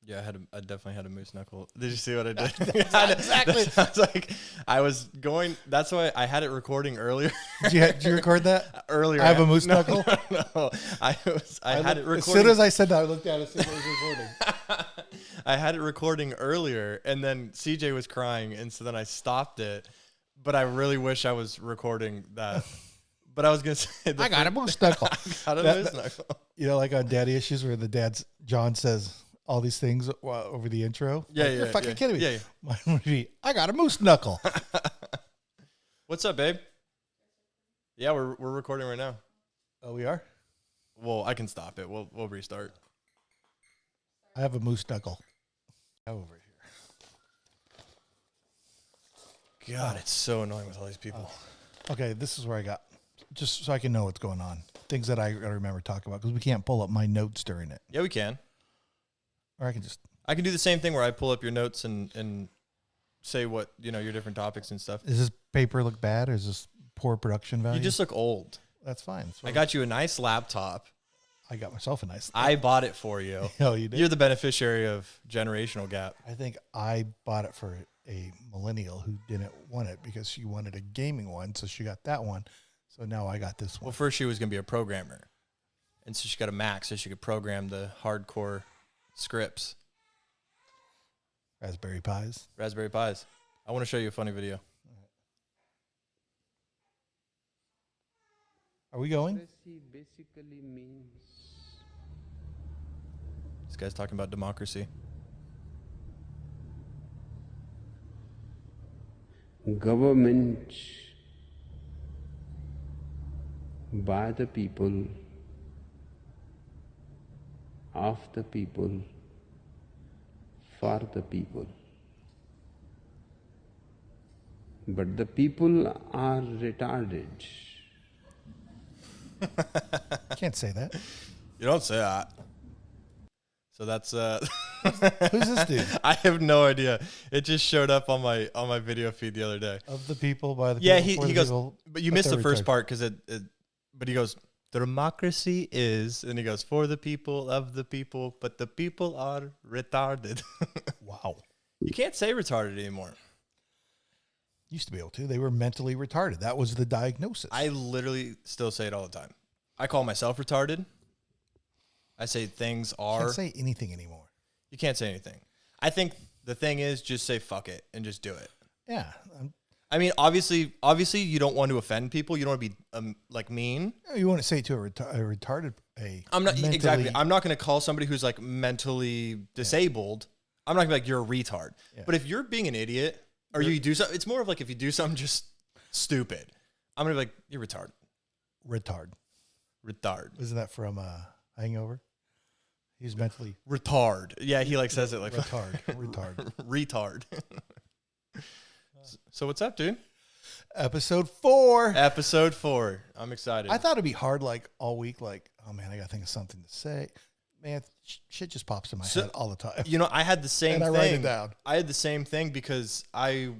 Yeah, I definitely had a moose knuckle. Did you see what I did? Exactly. That sounds like I was going. That's why I had it recording earlier. Did you record that? Earlier, I have a moose knuckle. No, I had it recording. As soon as I said that, I looked at it and it was recording. I had it recording earlier, and then CJ was crying, and so then I stopped it. But I really wish I was recording that. But I was gonna say, I got a moose knuckle. I got a moose knuckle. You know, like on Daddy Issues, where John says all these things over the intro. Yeah, like, you're fucking kidding me. Yeah. Mine would be, I got a moose knuckle. What's up, babe? Yeah, we're recording right now. Oh, we are? Well, I can stop it. We'll restart. I have a moose knuckle. Over here. God, it's so annoying with all these people. Okay, this is where I got, just so I can know what's going on. Things that I gotta remember talking about, because we can't pull up my notes during it. Yeah, we can. Or I can just... I can do the same thing where I pull up your notes and say what, your different topics and stuff. Does this paper look bad, or is this poor production value? You just look old. That's fine. I got you a nice laptop. I got myself a nice laptop. I bought it for you. Oh, you did? You're the beneficiary of generational gap. I think I bought it for a millennial who didn't want it because she wanted a gaming one, so she got that one. So now I got this one. Well, first she was going to be a programmer. And so she got a Mac so she could program the hardcore scripts. Raspberry Pis. Raspberry Pis. I want to show you a funny video. Are we going? Basically means This guy's talking about democracy. government by the people, of the people, for the people. But the people are retarded. Can't say that. You don't say that. So that's Who's this dude? I have no idea. It just showed up on my video feed the other day. Of the people, by the Yeah, people, for he the goes, people, but you but missed the they're first retarded. part because but he goes, democracy is, and he goes, for the people, of the people, but the people are retarded. Wow. You can't say retarded anymore. Used to be able to. They were mentally retarded. That was the diagnosis. I literally still say it all the time. I call myself retarded. I say things are. can't say anything anymore. You can't say anything. I think the thing is just say fuck it and just do it. Yeah. I mean, obviously, you don't want to offend people. You don't want to be like mean. You want to say to a retarded, I'm not mentally, exactly. I'm not going to call somebody who's like mentally disabled. I'm not going to be like, you're a retard. Yeah. But if you're being an idiot or you do something, it's more of like if you do something just stupid, I'm going to be like, you're retarded. Retard. Isn't that from Hangover? He's mentally retard. Yeah, he like says it like retard. Retard. So what's up, dude? Episode 4. Episode 4. I'm excited. I thought it'd be hard like all week, like, oh man, I gotta think of something to say. Man, shit just pops in my head all the time. You know, I had the same thing. I write it down. I had the same thing because the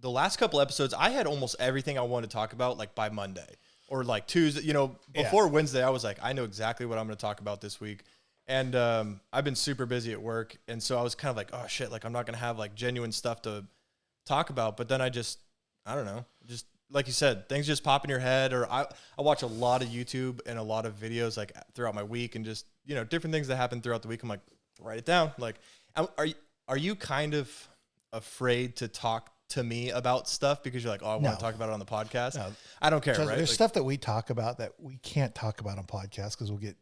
last couple episodes, I had almost everything I wanted to talk about like by Monday or like Tuesday. You know, before Wednesday, I was like, I know exactly what I'm going to talk about this week. And I've been super busy at work. And so I was kind of like, oh shit, like I'm not going to have like genuine stuff to talk about. But then I don't know, just like you said, things just pop in your head. Or I watch a lot of YouTube and a lot of videos like throughout my week and just, you know, different things that happen throughout the week. I'm like, write it down. Like, are you kind of afraid to talk to me about stuff because you're like, oh, I want to talk about it on the podcast? No. I don't care, right? There's like, stuff that we talk about that we can't talk about on podcasts because we'll get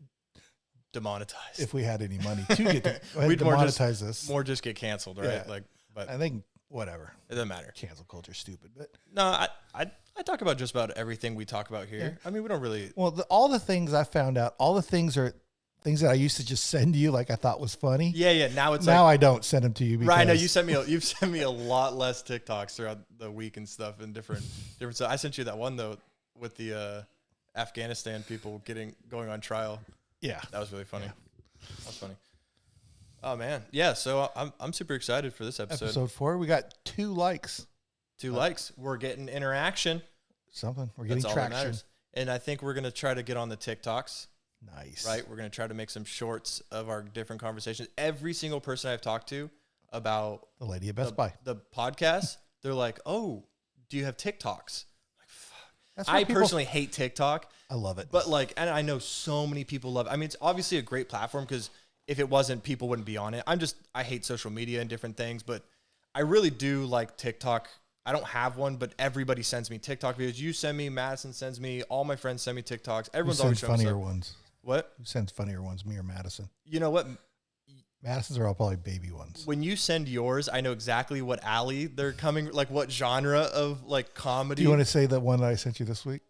demonetized. If we had any money to get we'd demonetize this. More just get canceled, right? Yeah. Like, but I think whatever. It doesn't matter. Cancel culture's stupid, but no, I talk about just about everything we talk about here. Yeah. I mean, we don't really. Well, all the things I found out, all the things are things that I used to just send you like I thought was funny. Yeah. Now I don't send them to you. Because right. No, you've sent me a lot less TikToks throughout the week and stuff and different stuff. I sent you that one though with the Afghanistan people going on trial. Yeah, that was really funny. Yeah. That was funny. Oh man, yeah. So I'm super excited for this episode. Episode 4, we got 2 likes. 2 likes. We're getting interaction. We're getting traction. And I think we're gonna try to get on the TikToks. Nice. Right? We're going to try to make some shorts of our different conversations. Every single person I've talked to about The lady at Best Buy. The podcast, they're like, "Oh, do you have TikToks?" Like, fuck. That's I what people- personally hate TikTok. I love it. But like, and I know so many people love it. I mean, it's obviously a great platform because if it wasn't, people wouldn't be on it. I hate social media and different things, but I really do like TikTok. I don't have one, but everybody sends me TikTok videos. You send me, Madison sends me, all my friends send me TikToks. Everyone's Who always sends showing funnier stuff. ones? What? Who sends funnier ones, me or Madison? You know what? Madison's are all probably baby ones. When you send yours, I know exactly what alley they're coming, like what genre of like comedy. Do you want to say the one that I sent you this week?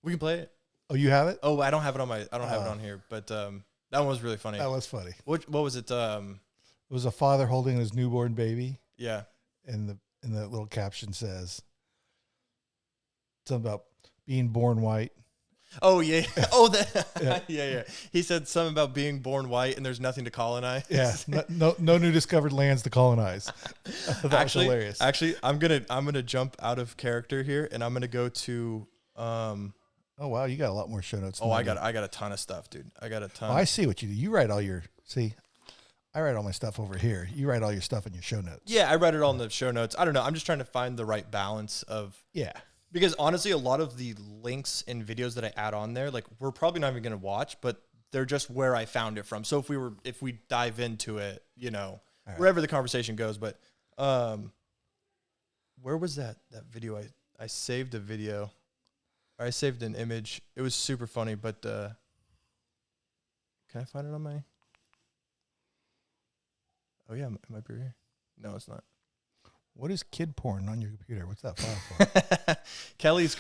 We can play it. Oh, you have it? Oh, I don't have it on have it on here, but that one was really funny. That was funny. What was it? It was a father holding his newborn baby, Yeah. and the little caption says something about being born white. Oh yeah. Oh Yeah. yeah. He said something about being born white and there's nothing to colonize. Yeah, no new discovered lands to colonize. That was hilarious. Actually, I'm gonna jump out of character here and I'm gonna go to Oh wow, you got a lot more show notes. I got a ton of stuff, dude. I got a ton. Oh, I see what you do. You write all your I write all my stuff over here. You write all your stuff in your show notes. Yeah, I read it all in the show notes. I don't know. I'm just trying to find the right balance of because honestly, a lot of the links and videos that I add on there, like we're probably not even gonna watch, but they're just where I found it from. So if we dive into it, you know, wherever the conversation goes, but where was that video? I saved a video. Or I saved an image. It was super funny, but can I find it on my? Oh yeah, it might be right here. No, it's not. What is kid porn on your computer? What's that file for? Kelly's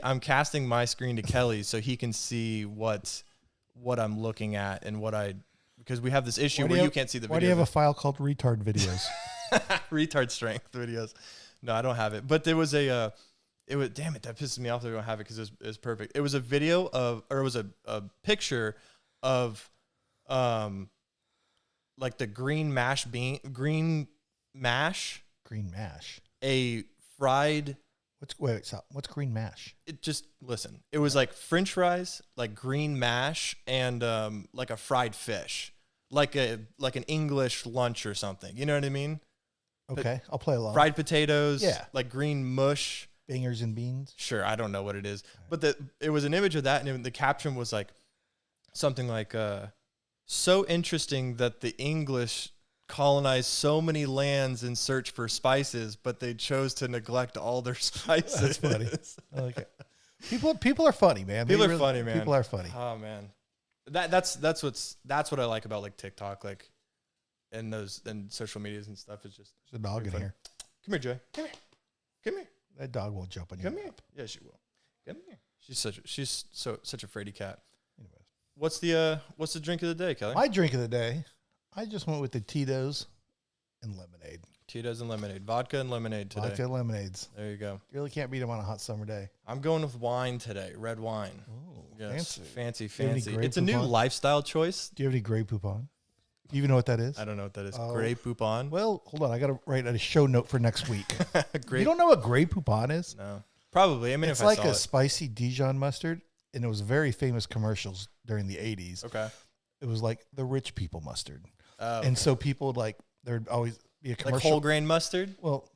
I'm casting my screen to Kelly so he can see what I'm looking at and because we have this issue where you can't see the video. Why do you have a file called retard videos? Retard strength videos. No, I don't have it. But there was damn it, that pisses me off that I don't have it because it was perfect. It was a video it was a picture of like the green mash, a fried. What's green mash? It was like French fries, like green mash, and like a fried fish, like an English lunch or something. You know what I mean? Okay, I'll play along. Fried potatoes, yeah, like green mush, bangers and beans. Sure, I don't know what it is, but it was an image of that, and the caption was like something like, "So interesting that the English colonized so many lands in search for spices, but they chose to neglect all their spices." That's funny. I like it. People are funny, man. People are funny, man. People are funny. Oh man, that's what I like about like TikTok, like, and social medias and stuff. Is just there's a dog in here. Come here, Jay. Come here. That dog will jump on you. Come here. Yeah, she will. Come here. She's such a fraidy cat. Anyways, what's the drink of the day, Kelly? My drink of the day, I just went with the Tito's and lemonade. Tito's and lemonade, vodka and lemonade today. Vodka and lemonades. There you go. You really can't beat them on a hot summer day. I'm going with wine today, red wine. Oh, yes, fancy. It's a new lifestyle choice. Do you have any Grey Poupon? Do you even know what that is? I don't know what that is. Grey Poupon? Well, hold on. I got to write a show note for next week. You don't know what Grey Poupon is? No. Probably. I mean, it's like a spicy Dijon mustard, and it was very famous commercials during the 80s. Okay. It was like the rich people mustard. Oh, and so people would there'd always be a commercial. Like whole grain mustard? Well,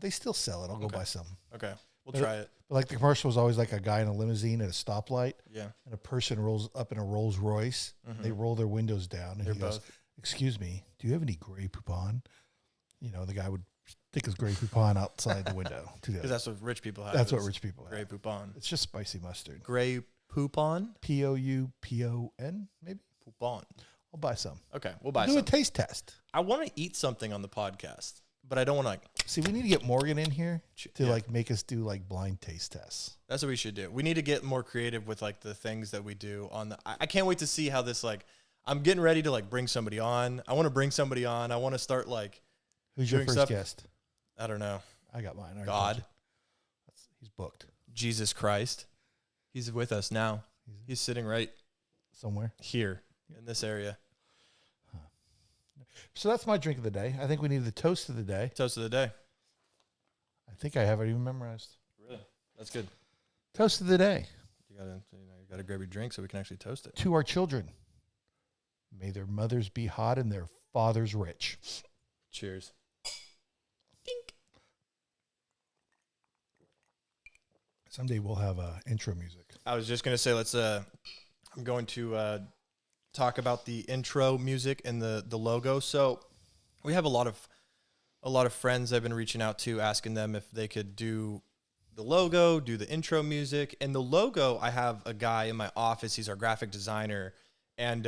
they still sell it. I'll go buy some. Okay. We'll try it. But like the commercial was always like a guy in a limousine at a stoplight. Yeah. And a person rolls up in a Rolls Royce. Mm-hmm. They roll their windows down. And he goes, "Excuse me, do you have any Grey Poupon?" You know, the guy would stick his Grey Poupon outside the window. Because that's what rich people have. That's what rich people have. Grey Poupon. It's just spicy mustard. Grey Poupon? Poupon, maybe? Poupon. I'll buy some. Okay, we'll buy Do some. a taste test. I want to eat something on the podcast, but I don't want to See, we need to get Morgan in here to make us do like blind taste tests. That's what we should do. We need to get more creative with like the things that we do on the. I can't wait to see how this I'm getting ready to bring somebody on. I want to bring somebody on. I want to start Who's your first guest? I don't know. I got mine. God. He's booked. Jesus Christ. He's with us now. He's sitting right somewhere here in this area. So that's my drink of the day. I think we need the toast of the day. Toast of the day. I think I have it even memorized. Really? That's good. Toast of the day. You You gotta grab your drink so we can actually toast it. To our children, may their mothers be hot and their fathers rich. Cheers. Dink. Someday we'll have intro music. I was just gonna say, I'm going to talk about the intro music and the logo. So we have a lot of friends I've been reaching out to, asking them if they could do the logo, do the intro music. And the logo, I have a guy in my office. He's our graphic designer, and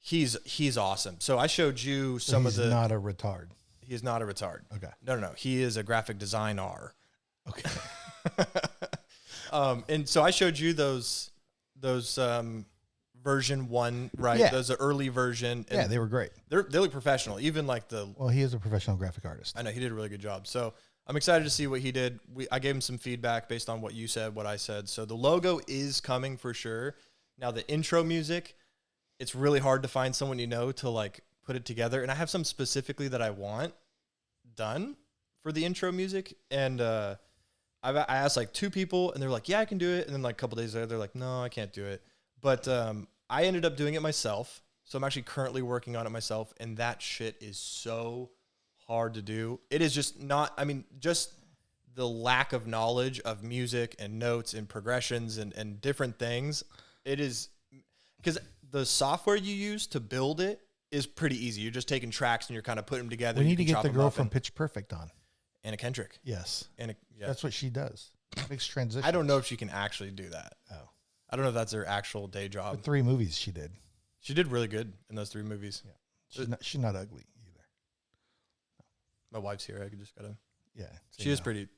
he's awesome. So I showed you some of the. He's not a retard. He is not a retard. Okay. No. He is a graphic designer. Okay. And so I showed you those version 1, right? Yeah. Those are early version. And Yeah, they were great. they look professional. Even like Well, he is a professional graphic artist. I know he did a really good job. So I'm excited to see what he did. I gave him some feedback based on what you said, what I said. So the logo is coming for sure. Now the intro music, it's really hard to find someone to like put it together. And I have some specifically that I want done for the intro music. And I asked like 2 people, and they're like, yeah, I can do it. And then like a couple days later, they're like, no, I can't do it. But I ended up doing it myself. So I'm actually currently working on it myself. And that shit is so hard to do. It is just just the lack of knowledge of music and notes and progressions and different things. It is because the software you use to build it is pretty easy. You're just taking tracks and you're kind of putting them together. We need to get the girl from Pitch Perfect on. Anna Kendrick. Yes. Yeah. That's what she does. Makes transitions. I don't know if she can actually do that. Oh. I don't know if that's her actual day job. The 3 movies she did. She did really good in those 3 movies. Yeah. She's not ugly either. My wife's here. I just gotta. Yeah. She is pretty.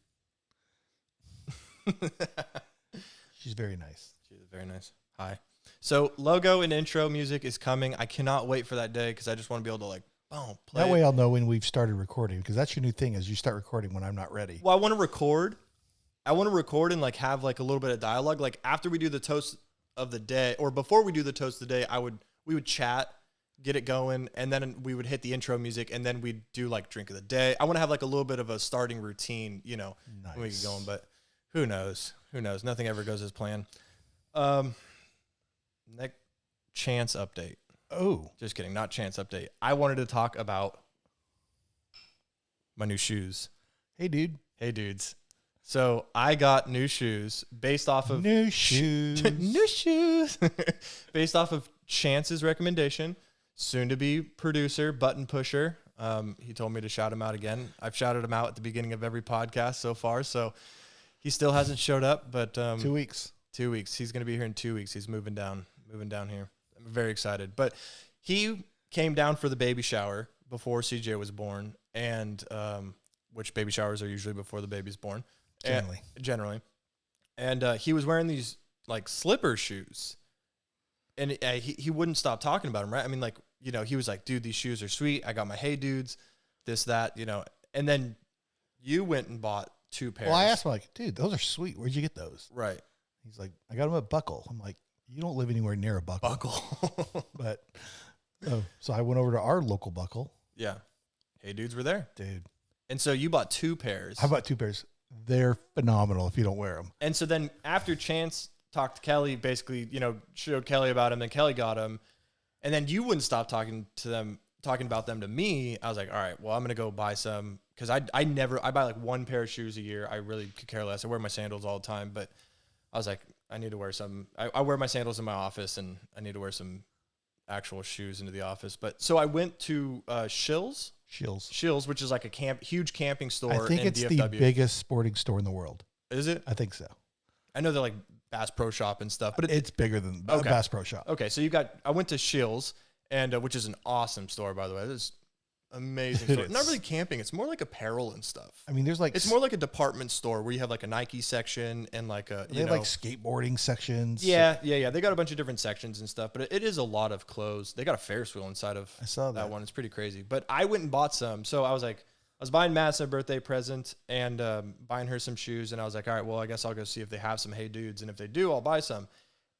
She's very nice. She is very nice. Hi. So logo and intro music is coming. I cannot wait for that day because I just want to be able to like, boom, play. That way I'll know when we've started recording, because that's your new thing is you start recording when I'm not ready. Well, I want to record. And like have like a little bit of dialogue. Like after we do the toast of the day, or before we do the toast of the day, we would chat, get it going, and then we would hit the intro music, and then we'd do like drink of the day. I want to have like a little bit of a starting routine, Nice. when we get going. But who knows? Nothing ever goes as planned. Next chance update. Oh, Just kidding, not chance update. I wanted to talk about my new shoes. hey, dude. Hey, dudes. So I got new shoes based off of New shoes. new shoes based off of Chance's recommendation. Soon to be producer, button pusher. He told me to shout him out again. I've shouted him out at the beginning of every podcast so far. So he still hasn't showed up, but 2 weeks. 2 weeks. He's going to be here in 2 weeks. He's moving down here. I'm very excited. But he came down for the baby shower before CJ was born, and which baby showers are usually before the baby's born. Generally. And he was wearing these like slipper shoes, and he wouldn't stop talking about them, right? I mean, like, he was like, dude, these shoes are sweet. I got my Hey Dudes, this, that, and then you went and bought 2 pairs. Well, I asked him, like, dude, those are sweet. Where'd you get those? Right. He's like, I got them at Buckle. I'm like, you don't live anywhere near a Buckle. But, so I went over to our local Buckle. Yeah. Hey Dudes were there. Dude. And so you bought 2 pairs. I bought 2 pairs. They're phenomenal if you don't wear them. And so then after Chance talked to Kelly, basically, showed Kelly about him, then Kelly got him. And then you wouldn't stop talking about them to me. I was like, all right, well, I'm going to go buy some. Because I buy like 1 pair of shoes a year. I really could care less. I wear my sandals all the time. But I was like, I need to wear some. I wear my sandals in my office, and I need to wear some actual shoes into the office. But so I went to Shills, which is like a huge camping store. I think in it's DFW. the biggest sporting store in the world. Is it? I think so. I know they're like Bass Pro Shop and stuff, but it's bigger than Okay. Bass Pro Shop. Okay, so I went to Shills, and which is an awesome store, by the way. It's amazing store. Not really camping. It's more like apparel and stuff. I mean, it's more like a department store where you have like a Nike section and like a they have like skateboarding sections. Yeah. They got a bunch of different sections and stuff, but it is a lot of clothes. They got a Ferris wheel inside of I saw that one. It's pretty crazy. But I went and bought some. So I was buying Matt's a birthday present and buying her some shoes, and I was like, all right, well, I guess I'll go see if they have some Hey Dudes, and if they do, I'll buy some.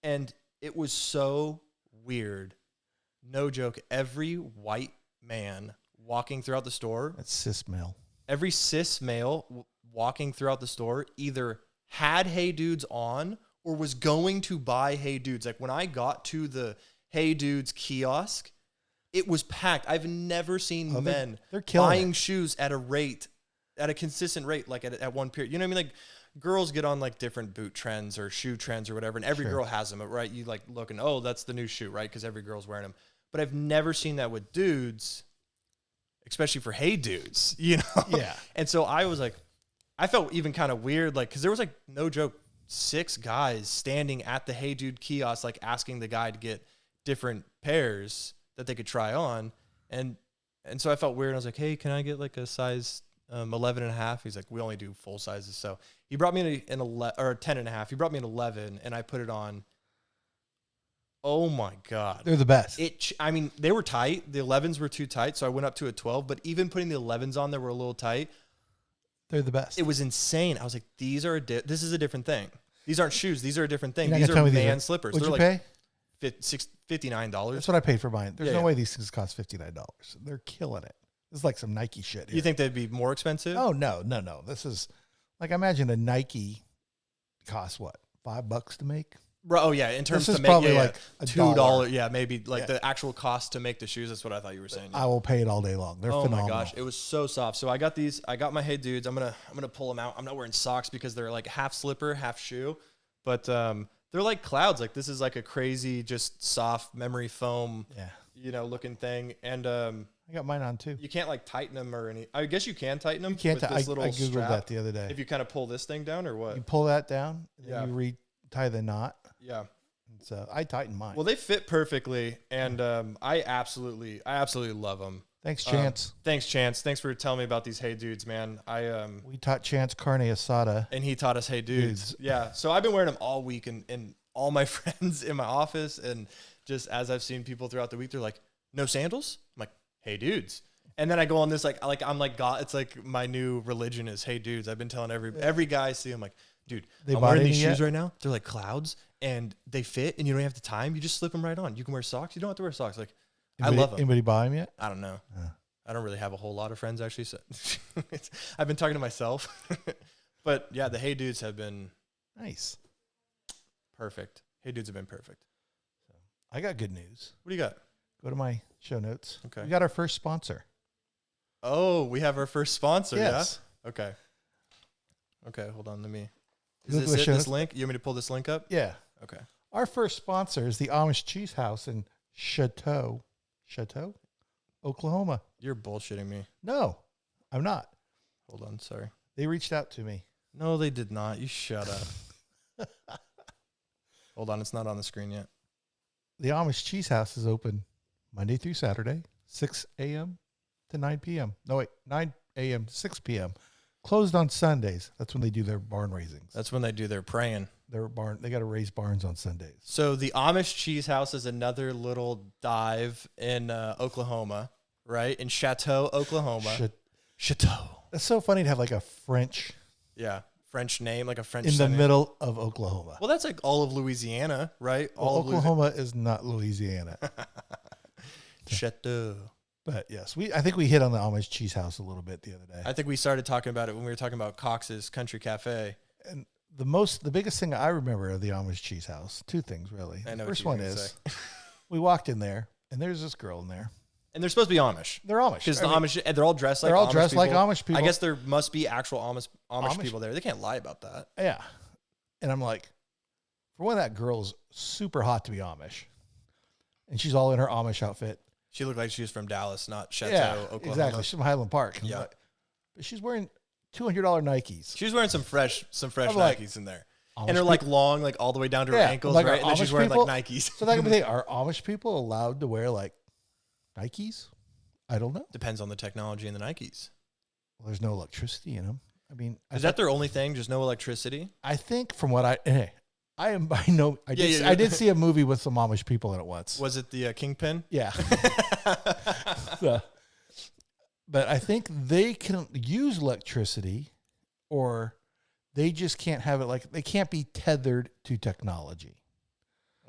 And it was so weird. No joke. Every white man walking throughout the store. That's cis male. Every cis male walking throughout the store either had Hey Dudes on or was going to buy Hey Dudes. Like when I got to the Hey Dudes kiosk, it was packed. I've never seen men they're buying shoes at a consistent rate, like at one period. You know what I mean? Like girls get on like different boot trends or shoe trends or whatever, and every girl has them, right? You like look and, oh, that's the new shoe, right? Because every girl's wearing them. But I've never seen that with dudes, especially for Hey Dudes, you know? Yeah. And so I was like, I felt even kind of weird, like, because there was like, no joke, 6 guys standing at the Hey Dude kiosk, like asking the guy to get different pairs that they could try on. And so I felt weird. I was like, hey, can I get like a size 11 and a half? He's like, we only do full sizes. So he brought me an 11 or 10 and a half. He brought me an 11 and I put it on. Oh my God. They're the best. I mean, they were tight. The 11s were too tight. So I went up to a 12, but even putting the 11s on, they were a little tight. They're the best. It was insane. I was like, this is a different thing. These aren't shoes. These are a different thing. You're These not gonna are tell me man slippers. What'd They're you like pay? $59. That's what I paid for mine. There's no Yeah. way these things cost $59. They're killing it. This is like some Nike shit here. You think they'd be more expensive? Oh, no. This is like, imagine a Nike costs what? $5 to make? Bro, oh yeah, in terms This is to make probably yeah, like $2, yeah, maybe like the actual cost to make the shoes. That's what I thought you were saying. I will pay it all day long. They're Oh phenomenal. my gosh, it was so soft. So I got these. I got my Hey Dudes. I'm gonna pull them out. I'm not wearing socks because they're like half slipper, half shoe, but they're like clouds. Like this is like a crazy, just soft memory foam, looking thing. And I got mine on too. you can't like tighten them or any. I guess you can tighten them. You can't. With this little I googled strap. that the other day. If you kind of pull this thing down or what? You pull that down, and Yeah. then you retie the knot. Yeah. So I tighten mine. Well, they fit perfectly, and I absolutely love them. Thanks, Chance. Thanks, Chance. Thanks for telling me about these Hey Dudes, man. We taught Chance carne asada. And he taught us Hey Dudes. Yeah. So I've been wearing them all week, and all my friends in my office, and just as I've seen people throughout the week, they're like, no sandals? I'm like, Hey Dudes. And then I go on this I'm like God. It's like my new religion is Hey Dudes. I've been telling every guy I see, I'm like, dude, I'm wearing these shoes right now. They're like clouds, and they fit, and you don't have the time. You just slip them right on. You can wear socks. You don't have to wear socks. Like, I love them. Anybody buy them yet? I don't know. I don't really have a whole lot of friends, actually. So I've been talking to myself. But, yeah, the Hey Dudes have been Nice. perfect. Hey Dudes have been perfect. I got good news. What do you got? Go to my show notes. Okay. We got our first sponsor. Oh, we have our first sponsor, Yes. yeah? Okay, hold on. Let me... Look at Is the this show it, notes. this link? You want me to pull this link up? Yeah. Okay. Our first sponsor is the Amish Cheese House in Chateau, Oklahoma. You're bullshitting me. No, I'm not. Hold on, sorry. They reached out to me. No, they did not. You shut up. Hold on, it's not on the screen yet. The Amish Cheese House is open Monday through Saturday, 6 a.m. to 9 p.m. No, wait, 9 a.m. to 6 p.m. Closed on Sundays. That's when they do their barn raisings. That's when they do their praying. They got to raise barns on Sundays. So the Amish Cheese House is another little dive in Oklahoma, right? In Chateau, Oklahoma. Chateau. That's so funny to have like a French Yeah, French name, like a French in the surname. middle of Oklahoma. Well, that's like all of Louisiana, right? Well, All of Oklahoma is not Louisiana. Chateau. But yes, I think we hit on the Amish Cheese House a little bit the other day. I think we started talking about it when we were talking about Cox's Country Cafe. And the biggest thing I remember of the Amish Cheese House, two things really. I know The first what one you're gonna is we walked in there and there's this girl in there. And they're supposed to be Amish. They're Amish. Because Amish, and they're all dressed like they're all Amish dressed people. like Amish people. I guess there must be actual Amish Amish. people there. They can't lie about that. Yeah. And I'm like, for one, that girl's super hot to be Amish. And she's all in her Amish outfit. She looked like she was from Dallas, not Chateau, Yeah, Oklahoma. exactly. She's from Highland Park. Yeah. But she's wearing $200 Nikes. She was wearing some fresh I'm like, Nikes in there. Amish And they're like long, like all the way down to her Yeah, ankles, like, right? are And then she's Amish wearing people- like Nikes. So that could be, are Amish people allowed to wear like Nikes? I don't know. Depends on the technology in the Nikes. Well, there's no electricity in them. I mean, Is that their only thing? Just no electricity? I think from what I am by no. I did. Yeah. I did see a movie with some Amish people in it once. Was it the Kingpin? Yeah. So, but I think they can use electricity, or they just can't have it. Like they can't be tethered to technology.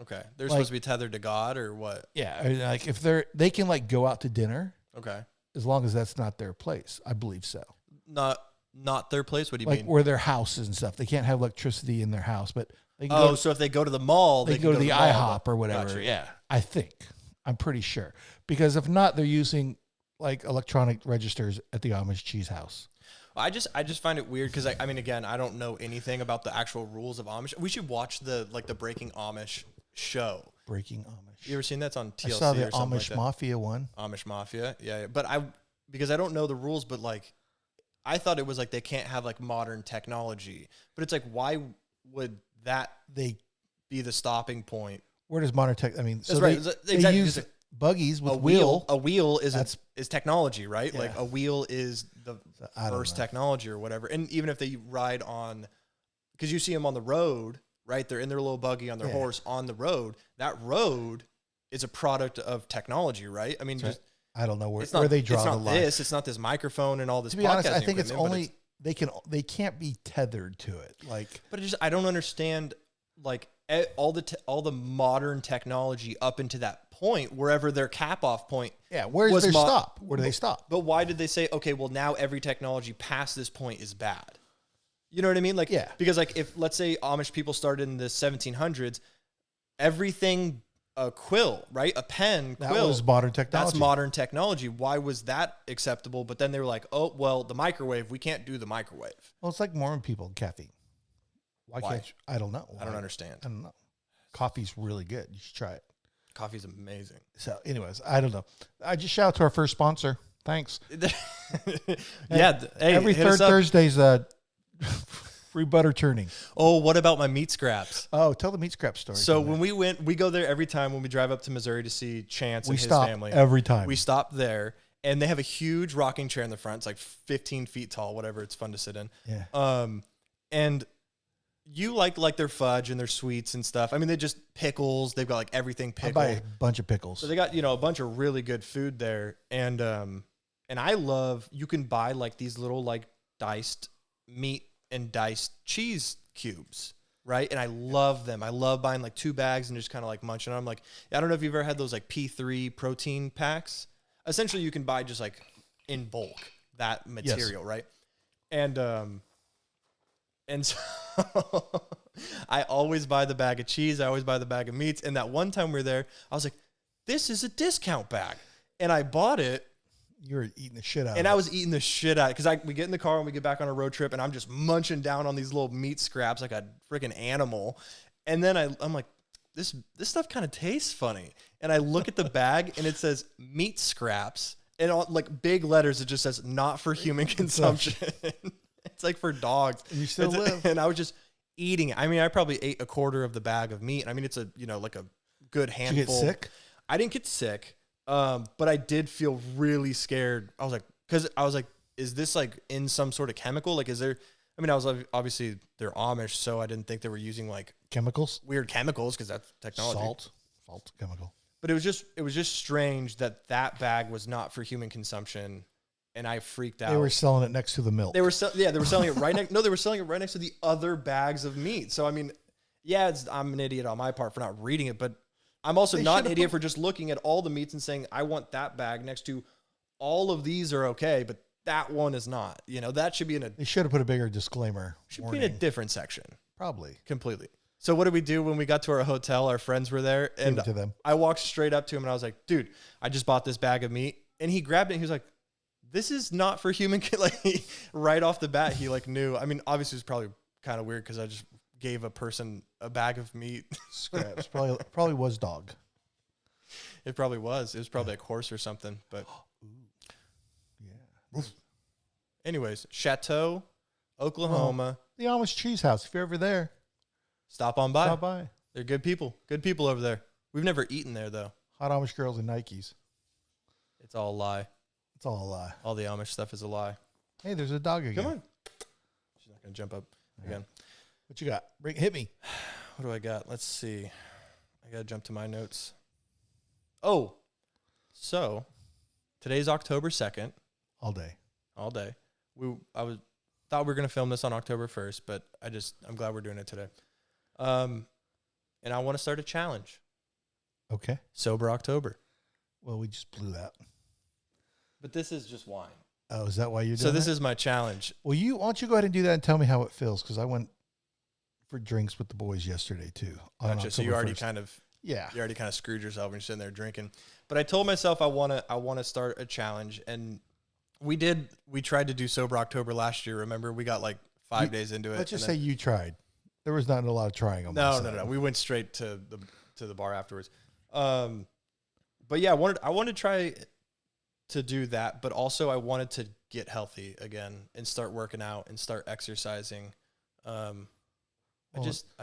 Okay. They're Like- supposed to be tethered to God or what? Yeah, I mean, like if they can like go out to dinner Okay. as long as that's not their place. I believe so. Not their place? What do you Like mean? where their house is and stuff. They can't have electricity in their house, but They can go, so if they go to the mall, they can go to the mall. IHOP or whatever. Gotcha. Yeah, I'm pretty sure. Because if not, they're using like electronic registers at the Amish cheese house. I just find it weird because I mean, again, I don't know anything about the actual rules of Amish. We should watch the Breaking Amish show. Breaking Amish. You ever seen that's on TLC? I saw the or something Amish like Mafia one. Amish Mafia, yeah. But because I don't know the rules, but like I thought it was like they can't have like modern technology. But it's like, why would that be the stopping point? Where does modern tech? I mean, so that's right. They Exactly. use buggies with A wheel is technology, right? Yeah. Like a wheel is the first technology or whatever. And even if they ride on, because you see them on the road, right? They're in their little buggy on their horse on the road. That road is a product of technology, right? I mean, right. just I don't know where they draw the line. It's not this microphone and all this. To be honest, I think it's only they can't be tethered to it. Like, but I don't understand like all the modern technology up into that point, wherever their cap off point. Yeah, where's their stop? Where do they stop? But why did they say, okay, well now every technology past this point is bad? You know what I mean? Like, yeah. Because like if let's say Amish people started in the 1700s, everything a quill, right? A pen, quill. That was modern technology. That's modern technology. Why was that acceptable? But then they were like, oh, well, the microwave, we can't do the microwave. Well, it's like Mormon people, caffeine. Why can't you? I don't know. I don't understand. I don't know. Coffee's really good. You should try it. Coffee's amazing. So, anyways, I don't know. I just shout out to our first sponsor. Thanks. Yeah. Hey, every third Thursday's free butter churning. Oh, what about my meat scraps? Oh, tell the meat scrap story. So when we go there every time when we drive up to Missouri to see Chance and his family. Every time. We stop there, and they have a huge rocking chair in the front. It's like 15 feet tall, whatever. It's fun to sit in. Yeah. And you like their fudge and their sweets and stuff. I mean, they just pickles. They've got like everything pickled. I buy a bunch of pickles. So they got, a bunch of really good food there. And I love, you can buy like these little like diced meat and diced cheese cubes, right? And I love them. I love buying like 2 bags and just kind of like munching on them. Like, I don't know if you've ever had those like P3 protein packs. Essentially, you can buy just like in bulk that material, right? And so I always buy the bag of cheese. I always buy the bag of meats. And that one time we were there, I was like, this is a discount bag. And I bought it. You were eating the shit out of it. And I was eating the shit out because we get in the car and we get back on a road trip and I'm just munching down on these little meat scraps like a freaking animal. And then I'm like, this stuff kind of tastes funny. And I look at the bag and it says meat scraps. And all, like big letters, it just says not for human consumption. It's like for dogs. And you still live. And I was just eating it. I mean, I probably ate a quarter of the bag of meat. I mean, it's a, like a good handful. Did you get sick? I didn't get sick. But I did feel really scared. I was like, is this like in some sort of chemical? Like, is there, I mean, obviously they're Amish, so I didn't think they were using like chemicals, weird chemicals. Cause that's technology. Salt chemical. But it was just strange that bag was not for human consumption. And I freaked out. They were selling it next to the milk. They were selling it right next. No, they were selling it right next to the other bags of meat. So, I mean, yeah, I'm an idiot on my part for not reading it, but I'm also not an idiot for just looking at all the meats and saying, I want that bag next to all of these are okay, but that one is not. That should be They should have put a bigger disclaimer. Should be in a different section. Probably. Completely. So what did we do when we got to our hotel? Our friends were there. And Give it to them. I walked straight up to him and I was like, dude, I just bought this bag of meat. And he grabbed it and he was like, this is not for human. Like right off the bat, he like knew. I mean, obviously it's probably kind of weird because I just gave a person a bag of meat. Scraps. Probably was dog. It probably was. It was probably like horse or something. But yeah. Anyways, Chateau, Oklahoma. The Amish Cheese House. If you're ever there, stop on by. Stop by. They're good people. Good people over there. We've never eaten there though. Hot Amish girls in Nikes. It's all a lie. It's all a lie. All the Amish stuff is a lie. Hey, there's a dog again. Come on. She's not gonna jump up again. What you got? Hit me. What do I got? Let's see. I gotta jump to my notes. Oh, so today's October 2nd. All day. Thought we were gonna film this on October 1st, but I'm glad we're doing it today. And I want to start a challenge. Okay. Sober October. Well, we just blew that. But this is just wine. Oh, is that why you're doing So this that? is my challenge. Well, why don't you go ahead and do that and tell me how it feels? Because I went for drinks with the boys yesterday too. Gotcha. So you already kind of screwed yourself when you're sitting there drinking. But I told myself I want to start a challenge, and we tried to do Sober October last year. Remember, we got like 5 days into it. Let's just say you tried. There was not a lot of trying on my side. No. We went straight to the bar afterwards. But yeah, I wanted to try to do that, but also I wanted to get healthy again and start working out and start exercising. I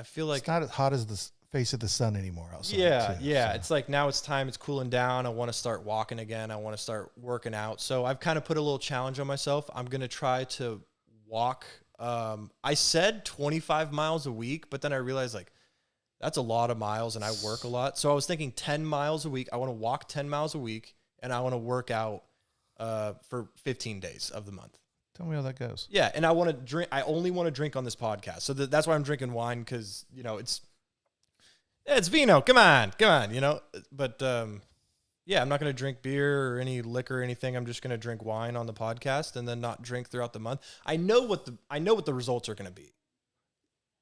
feel like it's not as hot as the face of the sun anymore outside. Yeah. It's like now it's time. It's cooling down. I want to start walking again. I want to start working out. So I've kind of put a little challenge on myself. I'm going to try to walk. I said 25 miles a week, but then I realized like that's a lot of miles and I work a lot. So I was thinking 10 miles a week. I want to walk 10 miles a week and I want to work out for 15 days of the month. Tell me how that goes. Yeah. And I want to drink. I only want to drink on this podcast. So that's why I'm drinking wine. Cause it's vino. Come on, but, yeah, I'm not going to drink beer or any liquor or anything. I'm just going to drink wine on the podcast and then not drink throughout the month. I know what the results are going to be.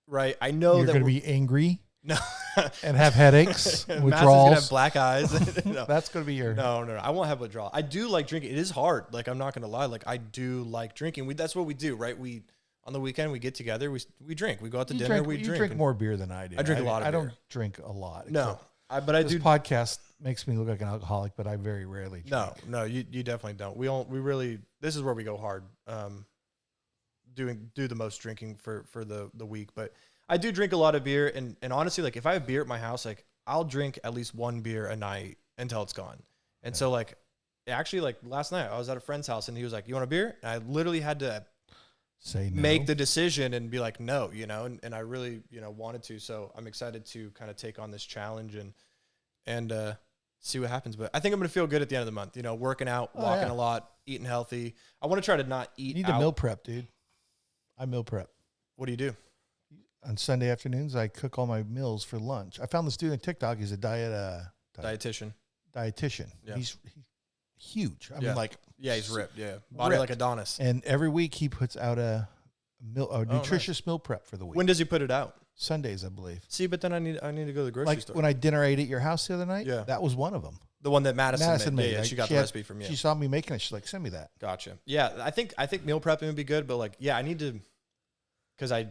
Right? I know you're that going to be angry. No. And have headaches, withdrawals. Matt's going to have black eyes. No. That's going to be your... No. I won't have withdrawal. I do like drinking. It is hard. Like, I'm not going to lie. Like, I do like drinking. That's what we do, right? On the weekend, we get together, we drink. We go out to dinner, we drink. You drink more beer than I do. I drink a lot of beer. I don't drink a lot. No. This podcast makes me look like an alcoholic, but I very rarely drink. No, you definitely don't. We really, this is where we go hard, do the most drinking for the week. But I do drink a lot of beer, and honestly, like, if I have beer at my house, like, I'll drink at least one beer a night until it's gone. And so, like, actually, like, last night, I was at a friend's house, and he was like, you want a beer? And I literally had to say no. Make the decision and be like, no, and I really, wanted to. So I'm excited to kind of take on this challenge and see what happens. But I think I'm going to feel good at the end of the month, working out, walking a lot, eating healthy. I want to try to not eat You need to meal prep, dude. I meal prep. What do you do? On Sunday afternoons, I cook all my meals for lunch. I found this dude on TikTok. He's a dietitian. Yeah. He's huge. I mean, like... Yeah, he's ripped. Yeah, body like Adonis. And every week he puts out a nutritious meal prep for the week. When does he put it out? Sundays, I believe. See, but then I need to go to the grocery store. Like when I dinner ate at your house the other night. Yeah, that was one of them. The one that Madison made. Yeah, she got the recipe from you. She saw me making it. She's like, "Send me that." Gotcha. Yeah, I think meal prepping would be good, but like, yeah, I need to, because I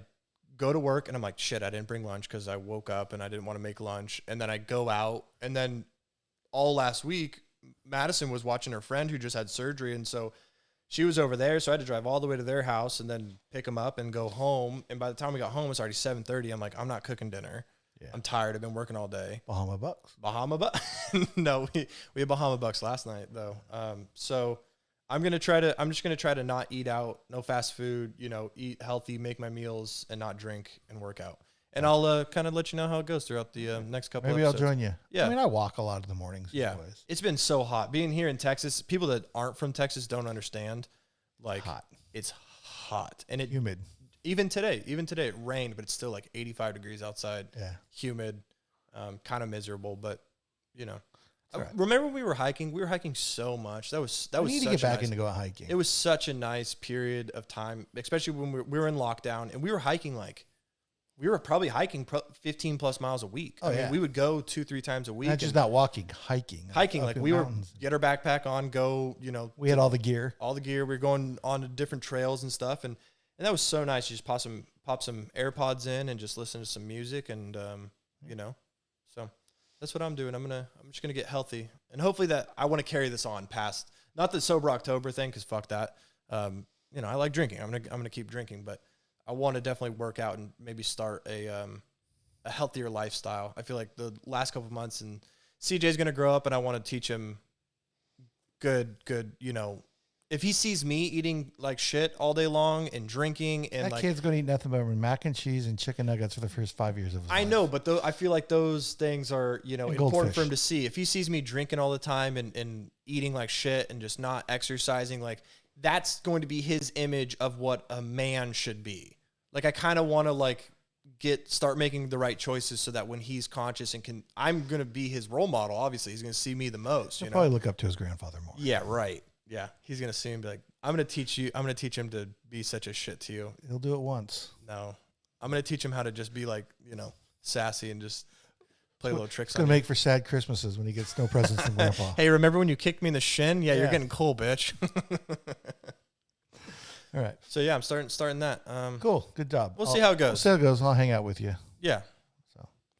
go to work and I'm like, shit, I didn't bring lunch because I woke up and I didn't want to make lunch, and then I go out, and then all last week Madison was watching her friend who just had surgery, and so she was over there, so I had to drive all the way to their house and then pick them up and go home. And by the time we got home, it's already 7:30. I'm like, I'm not cooking dinner. Yeah. I'm tired. I've been working all day. Bahama Bucks. No, we had Bahama Bucks last night though. So I'm just gonna try to not eat out, no fast food. Eat healthy, make my meals, and not drink and work out. And I'll kind of let you know how it goes throughout the next couple. Maybe episodes. I'll join you. Yeah, I mean, I walk a lot of the mornings. Yeah, anyways. It's been so hot being here in Texas. People that aren't from Texas don't understand. Like, it's hot and humid. Even today, it rained, but it's still like 85 degrees outside. Yeah, humid, kind of miserable. But right. Remember when we were hiking? We were hiking so much. That was. We need to get back into go hiking. It was such a nice period of time, especially when we were in lockdown and we were hiking like. We were probably hiking 15 plus miles a week. I mean, we would go 2-3 times a week. Not just not walking, hiking. Like we were get our backpack on, go, We had all the gear. We were going on to different trails and stuff. And that was so nice. You just pop some AirPods in and just listen to some music. And, so that's what I'm doing. I'm just going to get healthy. And hopefully that I want to carry this on past, not the Sober October thing, because fuck that. I like drinking. I'm going to keep drinking, but I want to definitely work out and maybe start a healthier lifestyle. I feel like the last couple of months, and CJ's going to grow up, and I want to teach him good. If he sees me eating like shit all day long and drinking, and that kid's going to eat nothing but mac and cheese and chicken nuggets for the first 5 years of his life. I know, but I feel like those things are important for him to see. If he sees me drinking all the time and eating like shit and just not exercising, like. That's going to be his image of what a man should be. Like, I kind of want to start making the right choices so that when he's conscious and I'm going to be his role model. Obviously he's going to see me the most. He'll probably look up to his grandfather more. Yeah. Right. Yeah. He's going to see him and be like, I'm going to teach him to be such a shit to you. He'll do it once. No, I'm gonna teach him how to just be like, sassy and just play little tricks. It's gonna make for sad Christmases when he gets no presents from Grandpa. Hey, remember when you kicked me in the shin? Yeah, you're getting cool, bitch. All right. So yeah, I'm starting that. Cool. Good job. We'll see how it goes. We'll see how it goes. I'll hang out with you. Yeah.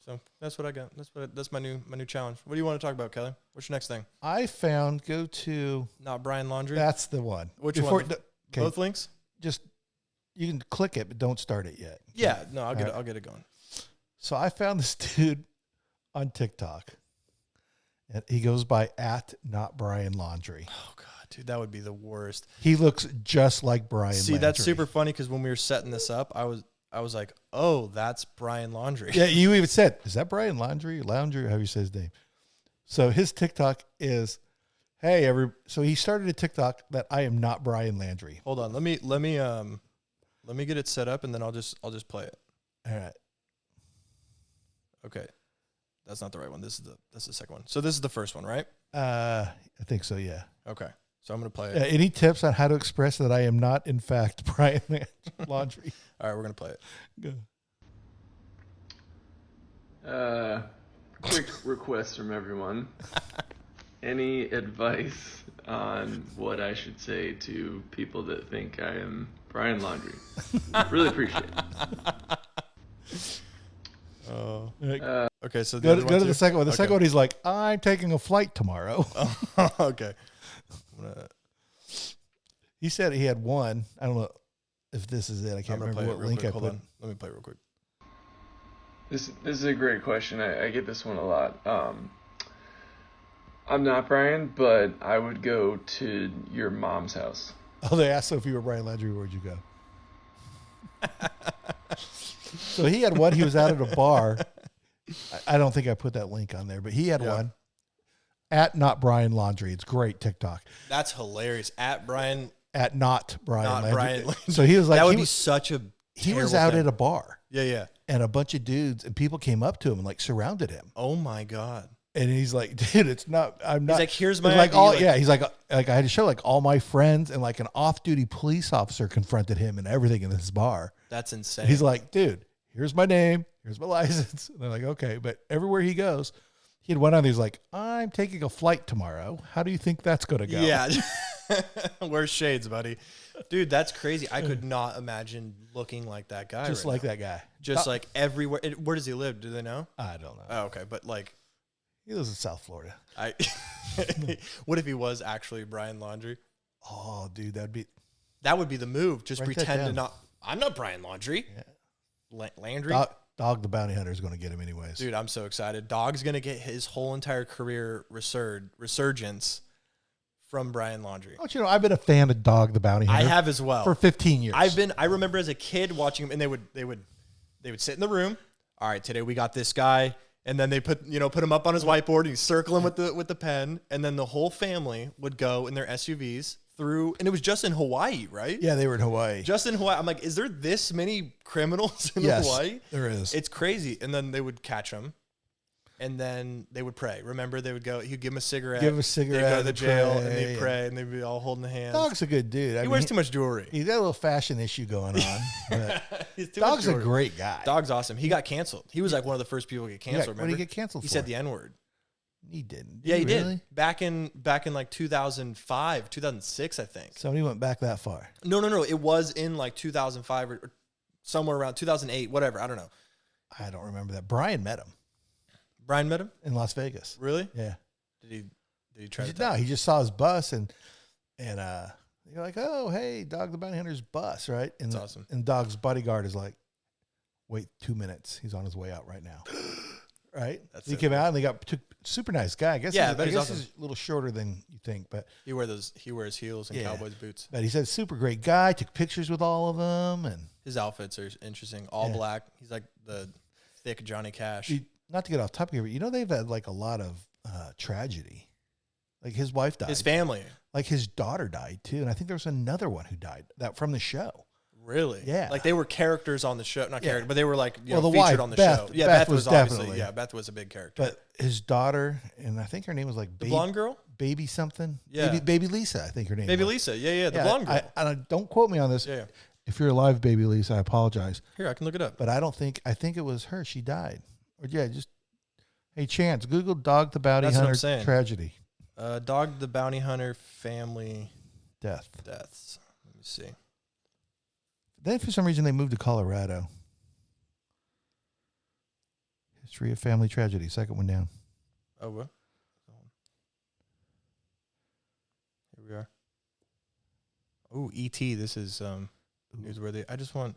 So that's what I got. That's my new challenge. What do you want to talk about, Kelly? What's your next thing? I found go to Not Brian Laundry. That's the one. Which one? Both links? Just you can click it, but don't start it yet. Yeah. No, I'll get it going. So I found this dude on TikTok, and he goes by @NotBrianLaundry. Oh God, dude, that would be the worst. He looks just like Brian. See, Laundry. that's super funny because when we were setting this up, I was like, oh, that's Brian Laundry. Yeah, you even said, is that Brian Laundry? Laundry, how you say his name. So his TikTok is, hey, so he started a TikTok that I am not Brian Laundry. Hold on, let me get it set up and then I'll just play it. All right. Okay. That's not the right one. That's the second one. So this is the first one, right? I think so, yeah. Okay. So I'm going to play it. Any tips on how to express that I am not, in fact, Brian Laundry? All right, we're going to play it. Go. Quick request from everyone. Any advice on what I should say to people that think I am Brian Laundry? Really appreciate it. Oh. Okay, so go to the second one. The second one, he's like, I'm taking a flight tomorrow. Okay. He said he had one. I don't know if this is it. I can't remember what link I put. Let me play it real quick. This is a great question. I get this one a lot. I'm not Brian, but I would go to your mom's house. Oh, they asked if you were Brian Laundry, where'd you go? So he had one. He was out at a bar. I don't think I put that link on there, but he had one. @NotBrianLaundry. It's great TikTok. That's hilarious. @Brian. @NotBrianLaundry. So he was like, that would be such a. He was out at a bar. Yeah. And a bunch of dudes and people came up to him and like surrounded him. Oh my God. And he's like, dude, it's not. I'm not. He's like, here's my ID. He's like I had to show like all my friends and like an off-duty police officer confronted him and everything in this bar. That's insane. He's like, dude, here's my name, here's my license. And they're like, okay, but everywhere he goes, he had one on. He's like, I'm taking a flight tomorrow. How do you think that's going to go? Yeah. Wear shades, buddy. Dude, that's crazy. I could not imagine looking like that guy. Just like that guy. Just like everywhere. Where does he live? Do they know? I don't know. Oh, okay. But like, he lives in South Florida. What if he was actually Brian Laundry? Oh, dude, that would be the move. Just Write pretend to not. I'm not Brian Laundry. Yeah. Landry. Dog the Bounty Hunter is going to get him anyways. Dude, I'm so excited. Dog's going to get his whole entire career resurgence from Brian Laundry. Oh, I've been a fan of Dog the Bounty Hunter. I have as well. For 15 years. I remember as a kid watching him, and they would sit in the room. All right, today we got this guy, and then they put him up on his whiteboard, and you circle him with the pen, and then the whole family would go in their SUVs through, and it was just in Hawaii, right? Yeah, they were in Hawaii. Just in Hawaii. I'm like, is there this many criminals in Hawaii? There is. It's crazy. And then they would catch him, and then they would pray. Remember, they would go. He'd give him a cigarette. Give him a cigarette. They'd go to the jail, pray, and they'd pray, and they'd be all holding the hands. Dog's a good dude. He wears too much jewelry. He's got a little fashion issue going on. But He's too Dog's much a great guy. Dog's awesome. He got canceled. He was like one of the first people to get canceled. What did he get canceled He for? said the N-word. He didn't. Yeah, he really? did. Back in like 2005, 2006, I think. Somebody went back that far. No. It was in like 2005 or somewhere around 2008, whatever. I don't know. I don't remember that. Brian met him. Brian met him in Las Vegas. Really? Yeah. Did he try to? No, he just saw his bus and you're like, oh, hey, Dog the Bounty Hunter's bus, right? And That's awesome. And Dog's bodyguard is like, wait 2 minutes. He's on his way out right now. Right? He came out and they took super nice guy. I guess he's awesome. He's a little shorter than you think, but he wears heels and Cowboys boots. But he said super great guy, took pictures with all of them, and his outfits are interesting. All black. He's like the thick Johnny Cash. Not to get off topic here, but they've had like a lot of tragedy. Like his wife died. His family. Like his daughter died too. And I think there was another one who died from the show. Really? Yeah. Like they were characters on the show. Not characters, but they were like the featured wife, on the Beth. show. Yeah, Beth was definitely. Obviously. Yeah, Beth was a big character. But his daughter, and I think her name was like the blonde girl? Baby something. Yeah. Baby Lisa, I think her name Baby was. Lisa. Yeah, the blonde girl. Don't quote me on this. Yeah. If you're alive, baby Lisa, I apologize. Here, I can look it up. But I think it was her. She died. Or yeah, just hey, Chance, Google Dog the Bounty That's what I'm Hunter saying. tragedy. Dog the Bounty Hunter family Death. deaths. Let me see. Then for some reason they moved to Colorado. History of family tragedy. Second one down. Oh, what? Here we are. Oh, E.T. This is newsworthy.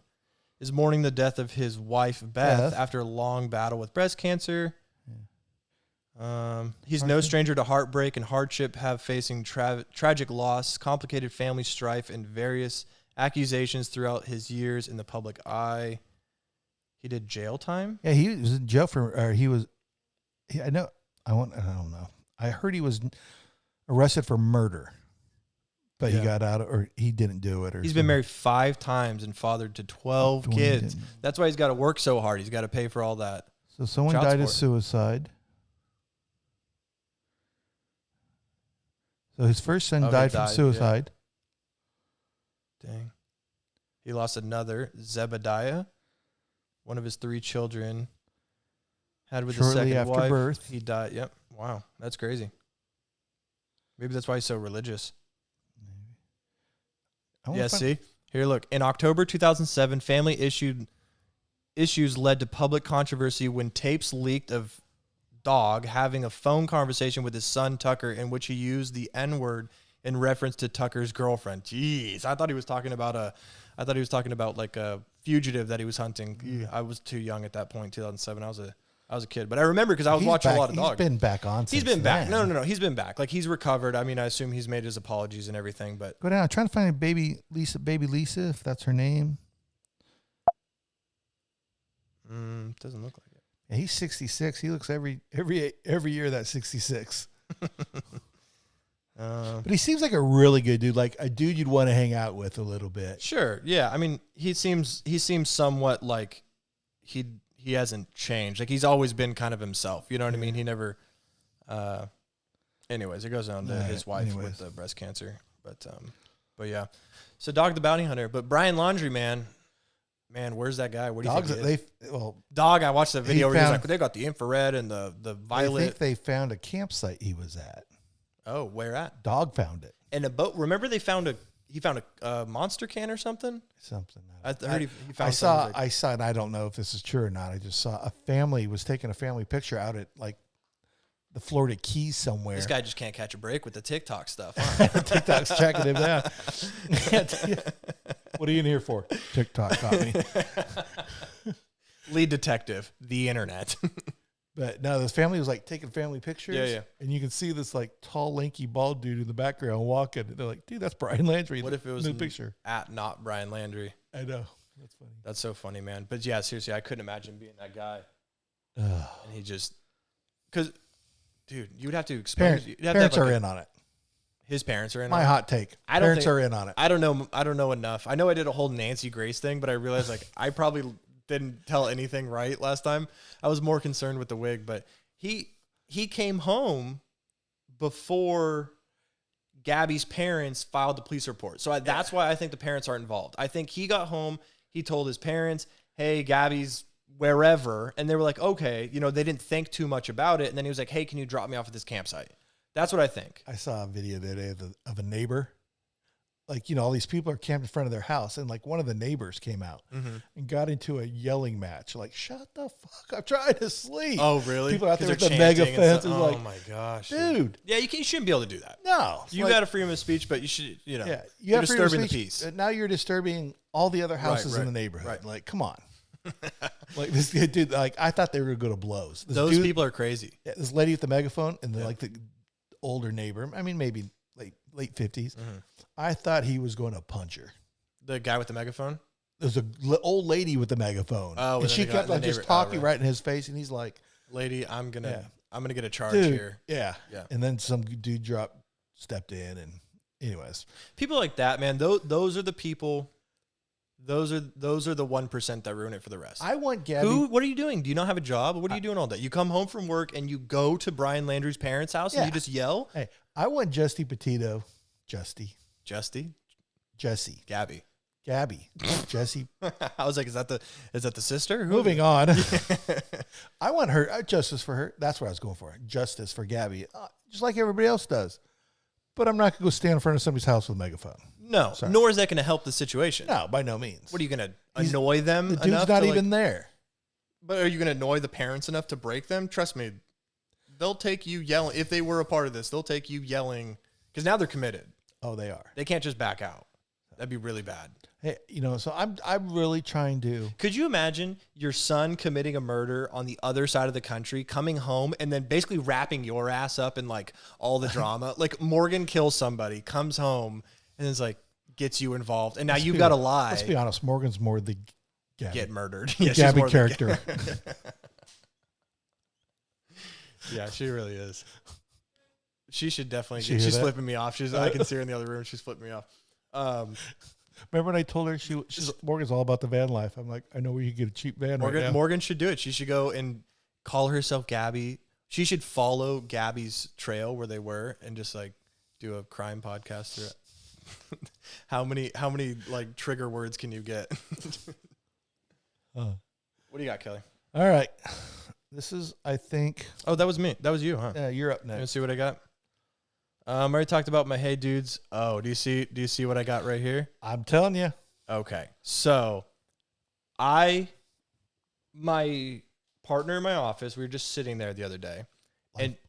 Is mourning the death of his wife, Beth, after a long battle with breast cancer. He's no stranger to heartbreak and hardship, facing tragic loss, complicated family strife, and various accusations throughout his years in the public eye. He did jail time? Yeah, he was in jail for, I don't know. I heard he was arrested for murder, but he got out, or he didn't do it. Or he's been married 5 times and fathered to 12 kids. That's why he's got to work so hard. He's got to pay for all that. So someone died of suicide. So his first son died from suicide. Yeah. Dang. He lost another, Zebediah, one of his 3 children, had with his second wife. Shortly after birth. He died. Yep. Wow. That's crazy. Maybe that's why he's so religious. Maybe. Yeah, see? Here, look. In October 2007, family issues led to public controversy when tapes leaked of Dog having a phone conversation with his son, Tucker, in which he used the N-word in reference to Tucker's girlfriend. Jeez. I thought he was talking about like a fugitive that he was hunting. I was too young at that point, 2007. I was a kid, but I remember because I was watching a lot of Dog. He's been back on. He's been back. No. He's been back. Like, he's recovered. I mean, I assume he's made his apologies and everything. But go down. I'm trying to find baby Lisa, if that's her name. Doesn't look like it. Yeah, he's 66. He looks every year that's 66. But he seems like a really good dude, like a dude you'd want to hang out with a little bit. Sure. Yeah. I mean, he seems somewhat like he hasn't changed. Like, he's always been kind of himself. You know what I mean? He never. Anyways, it goes on to his wife with the breast cancer. But yeah. So Dog the Bounty Hunter, but Brian Laundrie, man, where's that guy? What do you think? Dog. I watched the video where he's like, they got the infrared and the violet. I think they found a campsite he was at. Oh, where at? Dog found it. And a boat. Remember, he found a monster can or something. I heard he found. I saw, and I don't know if this is true or not. I just saw a family was taking a family picture out at like the Florida Keys somewhere. This guy just can't catch a break with the TikTok stuff. Huh? TikTok's checking him down. What are you in here for? TikTok got me. Lead detective, the internet. But no, this family was like taking family pictures. Yeah. And you can see this like tall, lanky, bald dude in the background walking. They're like, dude, that's Brian Laundrie. What if it was in the picture? At not Brian Laundrie? I know. That's funny. That's so funny, man. But yeah, seriously, I couldn't imagine being that guy. And he just, because, dude, you would have to explain. Parents are in on it. His parents are in. My hot take. Parents are in on it. I don't know enough. I know I did a whole Nancy Grace thing, but I realized like I probably didn't tell anything right last time. I was more concerned with the wig, but he came home before Gabby's parents filed the police report. So that's why I think the parents aren't involved. I think he got home, he told his parents, hey, Gabby's wherever. And they were like, okay, they didn't think too much about it. And then he was like, hey, can you drop me off at this campsite? That's what I think. I saw a video the other day of a neighbor. Like, all these people are camped in front of their house. And like one of the neighbors came out and got into a yelling match. Like, shut the fuck, I'm trying to sleep. Oh, really? People out there with the mega fence. Oh my gosh. Dude. Yeah, you shouldn't be able to do that. No. You got a freedom of speech, but you should, Yeah, you're disturbing the peace. Now you're disturbing all the other houses in the neighborhood. Right. Like, come on. Like this dude, like I thought they were going to go to blows. Those people are crazy. Yeah, this lady with the megaphone and then like the older neighbor. I mean, maybe late 50s. I thought he was going to punch her. The guy with the megaphone? There's an old lady with the megaphone. Oh, and she kept like just talking right in his face, and he's like, "Lady, I'm gonna get a charge here." Yeah. And then some dude stepped in, and anyways, people like that, man. Those are the people. Those are the 1% that ruin it for the rest. I want Gabby. What are you doing? Do you not have a job? What are you doing all day? You come home from work and you go to Brian Landry's parents' house and you just yell? Hey, I want Justy Petito. Jesse. Gabby. Gabby, Jesse. I was like, is that the sister? Moving on. I want her justice for her. That's what I was going for. Justice for Gabby, just like everybody else does. But I'm not going to go stand in front of somebody's house with a megaphone. No, Sorry. nor is that going to help the situation. No, by no means. What are you going to annoy them? The dude's enough not to, even there. But are you going to annoy the parents enough to break them? Trust me, they'll take you yelling. If they were a part of this, they'll take you yelling because now they're committed. Oh, they are. They can't just back out. That'd be really bad. Hey, so I'm really trying to. Could you imagine your son committing a murder on the other side of the country, coming home, and then basically wrapping your ass up in like all the drama? Like Morgan kills somebody, comes home, and is like gets you involved, and now you've got to lie. Let's be honest. Morgan's more the Gabby. Get murdered. The Gabby character. Yeah, she really is. She should definitely. She's flipping me off. I can see her in the other room. She's flipping me off. Remember when I told her Morgan's all about the van life? I'm like, I know where you can get a cheap van. Right now. Morgan should do it. She should go and call herself Gabby. She should follow Gabby's trail where they were and just like do a crime podcast through it. How many like trigger words can you get? What do you got, Kelly? All right. This is, I think. Oh, that was me. That was you, huh? Yeah, you're up next. Let's see what I got. I already talked about my hey dudes. Oh, do you see what I got right here? I'm telling you. Okay. So my partner in my office, we were just sitting there the other day.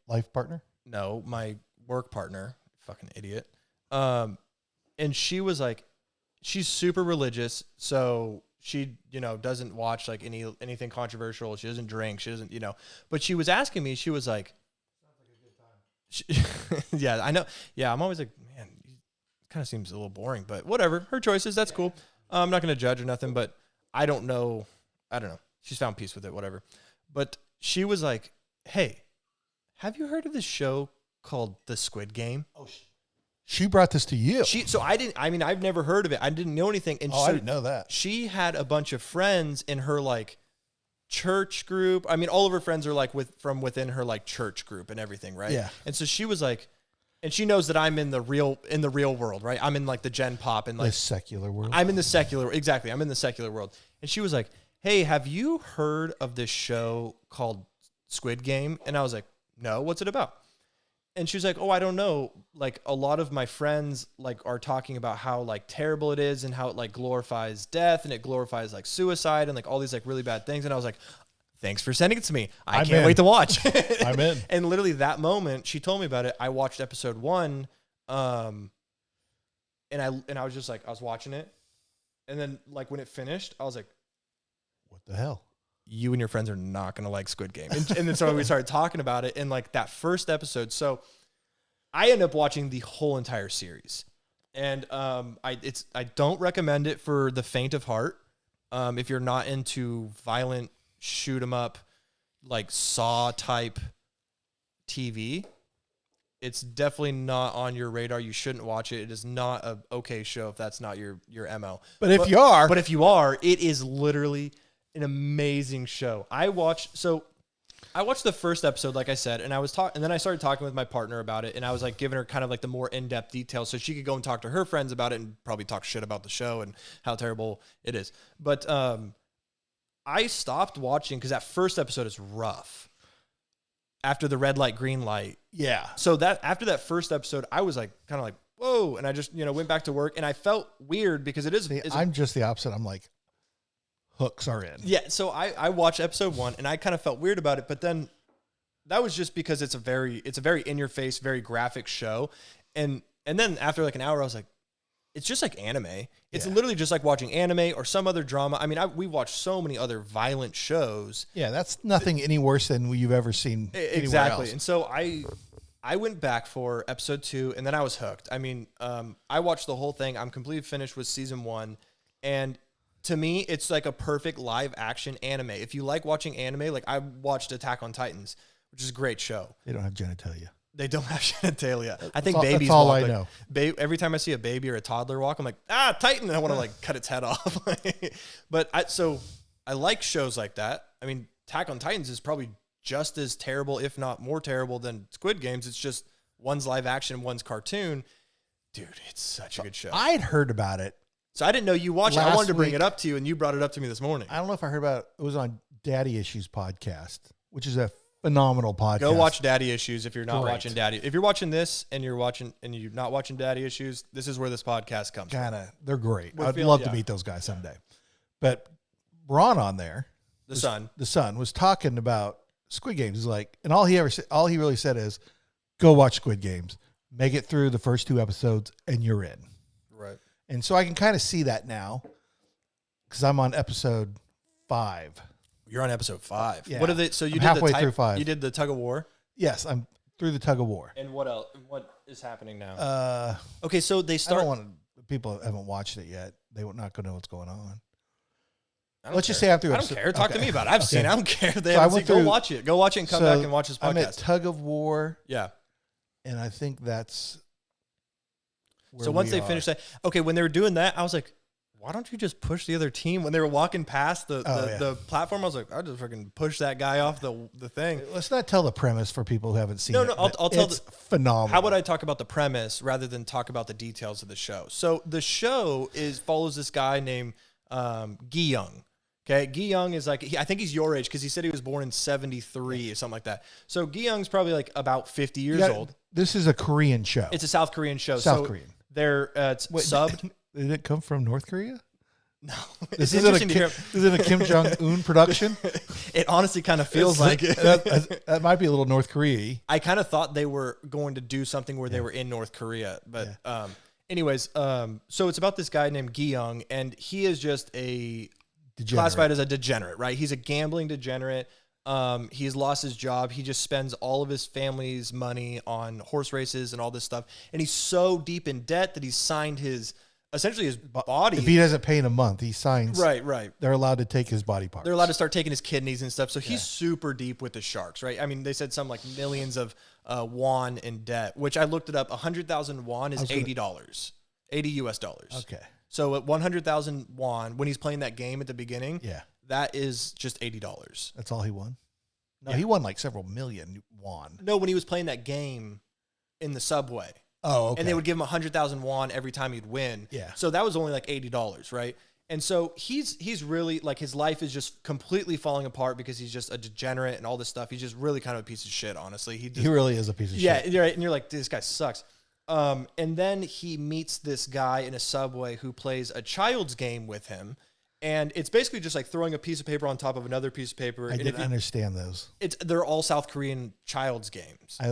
Life partner? No, my work partner, fucking idiot. And she was like, she's super religious, so she, doesn't watch like anything controversial. She doesn't drink. She doesn't, but she was asking me, she was like, yeah, I know. Yeah, I'm always like, man, it kind of seems a little boring, but whatever. Her choices, that's cool. I'm not going to judge or nothing, but I don't know. She's found peace with it, whatever. But she was like, hey, have you heard of this show called The Squid Game? Oh, she brought this to you. I've never heard of it. I didn't know anything. And I didn't know that. She had a bunch of friends in her like church group. I mean, all of her friends are like from within her like church group and everything, right? Yeah. And so she was like, and she knows that I'm in the real world, right? I'm in like the Gen Pop and like the secular world. I'm in the secular, exactly. I'm in the secular world. And she was like, hey, have you heard of this show called Squid Game? And I was like, no, what's it about? And she was like, oh, I don't know. Like a lot of my friends like are talking about how like terrible it is and how it like glorifies death and it glorifies like suicide and like all these like really bad things. And I was like, thanks for sending it to me. I can't wait to watch. I'm in. And literally that moment she told me about it. I watched episode 1. And I was just like, I was watching it. And then like when it finished, I was like, what the hell? You and your friends are not going to like Squid Game. And then so we started talking about it in like that first episode. So I ended up watching the whole entire series. And I don't recommend it for the faint of heart. If you're not into violent shoot 'em up, like Saw type TV, it's definitely not on your radar. You shouldn't watch it. It is not a okay show if that's not your MO. But if you are, it is literally an amazing show. I watched the first episode, like I said, and and then I started talking with my partner about it, and I was like giving her kind of like the more in-depth details so she could go and talk to her friends about it and probably talk shit about the show and how terrible it is. But I stopped watching because that first episode is rough. After the red light, green light. Yeah. So that after that first episode, I was like kind of like, whoa, and I just, went back to work and I felt weird because it is. I'm just the opposite. I'm like, hooks are in. Yeah, so I watched episode 1 and I kind of felt weird about it, but then that was just because it's a very in your face, very graphic show. And then after like an hour I was like, it's just like anime. It's literally just like watching anime or some other drama. I mean, we watched so many other violent shows. Yeah, that's nothing any worse than you've ever seen Exactly. else. And so I went back for episode 2 and then I was hooked. I mean, I watched the whole thing. I'm completely finished with season 1 and to me, it's like a perfect live action anime. If you like watching anime, like I watched Attack on Titans, which is a great show. They don't have genitalia. They don't have genitalia. I think babies babies walk. walk. That's all I know. Every time I see a baby or a toddler walk, I'm like, Titan. And I want to like cut its head off. But I like shows like that. I mean, Attack on Titans is probably just as terrible, if not more terrible than Squid Games. It's just one's live action, one's cartoon. Dude, it's such a good show. I'd heard about it. So I didn't know you watched it. I Last wanted to bring week- it up to you, and you brought it up to me this morning. I don't know if I heard about it. It was on Daddy Issues podcast, which is a phenomenal podcast. Go watch Daddy Issues if you're not Great. watching Daddy. If you're watching this and you're not watching Daddy Issues, this is where this podcast comes from. They're great. We're I'd feeling- love to yeah. meet those guys someday. But Ron on there, The son. the son, was talking about Squid Games. He's like, and all he really said is, go watch Squid Games, make it through the first 2 episodes, and you're in. Right. And so I can kind of see that now because I'm on episode 5. You're on episode 5. Yeah. What are they? So you I'm did halfway the through 5. You did the tug of war. Yes, I'm through the tug of war. And what else? What is happening now? Okay, so they I start. don't want people haven't watched it yet. They not going to know what's going on. I don't Let's just care. say after I don't episode- care. Talk to okay. me about it. I've seen it. I Okay. don't care. If they So I haven't went seen, go through- watch it. Go watch it and come back and watch this podcast. I'm at tug of war, Yeah. and I think that's. So once they finished that, okay, when they were doing that, I was like, why don't you just push the other team? When they were walking past the platform, I was like, I'll just freaking push that guy off the thing. Let's not tell the premise for people who haven't seen No, it. no, I'll tell it's phenomenal. How would I talk about the premise rather than talk about the details of the show? So the show follows this guy named Gi Young. Okay, Gi Young is like, I think he's your age because he said he was born in 73 or something like that. So Gi Young's probably like about 50 years old. This is a Korean show. It's a South Korean show. South Korean. They're it's subbed. Did it come from North Korea? No, This it's isn't interesting to hear. is it a Kim Jong Un production? It honestly kind of feels like it. that might be a little North Korea. I kind of thought they were going to do something where they were in North Korea, but anyways, so it's about this guy named Gi Young, and he is just classified as a degenerate, right? He's a gambling degenerate. He's lost his job. He just spends all of his family's money on horse races and all this stuff, and he's so deep in debt that he's signed essentially his body. If he doesn't pay in a month, he signs. Right. They're allowed to take his body parts. They're allowed to start taking his kidneys and stuff. So he's super deep with the sharks, right? I mean, they said some like millions of won in debt, which I looked it up. 100,000 won is $80, $80 US. Okay. So at 100,000 won, when he's playing that game at the beginning, Yeah. that is just $80. That's all he won? No, Yeah. he won like several million won. No, when he was playing that game in the subway. Oh, okay. And they would give him 100,000 won every time he'd win. Yeah. So that was only like $80, right? And so he's really like his life is just completely falling apart because he's just a degenerate and all this stuff. He's just really kind of a piece of shit, honestly. He really is a piece of shit. Yeah, you're right. And you're like, this guy sucks. And then he meets this guy in a subway who plays a child's game with him. And it's basically just like throwing a piece of paper on top of another piece of paper. I didn't understand those. They're all South Korean child's games. I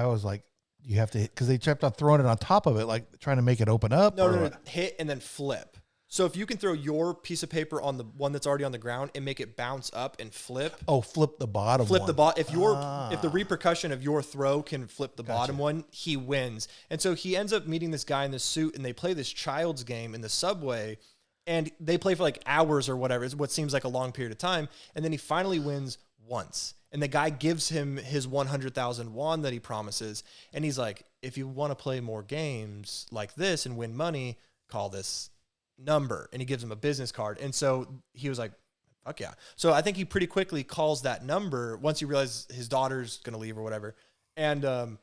was like, you have to, because they kept on throwing it on top of it, like trying to make it open up. No. Hit and then flip. So if you can throw your piece of paper on the one that's already on the ground and make it bounce up and flip. Oh, flip the bottom Flip one. the bottom. If the repercussion of your throw can flip the bottom one, he wins. And so he ends up meeting this guy in this suit, and they play this child's game in the subway, and they play for like hours or whatever. It's what seems like a long period of time, and then he finally wins once. And the guy gives him his 100,000 won that he promises, and he's like, if you want to play more games like this and win money, call this number. And he gives him a business card. And so he was like, fuck yeah. So I think he pretty quickly calls that number once he realizes his daughter's going to leave or whatever. And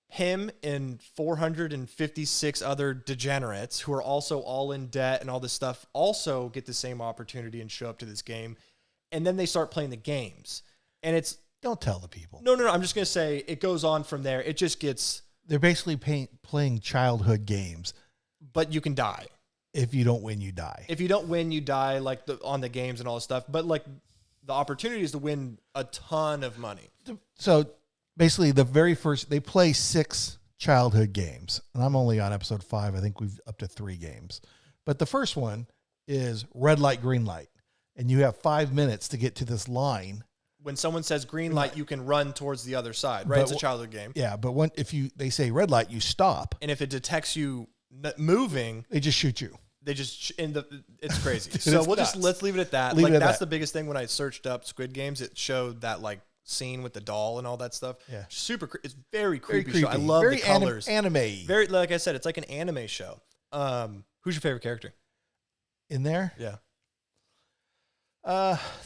him and 456 other degenerates who are also all in debt and all this stuff also get the same opportunity and show up to this game. And then they start playing the games. And it's... Don't tell the people. No. I'm just going to say it goes on from there. It just gets... They're basically playing childhood games. But you can die. If you don't win, you die. If you don't win, you die, like on the games and all this stuff. But like the opportunity is to win a ton of money. So basically, the very first, they play 6 childhood games. And I'm only on episode 5. I think we've up to 3 games. But the first one is red light, green light. And you have 5 minutes to get to this line. When someone says green light, you can run towards the other side, right? But It's a childhood game. Yeah, but they say red light, you stop. And if it detects you moving, They just shoot you. they just it's crazy. Dude, So it's let's nuts. leave it at that. Leave Like it at that's that. the biggest thing when I searched up Squid Games. It showed that like scene with the doll and all that stuff. Yeah. It's very Very creepy, creepy. show. I love very the colors. anime. Very, like I said, it's like an anime show. Who's your favorite character? In there? Yeah.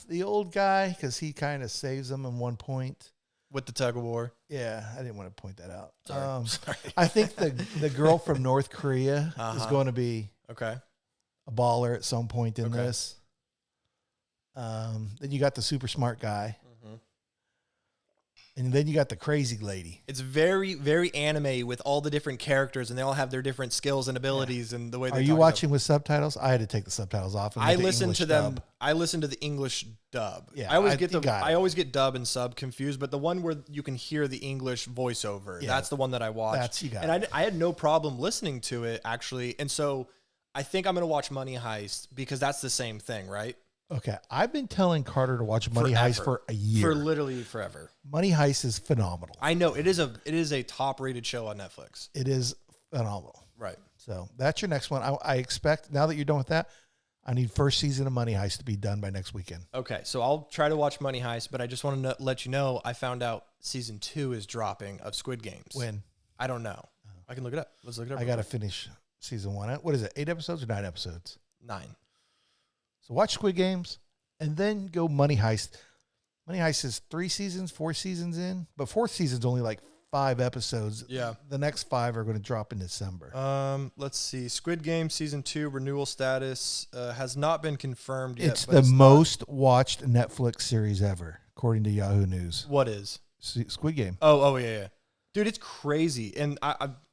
The old guy, because he kind of saves them in one point. With the tug of war. Yeah, I didn't want to point that out. Sorry. Sorry. I think the girl from North Korea is going to be Okay. a baller at some point in Okay. this. Then you got the super smart guy. And then you got the crazy lady. It's very, very anime with all the different characters, and they all have their different skills and abilities and the way they Are you watching with subtitles? I had to take the subtitles off. And I get the listen English to them. dub. I listen to the English dub. Yeah, I always I get think got it. I always get dub and sub confused, but the one where you can hear the English voiceover, Yeah. that's the one that I watched. You got and it. I had no problem listening to it actually, and so I think I'm gonna watch Money Heist because that's the same thing, right? Okay. I've been telling Carter to watch Money Heist Forever. for a year. For literally forever. Money Heist is phenomenal. I know it is a top rated show on Netflix. It is phenomenal. Right. So that's your next one. I expect, now that you're done with that, I need first season of Money Heist to be done by next weekend. Okay, so I'll try to watch Money Heist, but I just want to let you know I found out season 2 is dropping of Squid Games. When? I don't know. I can look it up. Let's look it up. I got to finish season 1. What is it? 8 episodes or 9 episodes? 9. So watch Squid Games and then go Money Heist. Money Heist is 3 seasons, 4 seasons in, but 4th season's only like 5 episodes. Yeah. The next 5 are going to drop in December. Let's see. Squid Game season 2 renewal status has not been confirmed yet. It's but the not- most watched Netflix series ever, according to Yahoo News. What is? Squid Game. Oh yeah. Dude, it's crazy, and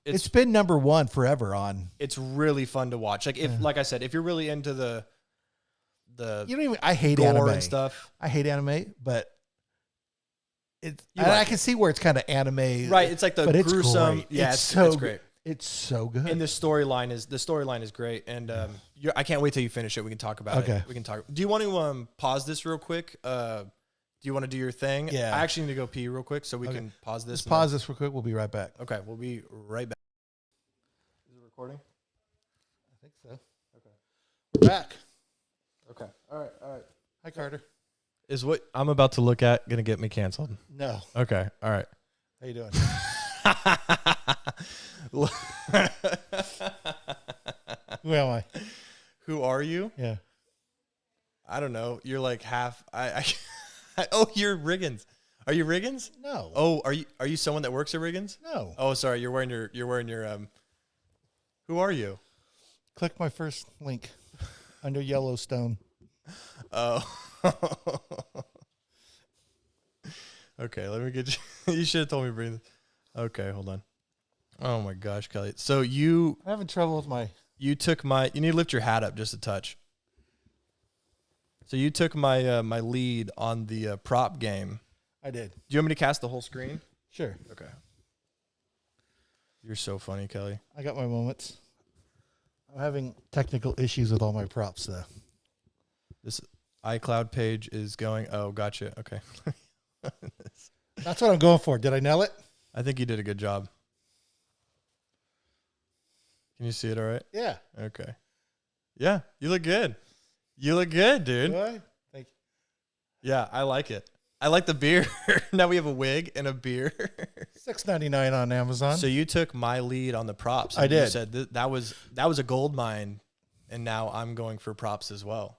It's been number 1 forever on. it's really fun to watch. Like I said, if you're really into the You don't even. I hate gore anime and stuff, I hate anime, but it's. You And like I can see where it's kind of anime, right? It's like the but it's gruesome. great. Yeah, it's it's great. It's so good. And the storyline is great, and I can't wait till you finish it. We can talk about Okay. it. We can talk. Do you want to pause this real quick? Do you want to do your thing? Yeah. I actually need to go pee real quick, so we can pause this. Just and pause this real quick. We'll be right back. then- Okay, we'll be right back. Is it recording? I think so. Okay. We're back. Okay. All right. Hi, Carter. Is what I'm about to look at gonna get me canceled? No. Okay. All right. How you doing? Who am I? Who are you? Yeah. I don't know. You're like half. Oh, you're Riggins. Are you Riggins? No. Oh, are you someone that works at Riggins? No. Oh, sorry. You're wearing your Who are you? Click my first link under Yellowstone. Oh. Okay, let me get you. You should have told me to bring this. Okay, hold on. Oh my gosh, Kelly. So I'm having trouble with my. you took my. You need to lift your hat up just a touch. So you took my my lead on the prop game. I did. Do you want me to cast the whole screen? Sure. Okay. You're so funny, Kelly. I got my moments. I'm having technical issues with all my props, though. This iCloud page is going. Oh, gotcha. Okay. That's what I'm going for. Did I nail it? I think you did a good job. Can you see it all right? Yeah. Okay. Yeah, you look good. You look good, dude. Do I? Thank you. Yeah, I like it. I like the beer. Now we have a wig and a beer. $6.99 on Amazon. So you took my lead on the props. I and you did. said that was a gold mine, and now I'm going for props as well.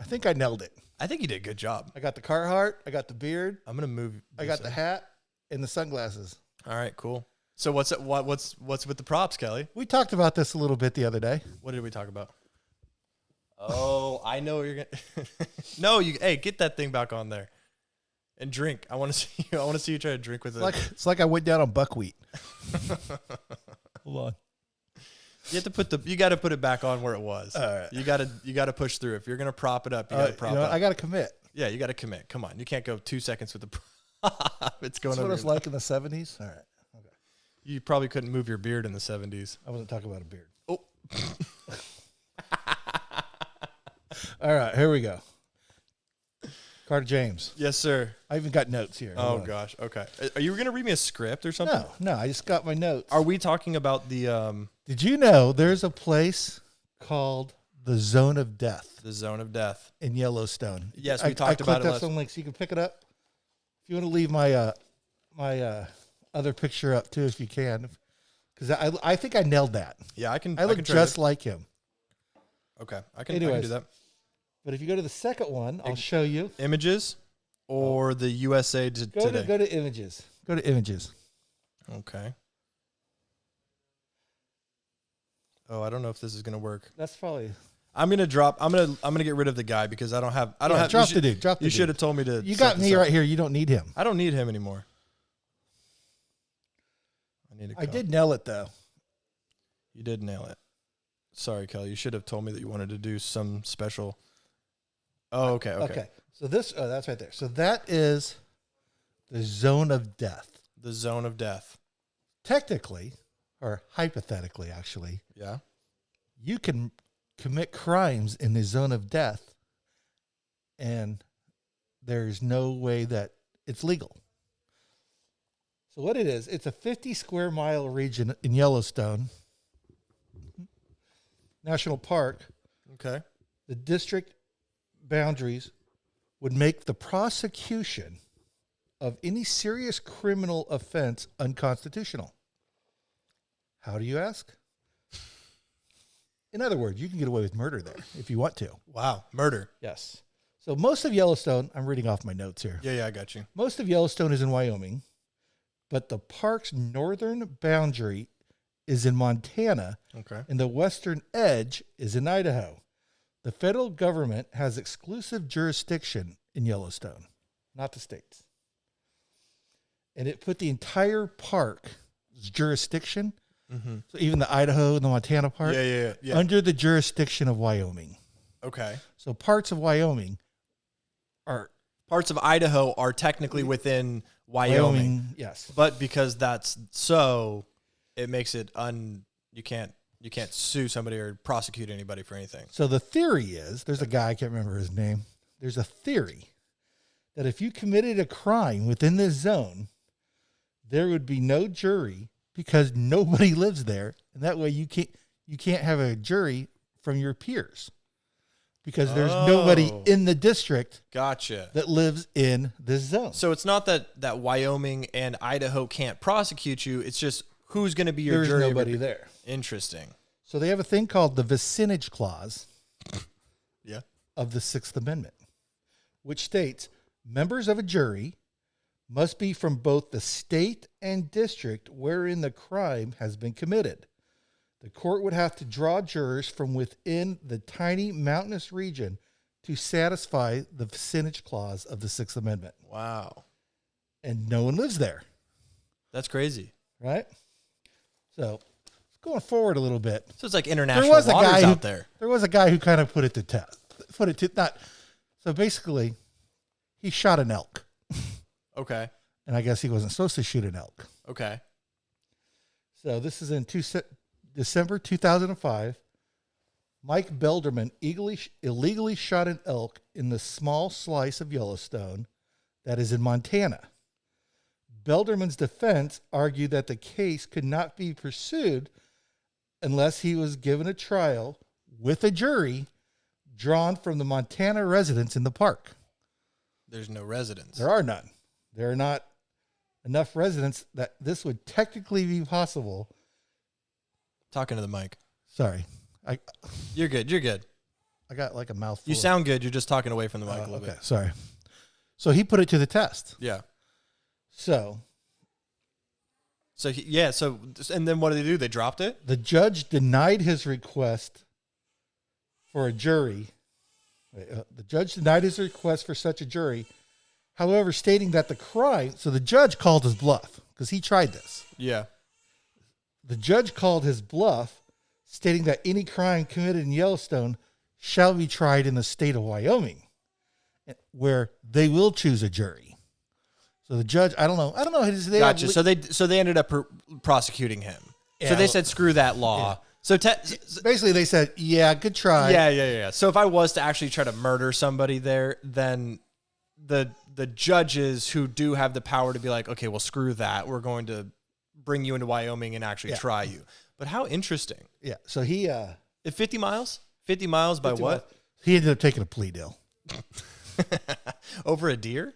I think I nailed it. I think you did a good job. I got the Carhartt. I got the beard. I'm gonna move. I got the hat and the sunglasses. All right, cool. So what's with the props, Kelly? We talked about this a little bit the other day. What did we talk about? Oh, I know what you're gonna. No, you. Hey, get that thing back on there, and drink. I want to see you. I want to see you try to drink with it. It's like I went down on buckwheat. Hold on. You have to put you got to put it back on where it was. All right. You got to push through. If you're gonna prop it up, you got to prop it up. I got to commit. Yeah, you got to commit. Come on, you can't go 2 seconds with the prop. It's going That's over. what it's like in the 70s. All right. Okay. You probably couldn't move your beard in the 70s. I wasn't talking about a beard. Oh. All right. Here we go. Carter James. Yes, sir. I even got notes here. Oh Hold on. gosh. Okay. Are you gonna read me a script or something? No. I just got my notes. Are we talking about the Did you know there's a place called the Zone of Death Zone of Death? in Yellowstone? Yes, we I talked about clicked it up last. some links. You can pick it up. If you want to leave my other picture up too, if you can, because I think I nailed that. Yeah, I can. I look can try just to- like him. Okay, I can Anyways. do that. But if you go to the second one, I'll show you. Images or the USA today. Go to images. Go to images. Okay. Oh, I don't know if this is gonna work. That's probably. I'm gonna get rid of the guy because I don't have. Drop the dude. Drop the You dude. should have told me to. You got me right here. You don't need him. I don't need him anymore. I did nail it though. You did nail it. Sorry, Kelly. You should have told me that you wanted to do some special. Oh, okay. Okay. So that's right there. So that is the zone of death. The zone of death. Technically, or hypothetically, actually, Yeah. you can commit crimes in the zone of death, and there's no way that it's legal. So what it is, it's a 50 square mile region in Yellowstone National Park. Okay. The district boundaries would make the prosecution of any serious criminal offense unconstitutional. How do you ask? In other words, you can get away with murder there if you want to. Wow. Murder. Yes. So most of Yellowstone, I'm reading off my notes here. Yeah, I got you. Most of Yellowstone is in Wyoming, but the park's northern boundary is in Montana, Okay. and the western edge is in Idaho. The federal government has exclusive jurisdiction in Yellowstone, not the states. And it put the entire park's jurisdiction, so even the Idaho and the Montana part, Yeah. under the jurisdiction of Wyoming. Okay. So parts of Wyoming are Parts of Idaho are technically within Wyoming. Yes. But because that's so, it makes it you can't sue somebody or prosecute anybody for anything. So the theory is, there's a guy, I can't remember his name. There's a theory that if you committed a crime within this zone, there would be no jury because nobody lives there. And that way you can't have a jury from your peers because there's nobody in the district Gotcha. that lives in this zone. So it's not that Wyoming and Idaho can't prosecute you. It's just who's going to be your There's jury. nobody there. Interesting. So they have a thing called the vicinage clause Yeah. of the Sixth Amendment, which states members of a jury must be from both the state and district wherein the crime has been committed. The court would have to draw jurors from within the tiny mountainous region to satisfy the vicinage clause of the Sixth Amendment. Wow. And no one lives there, That's crazy. right? So going forward a little bit. So it's like international waters out there. There was a guy who kind of put it to test. So basically, he shot an elk. Okay. And I guess he wasn't supposed to shoot an elk. Okay. So this is in December 2005. Mike Belderman illegally shot an elk in the small slice of Yellowstone that is in Montana. Belderman's defense argued that the case could not be pursued unless he was given a trial with a jury drawn from the Montana residents in the park. There's no residents. There are none. There are not enough residents that this would technically be possible. Talking to the mic. Sorry. You're good. You're good. I got like a mouthful. You sound good. You're just talking away from the mic a little okay, bit. sorry. So he put it to the test. Yeah. So and then what did they do? They dropped it? the judge denied his request for a jury. The judge denied his request for such a jury, however, stating that the crime, so the judge called his bluff because he tried this. Yeah. The judge called his bluff, stating that any crime committed in Yellowstone shall be tried in the state of Wyoming, where they will choose a jury. So the judge, I don't know. Gotcha. So they ended up prosecuting him. Yeah, So they said, screw that law. Yeah. So basically they said, yeah, good try. Yeah. So if I was to actually try to murder somebody there, then the judges who do have the power to be like, okay, well, screw that. We're going to bring you into Wyoming and actually try you. But how interesting. Yeah. So he... At 50 miles? 50 miles by 50 what? Miles. He ended up taking a plea deal. Over a deer?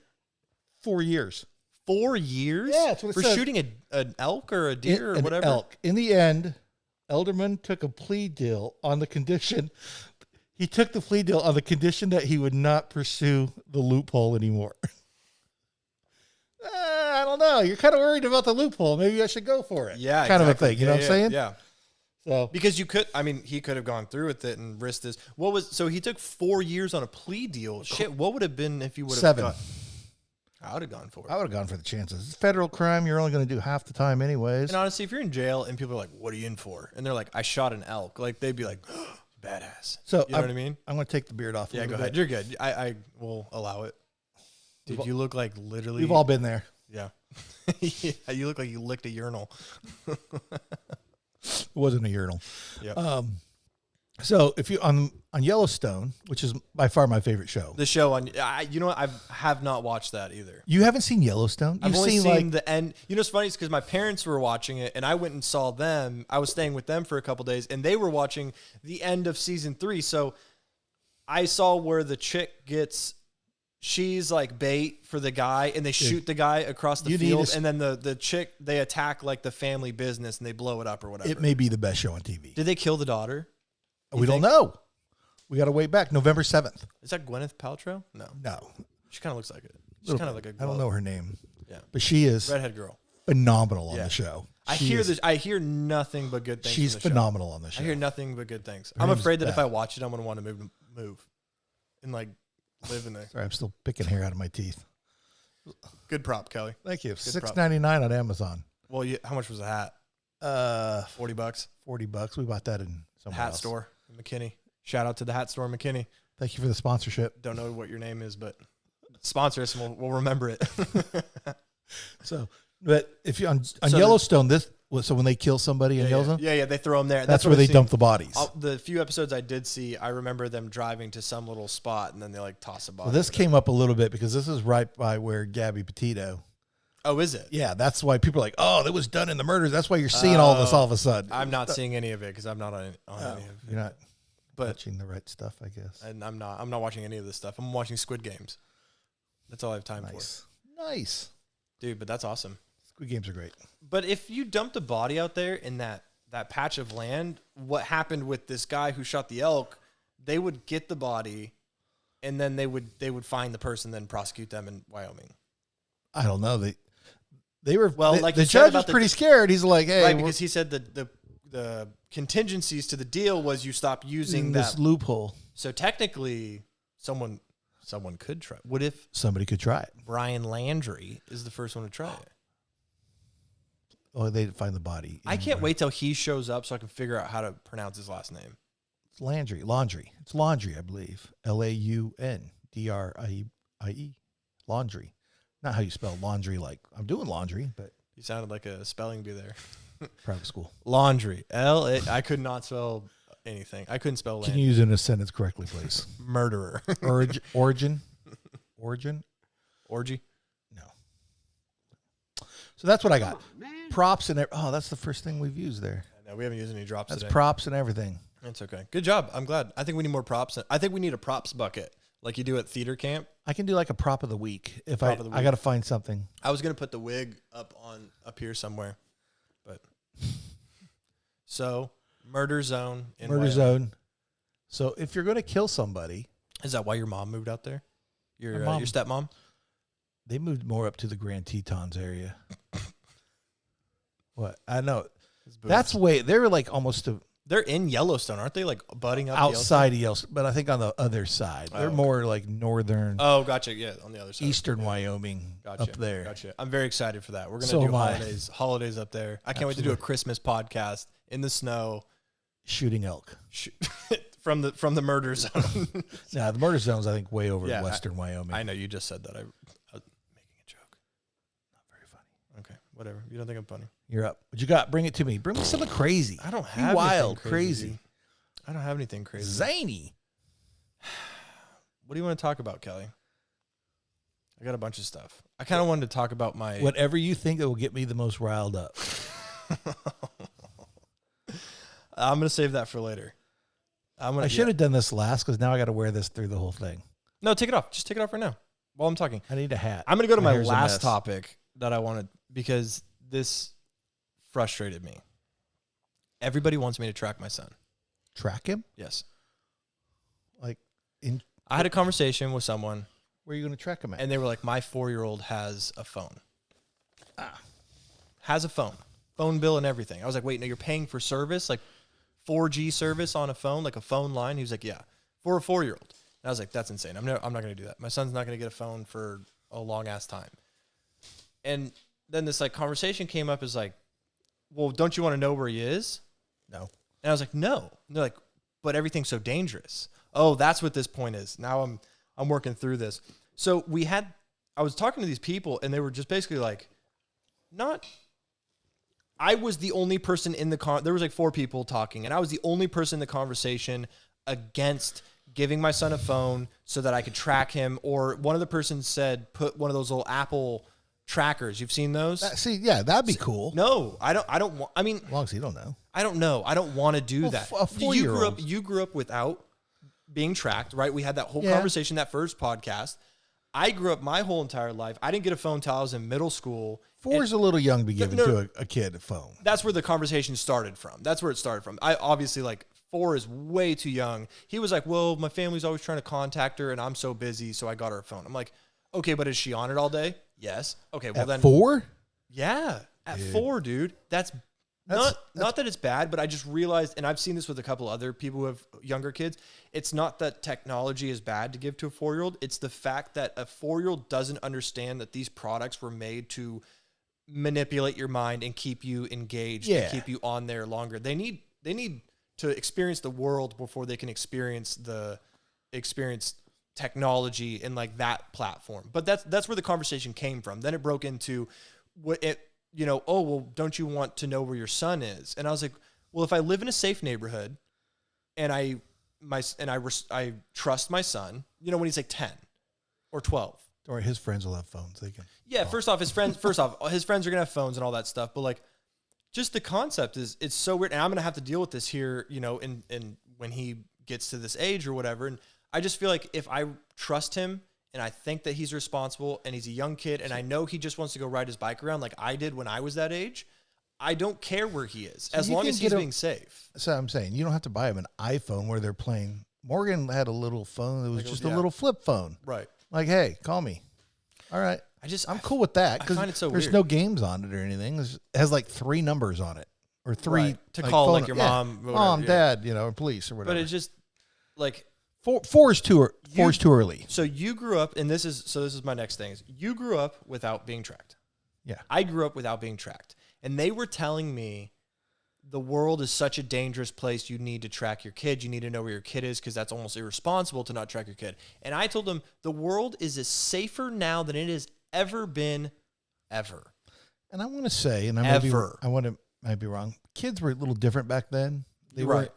4 years. 4 years? Yeah, that's what it For says. shooting an elk or a deer or whatever? Elk. In the end, Elderman took a plea deal on the condition... He took the plea deal on the condition that he would not pursue the loophole anymore. I don't know. You're kind of worried about the loophole. Maybe I should go for it. Yeah, kind exactly. of a thing. You know what I'm saying? Yeah. So Because you could, I mean, he could have gone through with it and risked this. So he took 4 years on a plea deal. Shit, what would have been if you would have 7. I would have gone for it. I would have gone for the chances. It's federal crime. You're only going to do half the time anyways. And honestly, if you're in jail and people are like, what are you in for? And they're like, I shot an elk. Like, they'd be like, badass. So you know what I mean? I'm going to take the beard off. Yeah, go ahead. You're good. I will allow it. Dude, you look like literally. We've all been there. Yeah. Yeah. You look like you licked a urinal. It wasn't a urinal. Yeah. So if you on Yellowstone, which is by far my favorite show. The show on, you know what? I have not watched that either. You haven't seen Yellowstone? I've You've only seen seen the end. You know, it's funny because my parents were watching it, and I went and saw them. I was staying with them for a couple days, and they were watching the end of season 3. So I saw where the chick gets, she's like bait for the guy, and they shoot the guy across the field, and then the chick, they attack like the family business, and they blow it up or whatever. It may be the best show on TV. Did they kill the daughter? We don't know. We got to wait back November 7th. Is that Gwyneth Paltrow? No. She kind of looks like it. She's kind of like a I don't know her name. Yeah. But she is redhead girl. Phenomenal on the show. I hear nothing but good things. She's phenomenal on the show. I hear nothing but good things. Her I'm name's afraid that Beth. if I watch it, I'm gonna want to move, and like live in there. Sorry, I'm still picking hair out of my teeth. Good prop, Kelly. Thank you. Good $6.99 on Amazon. Well, how much was the hat? $40. $40. We bought that in somewhere Hat else. store, McKinney. Shout out to the hat store, McKinney. Thank you for the sponsorship. Don't know what your name is, but sponsor us and we'll remember it. So, but if you on Yellowstone, so when they kill somebody in Yellowstone, yeah, they throw them there. that's where they dump the bodies. The few episodes I did see, I remember them driving to some little spot and then they like toss a body. Well, this came up a little bit because this is right by where Gabby Petito. Oh, is it? Yeah, that's why people are like, oh, that was done in the murders. That's why you're seeing all this all of a sudden. I'm not seeing any of it because I'm not on any of it. You're not But watching the right stuff, I guess. and I'm not watching any of this stuff. I'm watching Squid Games. That's all I have time Nice. for. Dude, but that's awesome. Squid Games are great. But if you dumped a body out there in that patch of land, what happened with this guy who shot the elk, they would get the body and then they would find the person, then prosecute them in Wyoming. I don't know. They were like the you said judge about was pretty scared. He's like, hey, right, because he said the contingencies to the deal was you stop using this that loophole. So technically, someone could try. What if Somebody could try it. Brian Landry is the first one to try it? Oh, they didn't find the body. I can't wait till he shows up so I can figure out how to pronounce his last name. It's Laundrie. It's Laundrie, I believe. Laundrie. Laundrie. Not how you spell laundry like I'm doing laundry, but You sounded like a spelling bee there. private school. Laundry. I could not spell anything. I couldn't spell Can land. you use it in a sentence correctly, please? Murderer. Origin? Orgy. No. So that's what I got. Props and that's the first thing we've used there. No, we haven't used any drops That's today. props and everything. That's okay. Good job. I'm glad. I think we need more props. I think we need a props bucket like you do at theater camp. I can do like a prop of the week if Prop of the I week. got to find something. I was gonna put the wig up here somewhere, but so murder zone in Murder Wyoming. zone. So if you're going to kill somebody, Is that why your mom moved out there? Your My mom. your stepmom? they moved more up to the Grand Tetons area. What? I know. That's way they're like almost they're in Yellowstone, aren't they? Like butting up outside of Yellowstone, but I think on the other side. Oh, They're okay. more like northern, Oh, gotcha. Yeah, on the other side. eastern Wyoming Gotcha. up there. Gotcha. I'm very excited for that. We're gonna So do am I. holidays up there. I can't wait to do a Christmas podcast in the snow Shooting elk. from the murder zone. Nah, the murder zone's I think way over Yeah, in western Wyoming. I know you just said that. I was making a joke. Not very funny. Okay, whatever. You don't think I'm funny? You're up. What you got? Bring it to me. Bring me something crazy. I don't Be have wild, anything crazy. I don't have anything crazy. Zany. What do you want to talk about, Kelly? I got a bunch of stuff. I kind of wanted to talk about my. Whatever you think that will get me the most riled up. I'm gonna save that for later. I should have done this last because now I got to wear this through the whole thing. No, take it off. Just take it off right now while I'm talking. I need a hat. I'm gonna go to my hair's a last mess. topic that I wanted because this frustrated me. Everybody wants me to track my son. Track him? Yes. Like, I had a conversation with someone, where are you going to track him at? and they were like, "My 4-year-old has a phone. Has a phone bill and everything." I was like, "Wait, no, you're paying for service? Like, 4G service on a phone, like a phone line. He was like, yeah, for a 4-year-old. And I was like, that's insane. I'm not going to do that. My son's not going to get a phone for a long ass time. And then this like conversation came up is like, well, don't you want to know where he is? No. And I was like, no. And they're like, but everything's so dangerous. Oh, that's what this point is. Now I'm working through this. So I was talking to these people and they were just basically like, I was the only person in there was like 4 people talking and I was the only person in the conversation against giving my son a phone so that I could track him. Or one of the persons said, put one of those little Apple trackers. You've seen those? That'd be cool. No, I don't want, I mean, As long as you don't know. I don't know. I don't want to do that. A 4-year-old. You grew up without being tracked, right? We had that whole conversation, that first podcast. I grew up my whole entire life. I didn't get a phone until I was in middle school. 4 is a little young to be giving to a kid a phone. That's where the conversation started from. That's where it started from. I obviously like 4 is way too young. He was like, well, my family's always trying to contact her and I'm so busy. So I got her a phone. I'm like, okay, but is she on it all day? Yes. Okay. Well, then 4? Yeah. At 4, dude. That's not that it's bad, but I just realized, and I've seen this with a couple other people who have younger kids. It's not that technology is bad to give to a 4-year-old. It's the fact that a 4-year-old doesn't understand that these products were made to manipulate your mind and keep you engaged and keep you on there longer. They need to experience the world before they can experience technology and like that platform. But that's where the conversation came from. Then it broke into oh, well, don't you want to know where your son is? And I was like, well, if I live in a safe neighborhood and I trust my son, when he's like 10 or 12. Or his friends will have phones. They can. Yeah, first off, his friends are going to have phones and all that stuff. But like, just the concept it's so weird. And I'm going to have to deal with this here, in when he gets to this age or whatever. And I just feel like if I trust him and I think that he's responsible and he's a young kid and I know he just wants to go ride his bike around like I did when I was that age, I don't care where he is as long as he's being safe. So I'm saying you don't have to buy him an iPhone where they're playing. Morgan had a little phone that was just a little flip phone. Right. Like, hey, call me. All right. I'm cool with that because there's no games on it or anything. It has like 3 numbers on it or 3 right. to call like your mom, whatever, mom, dad, or police or whatever. But it's just like 4 is too early. So you grew up, and this is my next thing. Is you grew up without being tracked. Yeah. I grew up without being tracked, and they were telling me the world is such a dangerous place. You need to track your kid. You need to know where your kid is because that's almost irresponsible to not track your kid. And I told them the world is as safer now than it has ever been, ever. And I want to say, and I might be wrong. Kids were a little different back then. They were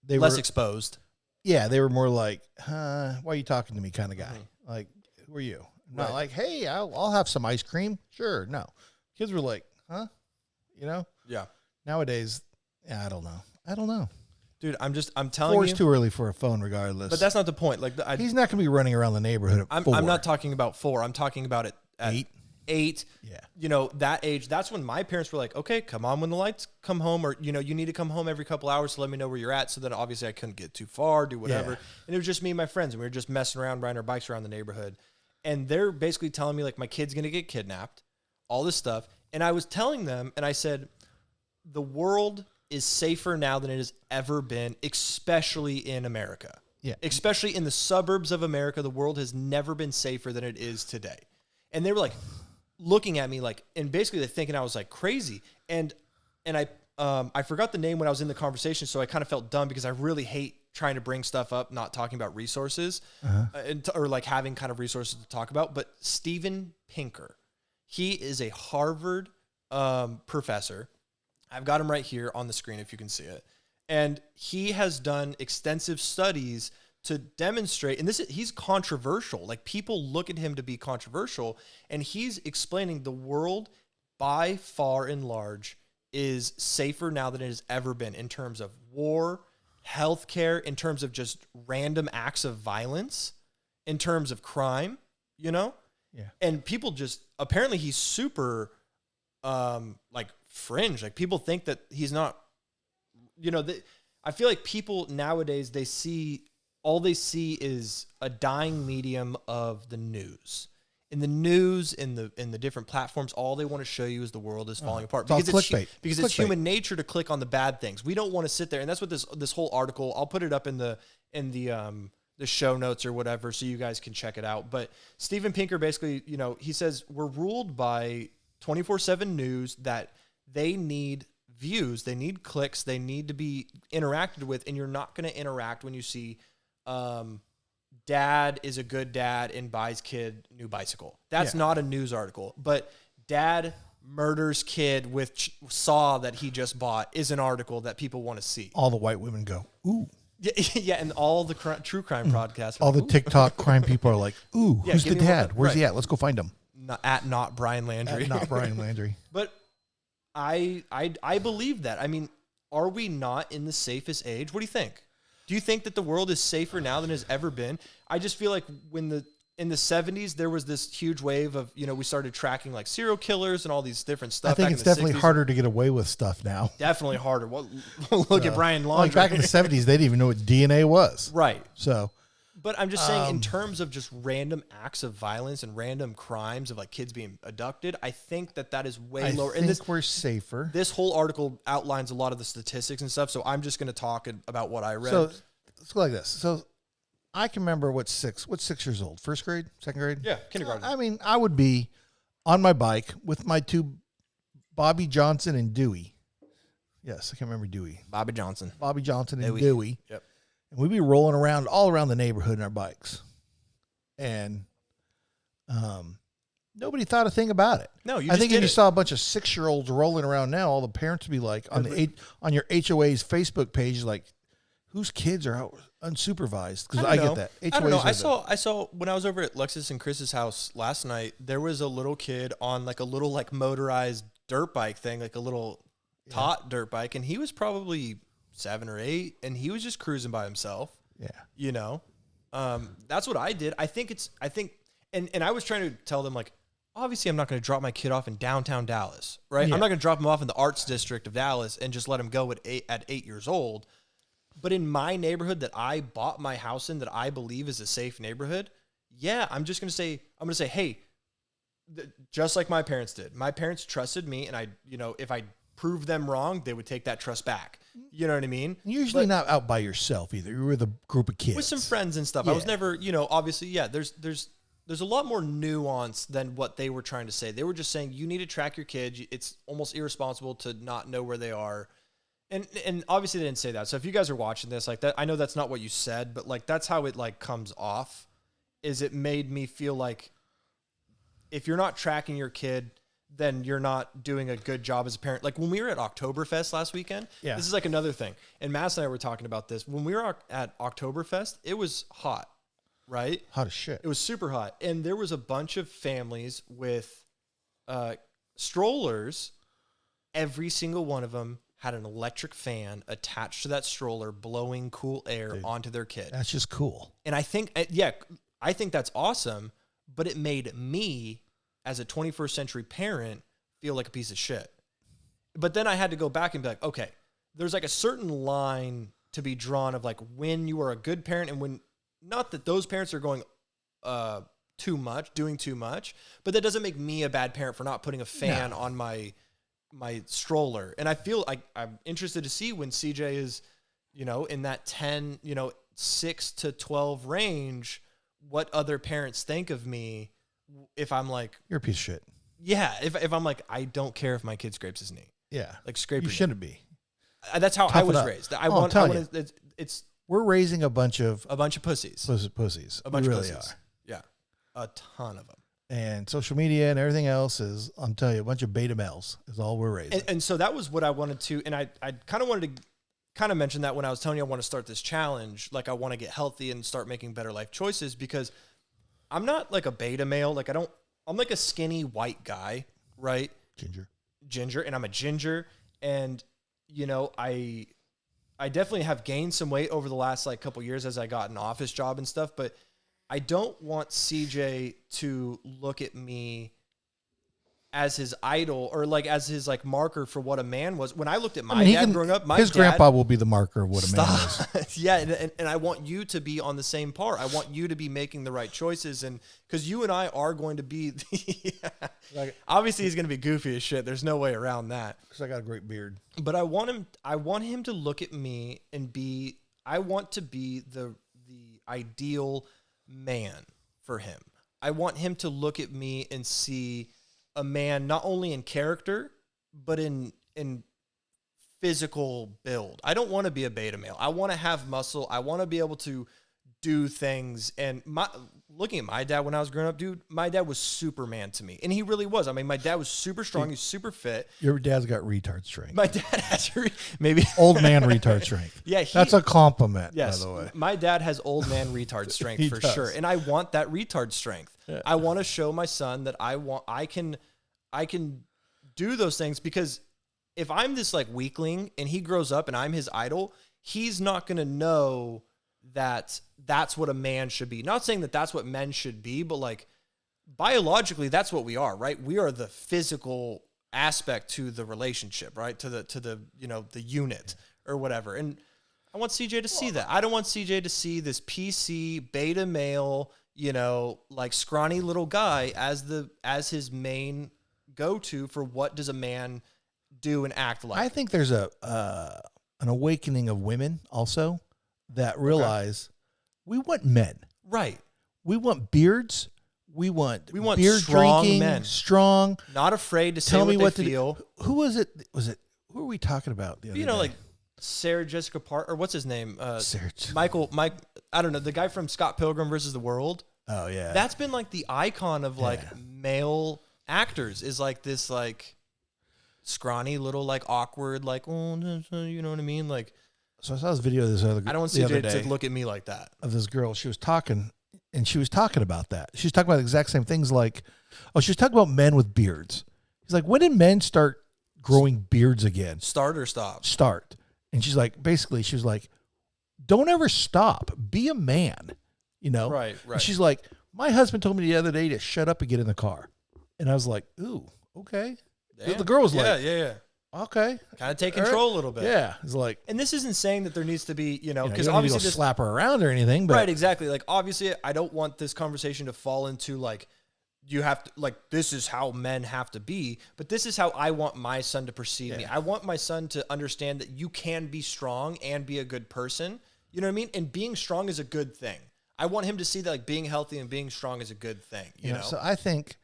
less exposed. Yeah, they were more like, why are you talking to me kind of guy. Mm-hmm. Like, who are you? Not like, hey, I'll have some ice cream. Sure, no. Kids were like, huh? Yeah. Nowadays, I don't know. Dude, I'm telling you. 4 is too early for a phone regardless. But that's not the point. Like he's not going to be running around the neighborhood at 4. I'm not talking about 4. I'm talking about it at 8. Yeah. That age, that's when my parents were like, okay, come on when the lights come home, or, you need to come home every couple hours to let me know where you're at. So that obviously I couldn't get too far, do whatever. Yeah. And it was just me and my friends, and we were just messing around, riding our bikes around the neighborhood. And they're basically telling me like my kid's going to get kidnapped, all this stuff. And I was telling them, and I said, the world is safer now than it has ever been, especially in America. Yeah. Especially in the suburbs of America, the world has never been safer than it is today. And they were like looking at me like, and basically they're thinking I was like crazy. And I forgot the name when I was in the conversation, so I kind of felt dumb because I really hate trying to bring stuff up, not talking about resources, or like having kind of resources to talk about. But Steven Pinker, he is a Harvard professor. I've got him right here on the screen if you can see it. And he has done extensive studies to demonstrate, and he's controversial. Like people look at him to be controversial, and he's explaining the world by far and large is safer now than it has ever been in terms of war, healthcare, in terms of just random acts of violence, in terms of crime, Yeah. And people just, apparently he's super, like fringe. Like people think that he's not, I feel like people nowadays, all they see is a dying medium of the news. in the news, in the different platforms, all they want to show you is the world is falling apart. It's all clickbait. Because it's human nature to click on the bad things. We don't want to sit there, and that's what this whole article. I'll put it up in the show notes or whatever, so you guys can check it out. But Steven Pinker basically, he says we're ruled by 24/7 news that they need views, they need clicks, they need to be interacted with, and you're not going to interact when you see dad is a good dad and buys kid new bicycle. That's not a news article. But dad murders kid with saw that he just bought is an article that people want to see. All the white women go, ooh. Yeah, and all the true crime podcasts. All the TikTok crime people are like, ooh, who's the dad? Where's he at? Let's go find him. Not Brian Landry. Not Brian Landry. But I believe that. I mean, are we not in the safest age? What do you think? Do you think that the world is safer now than it's ever been? I just feel like in the 70s, there was this huge wave of, we started tracking like serial killers and all these different stuff. I think it's definitely 60s. Harder to get away with stuff now. Definitely harder. Well, look at Brian Laundrie. Like back in the 70s, they didn't even know what DNA was. Right. So, but I'm just saying in terms of just random acts of violence and random crimes of like kids being abducted, I think that is way lower. I think we're safer. This whole article outlines a lot of the statistics and stuff, so I'm just going to talk about what I read. So let's go like this. So I can remember what's 6 years old? First grade? Second grade? Yeah, kindergarten. I mean, I would be on my bike with my two, Bobby Johnson and Dewey. Yes, I can't remember Dewey. Bobby Johnson and Dewey. Yep. And we'd be rolling around all around the neighborhood in our bikes. And nobody thought a thing about it. No, I think if you saw a bunch of 6-year-olds rolling around now, all the parents would be like on your HOA's Facebook page, like, whose kids are out unsupervised? Because I get that. I don't know. I saw when I was over at Lexus and Chris's house last night, there was a little kid on like a little like motorized dirt bike thing, like a little tot dirt bike, and he was probably 7 or 8, and he was just cruising by himself. Yeah. That's what I did. I think, and I was trying to tell them, like, obviously I'm not going to drop my kid off in downtown Dallas, right? Yeah. I'm not going to drop him off in the arts district of Dallas and just let him go at 8 years old. But in my neighborhood that I bought my house in, that I believe is a safe neighborhood, I'm just going to say, hey, just like my parents did. My parents trusted me, and if I proved them wrong, they would take that trust back. You know what I mean? Usually not out by yourself either. You were with a group of kids. With some friends and stuff. Yeah. I was never, obviously, there's a lot more nuance than what they were trying to say. They were just saying, you need to track your kids. It's almost irresponsible to not know where they are. And obviously they didn't say that. So if you guys are watching this, like that, I know that's not what you said, but like that's how it like comes off. Is it made me feel like if you're not tracking your kid, then you're not doing a good job as a parent. Like when we were at Oktoberfest last weekend, this is like another thing. And Matt and I were talking about this. When we were at Oktoberfest, it was hot, right? Hot as shit. It was super hot. And there was a bunch of families with strollers. Every single one of them had an electric fan attached to that stroller blowing cool air onto their kid. That's just cool. And I think, I think that's awesome, but it made me, as a 21st century parent, feel like a piece of shit. But then I had to go back and be like, okay, there's like a certain line to be drawn of like when you are a good parent and when, not that those parents are going doing too much, but that doesn't make me a bad parent for not putting a fan on my stroller. And I feel like I'm interested to see when CJ is, in that 10, 6 to 12 range, what other parents think of me if I'm like, you're a piece of shit. Yeah. If I'm like, I don't care if my kid scrapes his knee. Yeah. Like scrape. You shouldn't be. That's how I was raised. We're raising a bunch of pussies. Pussies. A bunch we of really pussies. are. Yeah. A ton of them. And social media and everything else is, I'm telling you, a bunch of beta males is all we're raising. And so that was what I wanted to, and I kind of wanted to kind of mention that when I was telling you I want to start this challenge, like I want to get healthy and start making better life choices, because I'm not like a beta male. Like I'm like a skinny white guy, right? Ginger. And I'm a ginger. And, I definitely have gained some weight over the last like couple years as I got an office job and stuff, but I don't want CJ to look at me as his idol or like as his like marker for what a man was. When I looked at my dad growing up, his grandpa will be the marker of what a man is. Yeah, and I want you to be on the same par. I want you to be making the right choices, and because you and I are going to be, obviously he's going to be goofy as shit. There's no way around that. Because I got a great beard. But I want him to look at me and be. I want to be the ideal man for him. I want him to look at me and see a man not only in character, but in physical build. I don't want to be a beta male. I want to have muscle. I want to be able to do things. And looking at my dad when I was growing up, dude, my dad was Superman to me. And he really was. I mean, my dad was super strong. He's super fit. Your dad's got retard strength. My dad has maybe old man retard strength. Yeah. That's a compliment, yes, by the way. My dad has old man retard strength for sure. And I want that retard strength. Yeah. I want to show my son that I can do those things, because if I'm this like weakling and he grows up and I'm his idol, he's not going to know that that's what a man should be. Not saying that that's what men should be, but like biologically, that's what we are, right? We are the physical aspect to the relationship, right? To the the unit or whatever. And I want CJ to see that. I don't want CJ to see this PC beta male, like scrawny little guy as his main go-to for what does a man do and act like. I think there's an awakening of women also that realize we want men. Right. We want beards. We want beer strong drinking, men. Strong. Not afraid to say what they feel. Who was it? Who are we talking about the other day? Like Sarah Jessica Parker, or what's his name? Mike, I don't know, the guy from Scott Pilgrim versus the World. Oh, yeah. That's been like the icon of like male actors, is like this like scrawny little like awkward like, oh, you know what I mean? Like, so I saw this video of this other. I don't want CJ to look at me like that. Of this girl, she was talking, and she was talking about that. She was talking about the exact same things. Like, she was talking about men with beards. He's like, when did men start growing beards again? Start or stop? Start. And she's like, basically, she was like, don't ever stop. Be a man. Right. And she's like, my husband told me the other day to shut up and get in the car. And I was like, ooh, okay. Damn. The girl was like, yeah. Okay. Kind of take control a little bit. Yeah. It's like, and this isn't saying that there needs to be, because you obviously don't slap her around or anything, but right, exactly. Like, obviously, I don't want this conversation to fall into like, you have to, like, this is how men have to be, but this is how I want my son to perceive me. I want my son to understand that you can be strong and be a good person. You know what I mean? And being strong is a good thing. I want him to see that like being healthy and being strong is a good thing. You know? So I think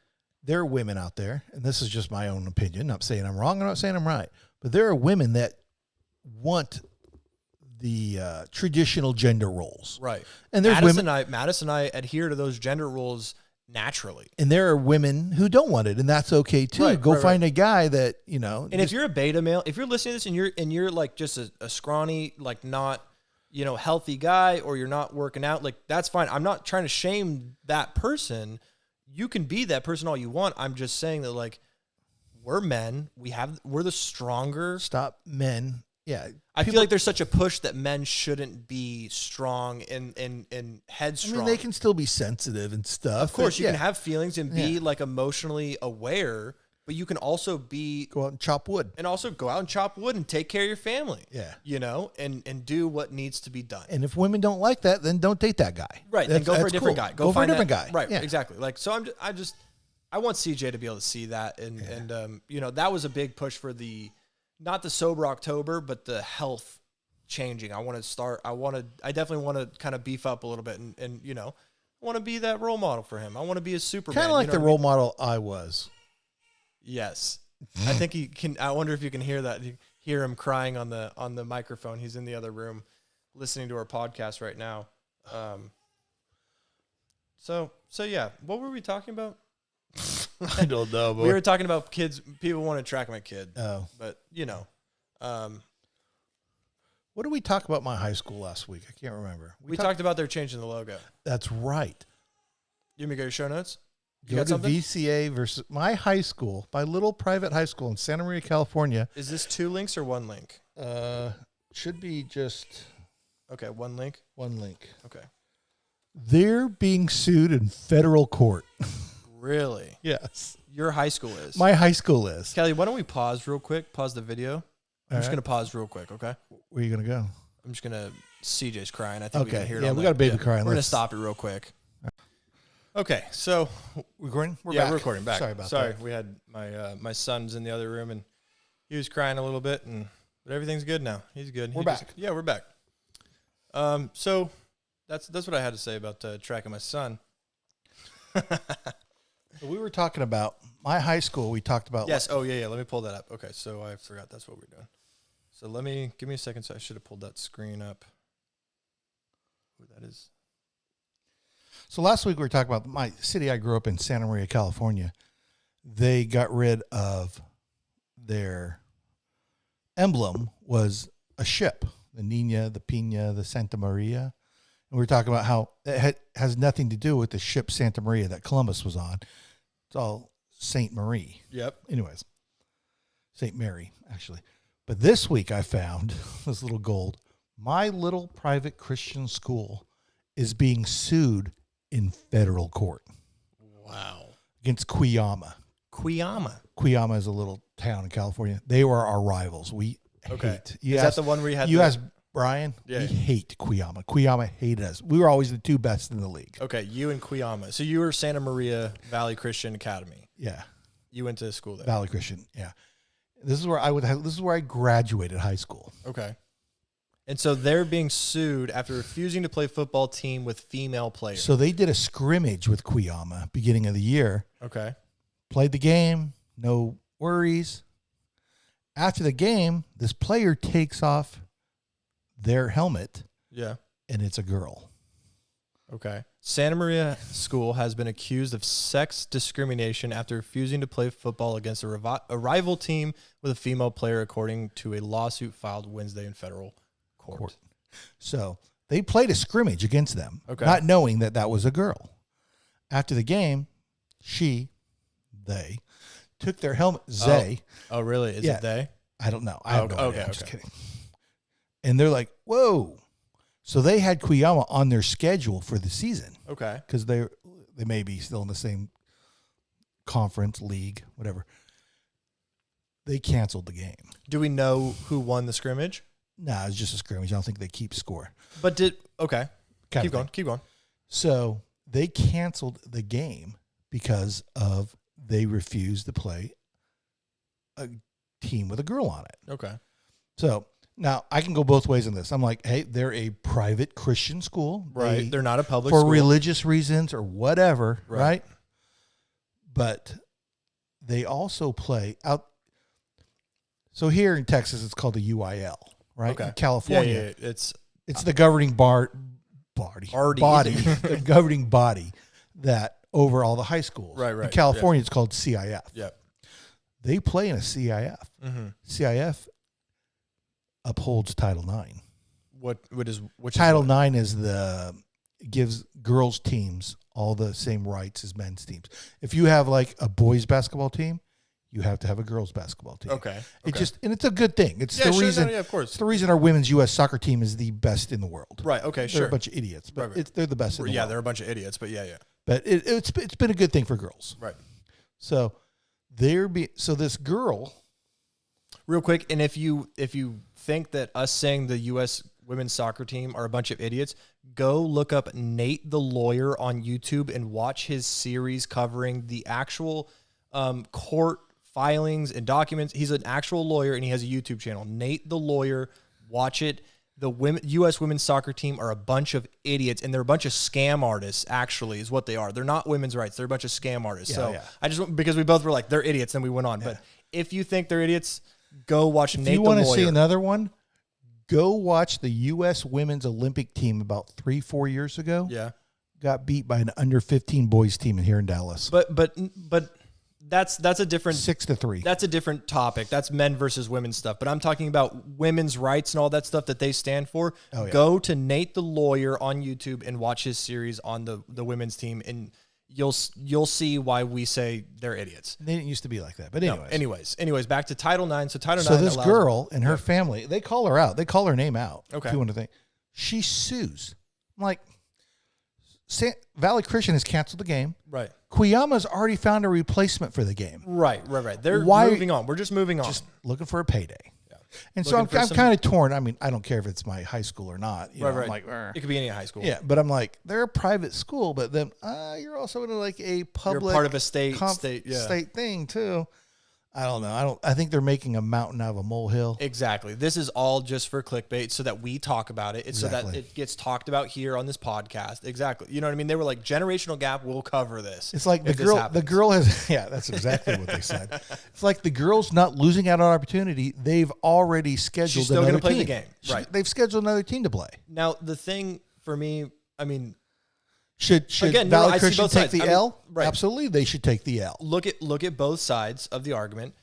there are women out there, and this is just my own opinion. I'm not saying I'm wrong. I'm not saying I'm right, but there are women that want the traditional gender roles. Right. And there's Madison and I adhere to those gender roles naturally. And there are women who don't want it, and that's okay too. Right, Go find a guy that, And if you're a beta male, if you're listening to this and you're like just a scrawny, like not, healthy guy, or you're not working out, like that's fine. I'm not trying to shame that person. You can be that person all you want. I'm just saying that like we're men. We're the stronger. Stop men. Yeah. I feel like there's such a push that men shouldn't be strong and headstrong. I mean, they can still be sensitive and stuff. Of course, you can have feelings and be like emotionally aware, but you can also go out and chop wood. And also go out and chop wood and take care of your family. Yeah. And do what needs to be done. And if women don't like that, then don't date that guy. Right. Then go for a different guy. Go for a different guy. Right. Yeah. Exactly. Like, so I want CJ to be able to see that. And that was a big push for not the sober October, but the health changing. I definitely want to kind of beef up a little bit and I want to be that role model for him. I want to be a Superman. Kind of like the role model I was. Yes. I think he can. I wonder if you can hear that. You hear him crying on the microphone. He's in the other room listening to our podcast right now. So yeah, what were we talking about? I don't know. We were talking about kids. People want to track my kid. Oh. But, what did we talk about my high school last week? I can't remember. We talked about their changing the logo. That's right. You want me to go to show notes? You go got to something? VCA versus my high school, my little private high school in Santa Maria, California. Is this 2 links or 1 link? Should be just... Okay, 1 link? 1 link. Okay. They're being sued in federal court. Really? Yes. Your high school is? My high school is. Kelly, why don't we pause real quick? Pause the video. I'm just right. going to pause real quick, okay? Where are you going to go? I'm just going to... CJ's crying. I think we can hear it Yeah, on we the- got a baby crying. We're going to Let's- stop it real quick. Okay, so... Recording? We're yeah, back. we're recording. Back. Sorry about Sorry, that. we had my son's in the other room, and he was crying a little bit, but everything's good now. He's good. We're back. Yeah, we're back. So that's what I had to say about tracking my son. So we were talking about my high school. We talked about Yes. Oh, yeah. Let me pull that up. Okay, so I forgot that's what we're doing. So give me a second. So I should have pulled that screen up. Who that is? So last week we were talking about my city I grew up in, Santa Maria, California. They got rid of their emblem was a ship, the Nina, the Pina, the Santa Maria. And we were talking about how it has nothing to do with the ship Santa Maria that Columbus was on. It's all Saint Marie. Yep. Anyways, Saint Mary, actually. But this week I found this little gold. My little private Christian school is being sued in federal court Wow. against Cuyama. Cuyama is a little town in California. They were our rivals. We hate. Is that the one where you had You asked Brian? Yeah. We hate Cuyama. Cuyama hated us. We were always the two best in the league. Okay, you and Cuyama. So you were Santa Maria Valley Christian Academy. Yeah. You went to school there. Valley Christian. Yeah. This is where I graduated high school. Okay. And so they're being sued after refusing to play football team with female players. So they did a scrimmage with Cuyama beginning of the year. Okay. Played the game, no worries. After the game, this player takes off their helmet, Yeah. and it's a girl. Okay. Santa Maria School has been accused of sex discrimination after refusing to play football against a rival team with a female player, according to a lawsuit filed Wednesday in federal court. So they played a scrimmage against them, Okay. not knowing that that was a girl. After the game, they took their helmet. Oh, really? Is Yeah. it they? I don't know. I have no idea. okay, I'm just okay. kidding. And they're like, whoa. So they had Cuyama on their schedule for the season Okay. because they may be still in the same conference, league, whatever. They canceled the game. Do we know who won the scrimmage? Nah, it's just a scrimmage. I don't think they keep score. But okay. Kind Keep of going. thing. Keep going. So they canceled the game because of they refused to play a team with a girl on it. Okay. So now I can go both ways on this. I'm like, hey, they're a private Christian school. Right. They're not a public for school. religious reasons or whatever, Right. right? But they also play out. So here in Texas, it's called the UIL, right? Okay. In California, Yeah. it's the governing body, the governing body that over all the high schools. Right. In California, it's called CIF. Yep. They play in a CIF. Mm-hmm. CIF upholds Title IX. Which Title is IX gives girls teams all the same rights as men's teams. If you have like a boys basketball team, you have to have a girls basketball team. Okay. It's a good thing. It's the reason. of course. It's the reason our women's U.S. soccer team is the best in the world. Right. Okay. They're Sure. a bunch of idiots, but Right. they're the best in the world. They're a bunch of idiots, but yeah. But it's been a good thing for girls. Right. So so this girl. Real quick, and if you think that us saying the U.S. women's soccer team are a bunch of idiots, go look up Nate the Lawyer on YouTube and watch his series covering the actual court filings and documents. He's an actual lawyer, and he has a YouTube channel, Nate the Lawyer. Watch it. The U.S. women's soccer team are a bunch of idiots, and they're a bunch of scam artists, actually, is what they are. They're not women's rights. They're a bunch of scam artists. I just, because we both were like, they're idiots, and we went on. Yeah. But if you think they're idiots, go watch Nate the Lawyer. If you want to see another one, go watch the U.S. women's Olympic team about 3-4 years ago. Yeah. Got beat by an under 15 boys team here in Dallas. But that's a different 6-3. That's a different topic. That's men versus women stuff. But I'm talking about women's rights and all that stuff that they stand for. Oh, yeah. Go to Nate the Lawyer on YouTube and watch his series on the women's team, and you'll see why we say they're idiots. They didn't used to be like that. But anyways, back to Title IX. So Title IX. So this girl and her family, they call her out. They call her name out. Okay. If you want to think. She sues. I'm like, Valley Christian has canceled the game. Right. Kuyama's already found a replacement for the game. Right. They're moving on. We're just moving on. Just looking for a payday. Yeah. And Looking so I'm kind of torn. I mean, I don't care if it's my high school or not. You know, I'm like, it could be any high school. yeah, but I'm like, they're a private school, but then you're also in like a public, You're part of a state thing too. I don't know. I think they're making a mountain out of a molehill. Exactly. This is all just for clickbait so that we talk about it. It's so that Exactly. it gets talked about here on this podcast. Exactly. You know what I mean? They were like, generational gap, we'll cover this. It's like if this happens. the girl has, yeah, that's exactly what they said. It's like the girl's not losing out on opportunity. They've already scheduled She's still another going to play team. the game. Right. They've scheduled another team to play. Now, the thing for me, I mean, Should again, Valley I see Christian both take sides. the I mean, L? right. Absolutely, they should take the L. look at both sides of the argument.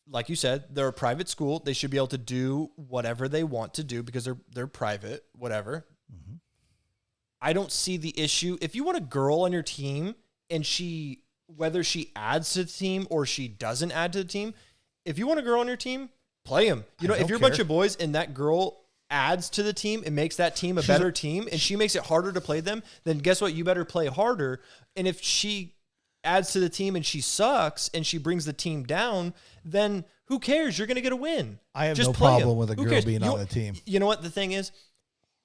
Like you said, they're a private school. They should be able to do whatever they want to do because they're private, whatever. Mm-hmm. I don't see the issue. If you want a girl on your team and whether she adds to the team or she doesn't add to the team, if you want a girl on your team, play them. You know, if you're a bunch of boys and that girl adds to the team and makes that team a better team and she makes it harder to play them, then guess what? You better play harder. And if she adds to the team and she sucks and she brings the team down, then who cares? You're going to get a win. I have Just no play problem him. with a Who girl cares? being You on know- the team. You know what the thing is?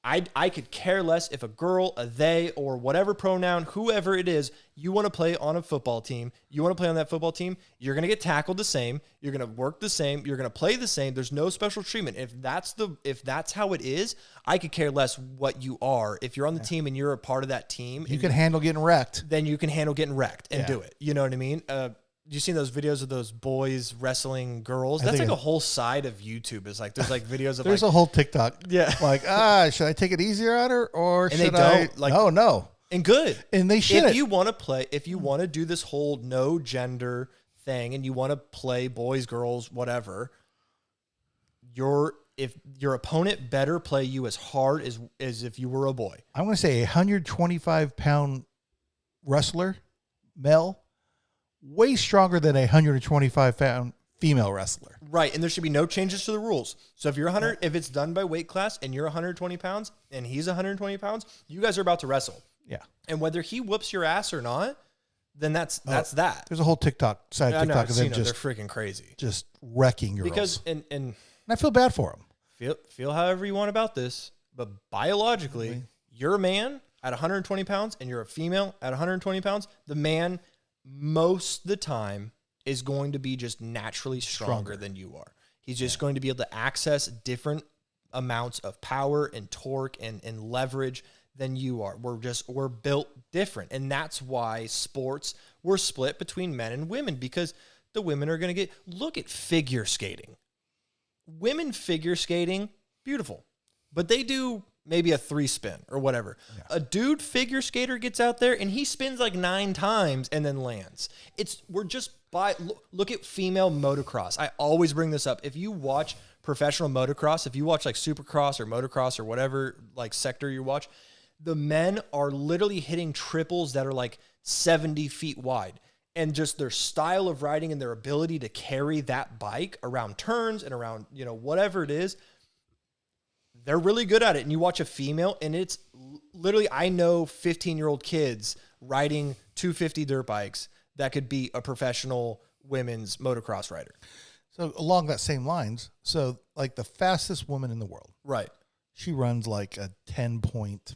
I could care less if a girl, a they, or whatever pronoun, whoever it is, you want to play on a football team, you want to play on that football team, you're going to get tackled the same, you're going to work the same, you're going to play the same. There's no special treatment. If that's how it is, I could care less what you are. If you're on the team and you're a part of that team, You can handle getting wrecked. then you can handle getting wrecked and do it. You know what I mean? You seen those videos of those boys wrestling girls? That's like a whole side of YouTube. It's like there's like videos of There's like a whole TikTok. Yeah. Like, should I take it easier on her or And should they I? don't, like- No. and good. And they shouldn't. If you want to play, if you want to do this whole no gender thing and you want to play boys, girls, whatever, if your opponent better play you as hard as if you were a boy. I'm going to say a 125-pound wrestler, male, way stronger than a 125-pound female wrestler. Right, and there should be no changes to the rules. So if you're 100, if it's done by weight class and you're 120 pounds and he's 120 pounds, you guys are about to wrestle. Yeah. And whether he whoops your ass or not, then that's that. There's a whole TikTok I know, of them they're just freaking crazy. just wrecking girls. Because and I feel bad for them. feel however you want about this, but biologically, you're a man at 120 pounds and you're a female at 120 pounds. The man most of the time is going to be just naturally stronger than you are. He's just going to be able to access different amounts of power and torque and leverage than you are. We're built different. And that's why sports were split between men and women, because the women are going to look at figure skating. Women figure skating, beautiful. But they do maybe a 3-spin or whatever. Yeah. A dude figure skater gets out there and he spins like 9 times and then lands. Look at female motocross. I always bring this up. If you watch professional motocross, if you watch like supercross or motocross or whatever like sector you watch, the men are literally hitting triples that are like 70 feet wide. And just their style of riding and their ability to carry that bike around turns and around, whatever it is, they're really good at it. And you watch a female and it's literally, I know 15-year-old kids riding 250 dirt bikes that could be a professional women's motocross rider. So along that same lines, so like the fastest woman in the world, right? She runs like a 10-point.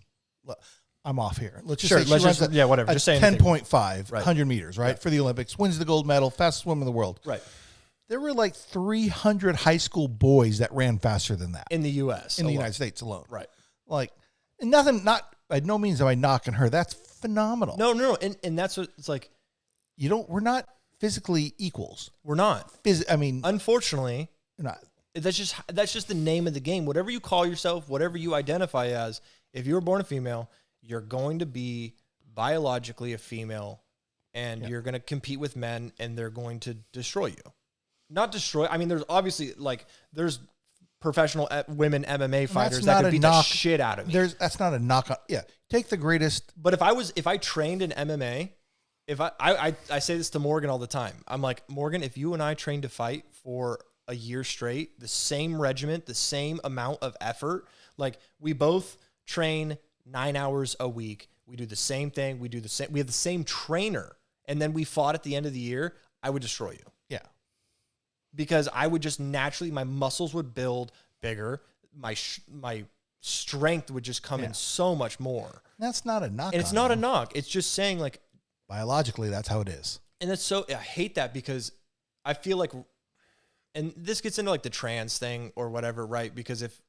I'm off here. Let's just sure, say she runs whatever. Just say 10.5, right. 100 meters, right? For the Olympics, wins the gold medal, fastest woman in the world. Right. There were like 300 high school boys that ran faster than that in the U.S. in the United States alone. Right. Like nothing. Not by no means am I knocking her. That's phenomenal. No, and that's what it's like. We're not physically equals. We're not. Unfortunately, we're not. That's just the name of the game. Whatever you call yourself, whatever you identify as, if you were born a female, you're going to be biologically a female, and you're going to compete with men, and they're going to destroy you. Not destroy. I mean, there's obviously there's professional women MMA fighters that could beat the shit out of me. That's not a knock on. Yeah, take the greatest. But if I trained in MMA, if I say this to Morgan all the time, I'm like, Morgan, if you and I trained to fight for a year straight, the same regiment, the same amount of effort, like we both train 9 hours a week. We do the same thing. We have the same trainer, and then we fought at the end of the year, I would destroy you. Yeah. Because I would just naturally, my muscles would build bigger. My strength would just come in so much more. That's not a knock. And it's not a knock. It's just saying like, biologically, that's how it is. and that's so, I hate that because I feel like, and this gets into like the trans thing or whatever, right? Because if,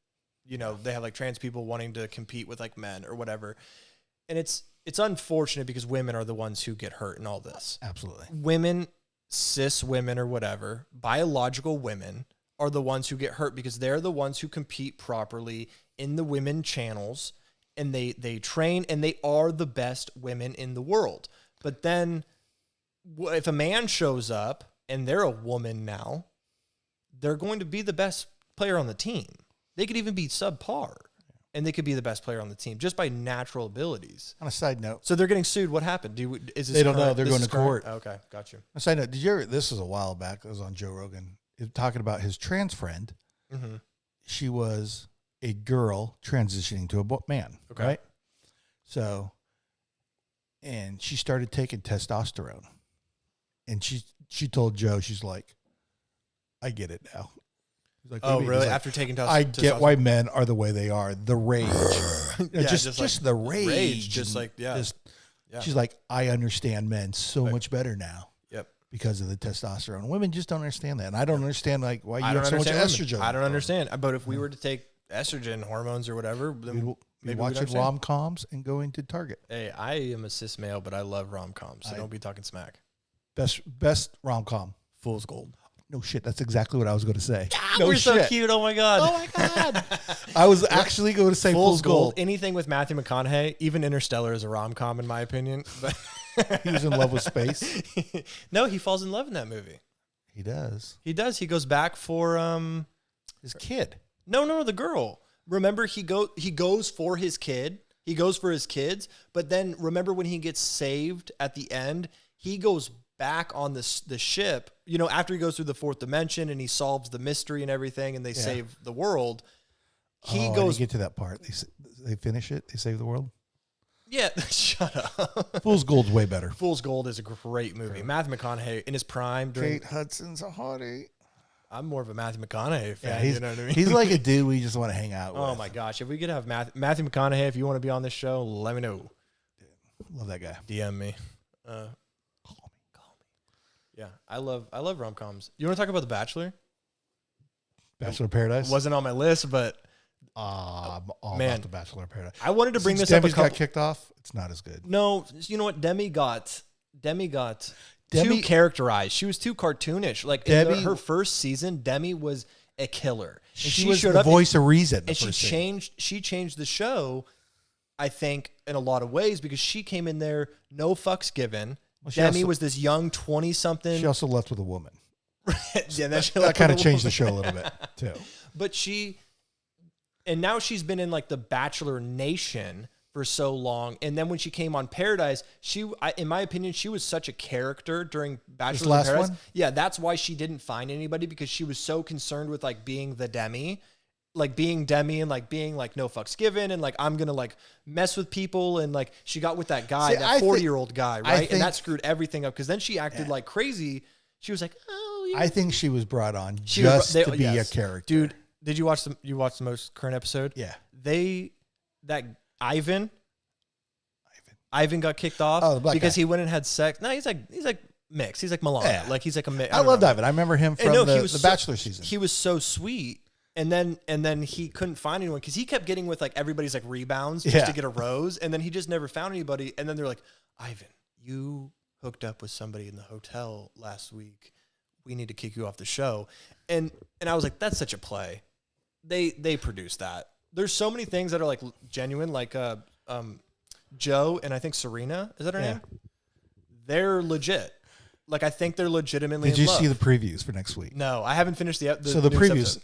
they have like trans people wanting to compete with like men or whatever. And it's unfortunate because women are the ones who get hurt in all this. Absolutely. Women, cis women or whatever, biological women are the ones who get hurt because they're the ones who compete properly in the women channels, and they train, and they are the best women in the world. But then if a man shows up and they're a woman now, they're going to be the best player on the team. They could even be subpar, and they could be the best player on the team just by natural abilities. On a side note, So they're getting sued. What happened? They don't know. They're going to court. Okay, got you. on a side note, this was a while back. It was on Joe Rogan. He was talking about his trans friend. Mm-hmm. She was a girl transitioning to a man. Okay. Right. So, and she started taking testosterone, and she told Joe, she's like, I get it now. He's like, Oh, "What do you mean?" really? He's like, After taking testosterone? I get why men are the way they are. The rage. Yeah, just the rage. Just and like, yeah. Yeah. She's like, I understand men so Like- much better now Yep. because of the testosterone. Women just don't understand that. And I don't understand like why you I have don't so much understand estrogen. women. I don't understand. But if we were to take estrogen hormones or whatever, We'd then be maybe we'd watching understand. rom-coms and going to Target. Hey, I am a cis male, but I love rom-coms, so don't be talking smack. Best rom-com. Fool's Gold. No shit. That's exactly what I was going to say. No we're so cute. Oh my god. Oh my God. I was actually going to say Fool's Fool's Gold. Anything with Matthew McConaughey, even Interstellar is a rom-com in my opinion. But He was in love with space. no, he falls in love in that movie. He does. He does. He goes back for His kid. No, the girl. Remember, he goes for his kid. He goes for his kids, but then remember when he gets saved at the end, he goes back on the ship. After he goes through the fourth dimension and he solves the mystery and everything, and they save the world. He I goes. didn't get to that part. They finish it. They save the world. Yeah, shut up. Fool's Gold's way better. Fool's Gold is a great movie. Matthew McConaughey in his prime. Kate Hudson's a hottie. I'm more of a Matthew McConaughey fan. Yeah, you know what I mean? He's like a dude we just want to hang out with. Oh my gosh! If we could have Matthew McConaughey, if you want to be on this show, let me know. Love that guy. DM me. Call me. Yeah, I love rom-coms. You want to talk about The Bachelor? Bachelor of Paradise. Wasn't on my list, but I'm all Man. about the Bachelor of Paradise. I wanted to bring Since this up. Demi's got kicked off. It's not as good. No, you know what? Demi got Demi- too characterized. She was too cartoonish. Like her first season, Demi was a killer. And She was showed the up voice of reason. and she changed the show, I think, in a lot of ways, because she came in there, no fucks given. Well, she Demi also- was this young 20-something. She also left with a woman. yeah, That kind of changed the show a little bit too. But and now she's been in like the Bachelor Nation for so long. And then when she came on Paradise, in my opinion, she was such a character during Bachelor in last Paradise. one? Yeah, that's why she didn't find anybody, because she was so concerned with like being the Demi. Like being Demi and like being like no fucks given and like I'm gonna like mess with people, and like she got with that guy, that 40-year-old guy, right? And that screwed everything up, because then she acted like crazy. She was like, oh, yeah. I think she was brought on to be a character. Dude, did you watch the most current episode? Yeah. Ivan got kicked off Oh, the black because guy. he went and had sex. No, he's like mixed. He's like Melania. Yeah. Like he's like a mix. I loved Ivan. I remember him from the Bachelor season. He was so sweet. And then he couldn't find anyone because he kept getting with like everybody's like rebounds just to get a rose. And then he just never found anybody. And then they're like, Ivan, you hooked up with somebody in the hotel last week. We need to kick you off the show. And I was like, that's such a play. They produced that. There's so many things that are like genuine, like Joe and I think Serena, is that her name? They're legit. Like I think they're legitimately. Did you see the previews for next week? No, I haven't finished the So the newest previews. episode.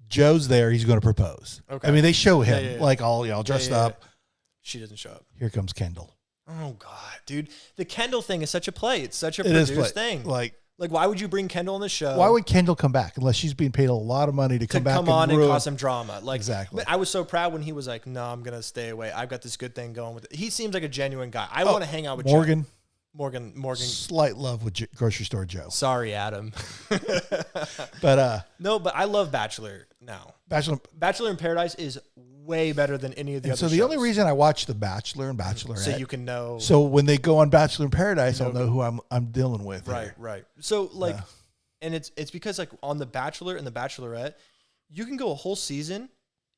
Joe's there. He's going to propose. Okay. I mean, they show him Yeah. like all dressed up. She doesn't show up. Here comes Kendall. Oh God, dude, the Kendall thing is such a play. It's such a It is produced play. thing. Like, why would you bring Kendall on the show? why would Kendall come back unless she's being paid a lot of money to come back on and ruin- cause some drama? Like Exactly. But I was so proud when he was like, "No, I'm gonna stay away. I've got this good thing going with it." He seems like a genuine guy. I want to hang out with Morgan. Morgan. Slight love with Grocery Store Joe. Sorry, Adam. But no, but I love Bachelor now. Bachelor in Paradise is way better than any of the other so shows. the only reason I watch The Bachelor and Bachelorette, so you can know. So when they go on Bachelor in Paradise, I'll know who I'm dealing with. Right, here. right. So like, and it's because like on The Bachelor and The Bachelorette, you can go a whole season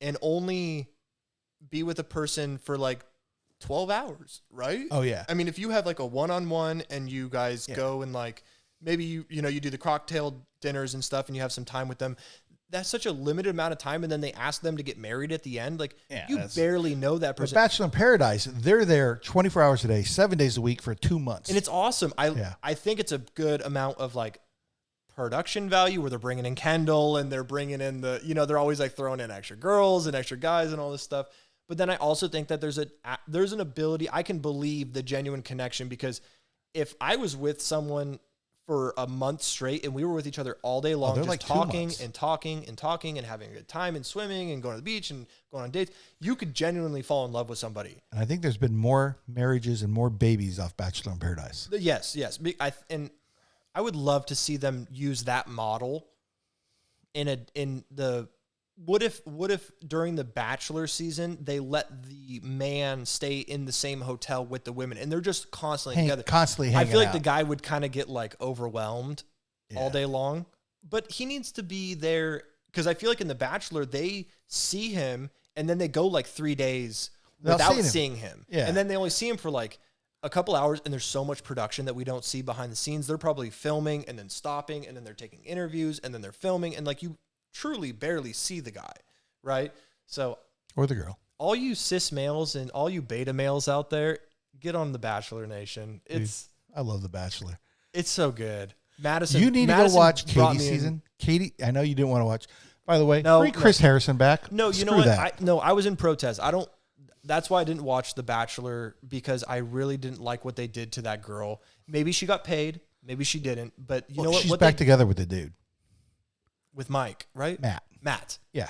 and only be with a person for like 12 hours, right? Oh yeah. I mean, if you have like a one-on-one and you guys go and like maybe you do the cocktail dinners and stuff and you have some time with them, that's such a limited amount of time, and then they ask them to get married at the end. Like you barely know that person. Bachelor in Paradise, they're there 24 hours a day, 7 days a week for 2 months. And it's awesome. I think it's a good amount of like production value where they're bringing in Kendall and they're bringing in they're always like throwing in extra girls and extra guys and all this stuff. But then I also think that there's an ability, I can believe the genuine connection, because if I was with someone for a month straight and we were with each other all day long, just like talking and talking and talking and having a good time and swimming and going to the beach and going on dates, you could genuinely fall in love with somebody. And I think there's been more marriages and more babies off Bachelor in Paradise. Yes. And I would love to see them use that model what if during the Bachelor season they let the man stay in the same hotel with the women and they're just constantly together? Constantly hanging out. I feel like the guy would kind of get like overwhelmed all day long, but he needs to be there, because I feel like in the Bachelor they see him and then they go like 3 days without seeing him. Yeah. And then they only see him for like a couple hours, and there's so much production that we don't see behind the scenes. They're probably filming and then stopping, and then they're taking interviews, and then they're filming, and like you truly barely see the guy, right? So, or the girl. All you cis males and all you beta males out there, get on the Bachelor Nation. I love the Bachelor. It's so good. Madison, you need to go watch Katie's season. Katie, I know you didn't want to watch. By the way, bring Chris Harrison back. No, you know what? I was in protest. That's why I didn't watch The Bachelor, because I really didn't like what they did to that girl. Maybe she got paid, maybe she didn't. But you know what? She's back together with the dude. With Mike, right? Matt. Yeah.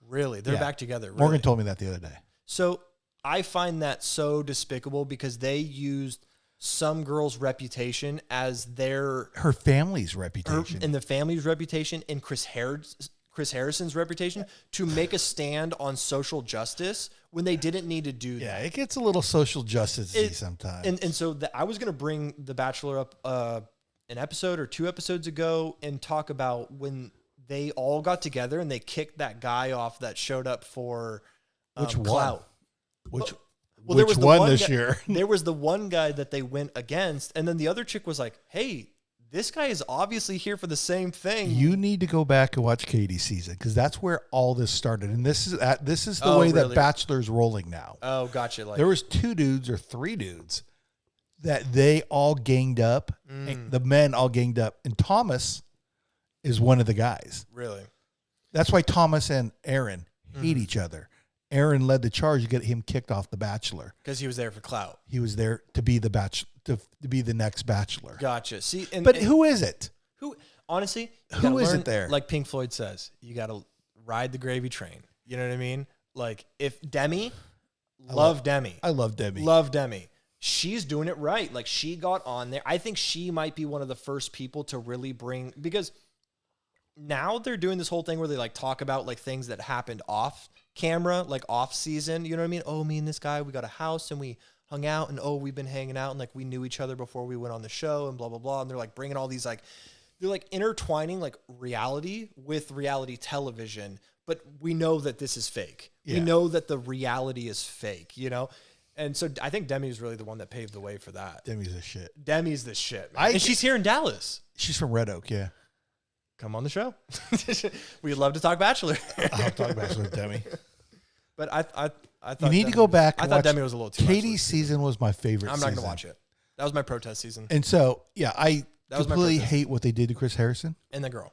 Really? They're back together. Really? Morgan told me that the other day. So I find that so despicable, because they used some girl's reputation as her family's reputation. And the family's reputation and Chris Harrison's reputation to make a stand on social justice when they didn't need to do that. Yeah, it gets a little social justice-y sometimes. And so I was going to bring The Bachelor up an episode or 2 episodes ago and talk about when they all got together and they kicked that guy off that showed up for which clout. Which there was one this year? There was the one guy that they went against, and then the other chick was like, "Hey, this guy is obviously here for the same thing." You need to go back and watch Katie's season, because that's where all this started, and this is the way that Bachelor's rolling now. Oh, gotcha. There was 2 dudes or 3 dudes that they all ganged up. And the men all ganged up, and Thomas is one of the guys. Really? That's why Thomas and Aaron hate each other. Aaron led the charge to get him kicked off The Bachelor, because he was there for clout. He was there to be to be the next Bachelor. Gotcha. See, but who is it? Who honestly? Who is it there? Like Pink Floyd says, you got to ride the gravy train. You know what I mean? Like if Demi, I love Demi. Love Demi. She's doing it right. Like she got on there. I think she might be one of the first people to really bring, because now they're doing this whole thing where they like talk about like things that happened off camera, like off season. You know what I mean? Oh, me and this guy, we got a house and we hung out, and oh, we've been hanging out, and like we knew each other before we went on the show, and blah blah blah. And they're like bringing all these they're like intertwining like reality with reality television, but we know that this is fake. Yeah. We know that the reality is fake, you know? And so I think Demi's really the one that paved the way for that. Demi's the shit. Demi's the shit, man. And she's here in Dallas. She's from Red Oak, yeah. Come on the show. We'd love to talk Bachelor. I'll talk Bachelor with Demi. But I thought you need to go back. I thought Demi was a little too Katie's much. season was my favorite. I'm not going to watch it. That was my protest season. And so, yeah, I completely hate what they did to Chris Harrison and the girl.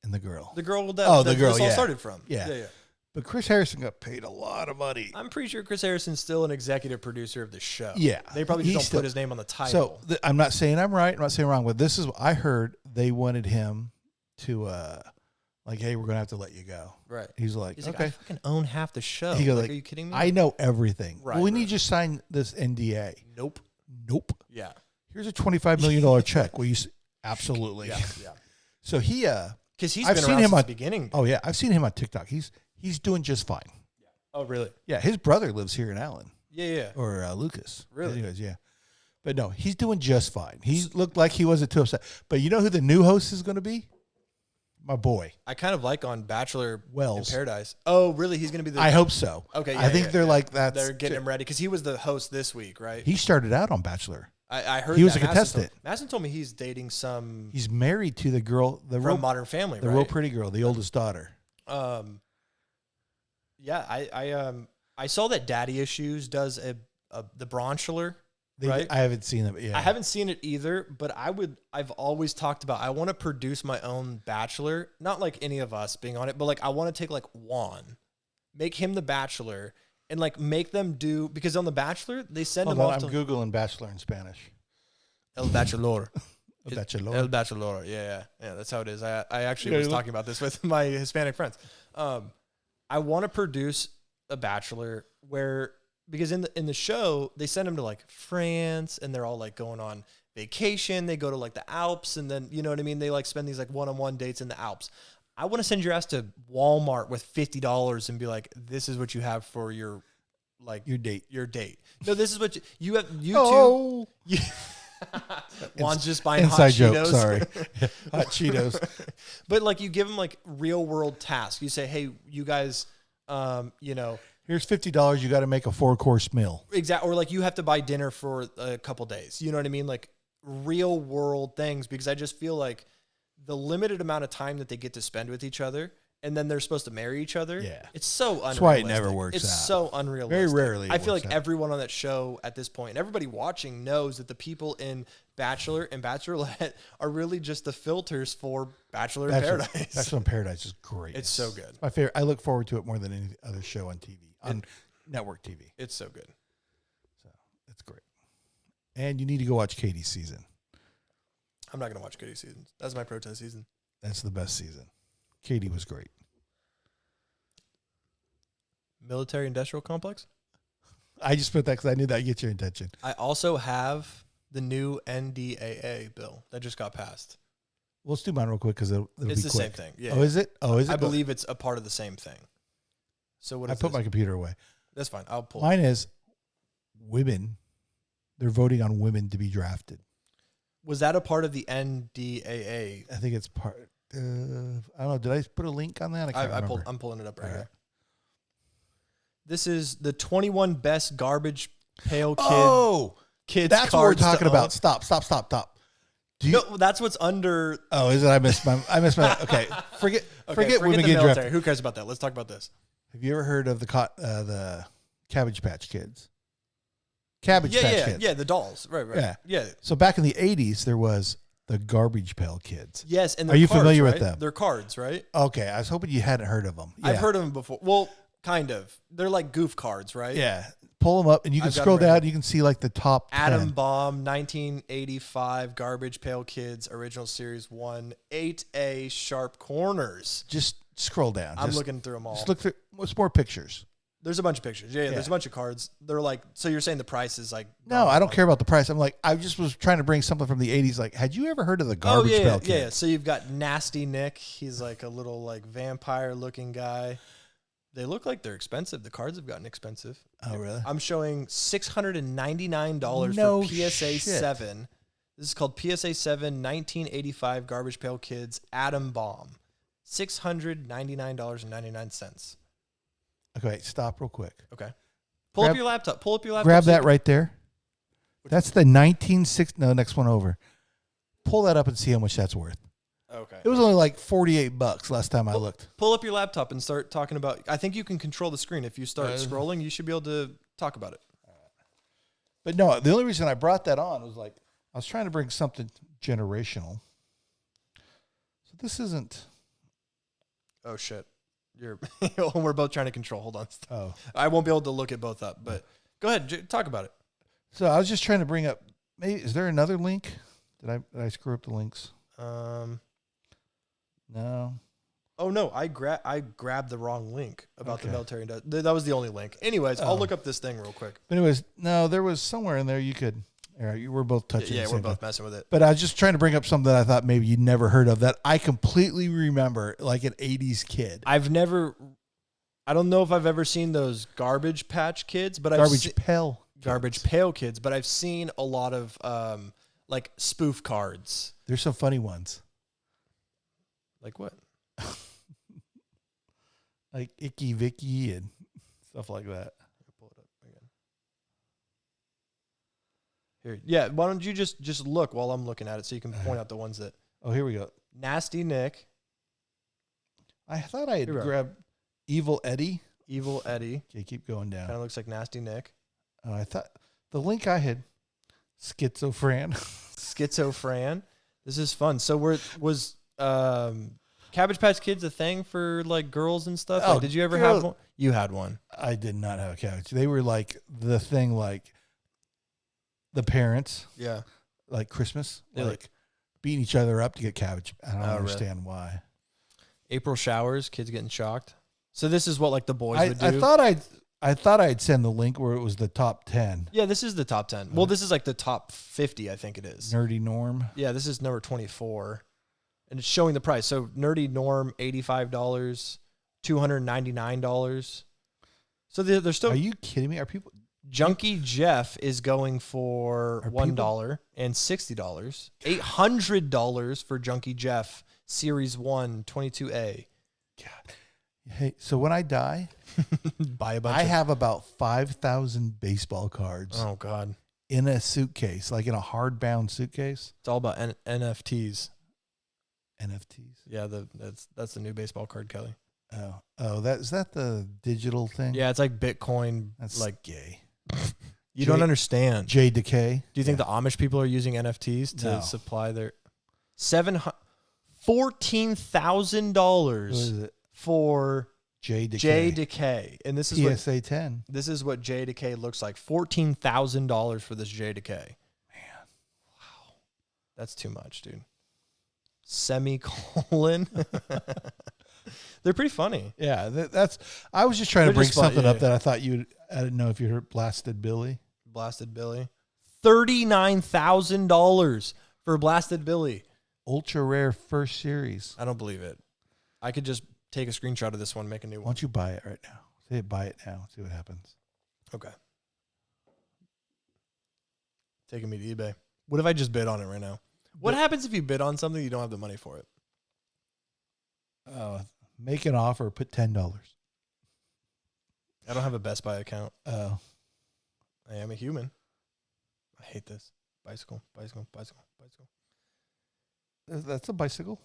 The girl that the girl, this all started from. Yeah. But Chris Harrison got paid a lot of money. I'm pretty sure Chris Harrison's still an executive producer of the show. Yeah. They probably just don't put his name on the title. So I'm not saying I'm right. I'm not saying wrong, but this is I heard they wanted him to like, hey, we're going to have to let you go. Right. He's like, okay. I fucking own half the show. He goes, are you kidding me? I know everything. Right. Well, we need you to sign this NDA. Nope. Nope. Yeah. Here's a $25 million check. Will you? Absolutely. Yeah. So he, Because he's I've been seen around him since on the beginning. Oh yeah, I've seen him on TikTok. He's doing just fine. Oh, really? Yeah, his brother lives here in Allen. Yeah. Or Lucas. Really? Anyways, yeah. But no, he's doing just fine. He looked like he wasn't too upset. But you know who the new host is going to be? My boy. I kind of like on Bachelor Wells. in Paradise. Oh, really? He's going to be the... I hope so. Okay, I think they're like that. They're getting him ready because he was the host this week, right? He started out on Bachelor. I heard he was that. a contestant. Madison told me he's dating some... He's married to the girl, from Modern Family, the right? real pretty girl, the oldest daughter. Yeah, I saw that Daddy Issues does the Bronchular, right? I haven't seen it. Yeah, I haven't seen it either, but I've always talked about I want to produce my own Bachelor, not like any of us being on it, but like I want to take like Juan, make him the Bachelor, and like make them do, because on the Bachelor they send him off. I'm googling Bachelor in Spanish. El Bachelor. El Bachelor. El Bachelor. Yeah, that's how it is. I actually was talking about this with my Hispanic friends. I want to produce a Bachelor where, because in the show they send them to like France and they're all like going on vacation. They go to like the Alps, and then, you know what I mean, they like spend these like one-on-one dates in the Alps. I want to send your ass to Walmart with $50 and be like, this is what you have for your date. No, this is what you have. You two. Juan's just buying inside hot joke. Cheetos. Sorry, hot Cheetos. But like you give them like real world tasks. You say, hey, you guys, here's $50. You got to make a 4-course meal. Exactly. Or like you have to buy dinner for a couple days. You know what I mean? Like real world things, because I just feel like the limited amount of time that they get to spend with each other, and then they're supposed to marry each other. Yeah. It's so unrealistic. That's why it never works out. It's so unrealistic. Very rarely. I feel like everyone on that show at this point, and everybody watching, knows that the people in Bachelor and Bachelorette are really just the filters for Bachelor in Paradise. Bachelor in Paradise is great. It's so good. My favorite. I look forward to it more than any other show on TV, on network TV. It's so good. So it's great. And you need to go watch Katie's season. I'm not going to watch Katie's season. That's my protest season. That's the best season. Katie was great. Military industrial complex? I just put that because I knew that would get your attention. I also have the new NDAA bill that just got passed. Well, let's do mine real quick because it'll it's be the quick. same thing. Yeah. Oh, is it? Oh, is it? I believe it's a part of the same thing. So what is I put this? my computer away. That's fine. I'll pull Mine is women. They're voting on women to be drafted. Was that a part of the NDAA? I think it's part. I don't know. Did I put a link on that? I can't remember. I'm pulling it up right All right. here. This is the 21 best garbage pail kids. That's what we're cards to talking own. about. Stop. Do you, No, that's what's under. Oh, is it? I missed my. Okay, forget women the get military. drafted. Who cares about that? Let's talk about this. Have you ever heard of the Cabbage Patch Kids? Cabbage Patch Kids. Yeah, the dolls. Right. Yeah. So back in the 80s, there was the Garbage Pail Kids. Yes, and are you familiar right? with them? They're cards, right? Okay, I was hoping you hadn't heard of them. Yeah. I've heard of them before. Well, kind of. They're like goof cards, right? Yeah. Pull them up, and you can I've got scroll them right down. You can see like the top Atom 10. Bomb, 1985, Garbage Pail Kids, Original Series 1, 8A, Sharp Corners. Just scroll down. I'm looking through them all. Just look through. What's more pictures? There's a bunch of pictures. Yeah, there's a bunch of cards. They're like, so you're saying the price is like... No, I don't care about the price. I'm like, I just was trying to bring something from the 80s. Like, had you ever heard of the Garbage Pail Kids? Yeah. So you've got Nasty Nick. He's like a little like vampire looking guy. They look like they're expensive. The cards have gotten expensive. Oh, really? I'm showing $699 No for PSA shit. 7. This is called PSA 7 1985 Garbage Pail Kids Atom Bomb. $699.99. Okay, stop real quick. Okay. Pull up your laptop. Grab that right there. That's the 1960. No, next one over. Pull that up and see how much that's worth. Okay. It was only like $48 last time I looked. Pull up your laptop and start talking about. I think you can control the screen. If you start scrolling, you should be able to talk about it. But no, the only reason I brought that on was like I was trying to bring something generational. So this isn't. Oh shit! We're both trying to control. Hold on. Oh, I won't be able to look it both up. But go ahead, talk about it. So I was just trying to bring up. Maybe is there another link? Did I screw up the links? No. Oh no, I grabbed the wrong link about the military. That was the only link. Anyways, I'll look up this thing real quick. But anyways, no, there was somewhere in there you could. Yeah, you were both touching. Yeah, the we're same both thing. messing with it. But I was just trying to bring up something that I thought maybe you'd never heard of that I completely remember, like an '80s kid. I don't know if I've ever seen those Garbage Patch Kids, but Garbage Pail. Garbage Pail Kids, but I've seen a lot of like spoof cards. There's some funny ones. Like what? Like Icky Vicky and stuff like that. Pull it up again. Here, yeah. Why don't you just look while I'm looking at it, so you can point out the ones that. Oh, here we go. Nasty Nick. I thought I had Here we are. grabbed Evil Eddie. Evil Eddie. Okay, keep going down. Kind of looks like Nasty Nick. I thought the link I had, Schizofran. Schizofran. This is fun. So was Cabbage Patch Kids a thing for like girls and stuff? Oh, Like, did you ever have one? You had one. I did not have a cabbage. They were like the thing, like the parents, Yeah. like Christmas, Yeah, like beating each other up to get cabbage. I don't Oh, really? understand why. April showers, kids getting shocked. So this is what like the boys would do. I thought I'd send the link where it was the top 10. Yeah, this is the top 10. Well, this is like the top 50, I think it is. Nerdy Norm. Yeah, this is number 24. And it's showing the price. So Nerdy Norm, $85, $299. So they're still. Are you kidding me? Are people? Junkie Jeff is going for $1 and $60. $800 for Junkie Jeff Series 1 22A. God. Hey, so when I die, Buy a bunch. I have about 5,000 baseball cards Oh God, in a suitcase, like in a hardbound suitcase. it's all about NFTs. NFTs. Yeah, that's the new baseball card, Kelly. Oh, is that the digital thing? Yeah, it's like Bitcoin. That's Like like gay. you don't understand. J Decay. Do you think the Amish people are using NFTs to No. supply their $14,000 What is it? for J Decay. J Decay, and this is what PSA 10. this is what J Decay looks like. $14,000 for this J Decay. Man, Wow, that's too much, dude. Semicolon. They're pretty funny. yeah, that's. I was just trying They're to bring just fun, something yeah. up that I thought you. I didn't know if you heard Blasted Billy. Blasted Billy. $39,000 for Blasted Billy. Ultra rare first series. I don't believe it. I could just take a screenshot of this one, make a new Why one. don't you buy it right now? Say buy it now. See what happens. Okay. Taking me to eBay. What if I just bid on it right now? What happens if you bid on something you don't have the money for it? Make an offer. Put $10. I don't have a Best Buy account. Oh, I am a human. I hate this. Bicycle. that's a bicycle.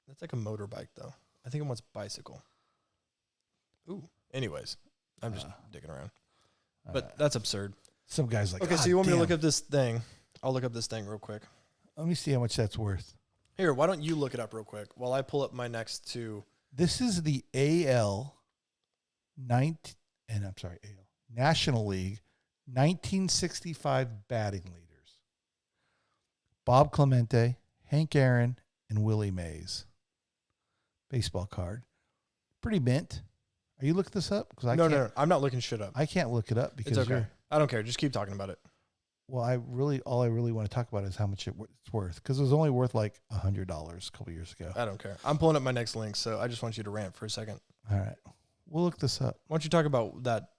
That's like a motorbike, though. I think it wants bicycle. Ooh. Anyways, I'm just digging around. But that's absurd. Some guys like. Okay, so you want me to look up this thing? I'll look up this thing real quick. Let me see how much that's worth. Here, why don't you look it up real quick while I pull up my next two? This is the AL National League 1965 batting leaders. Bob Clemente, Hank Aaron, and Willie Mays. Baseball card. Pretty mint. Are you looking this up? Because No, I'm not looking shit up. I can't look it up because It's okay. you're. I don't care. Just keep talking about it. Well, all I really want to talk about is how much it's worth, because it was only worth like $100 a couple years ago. I don't care. I'm pulling up my next link, so I just want you to rant for a second. All right, we'll look this up. Why don't you talk about that?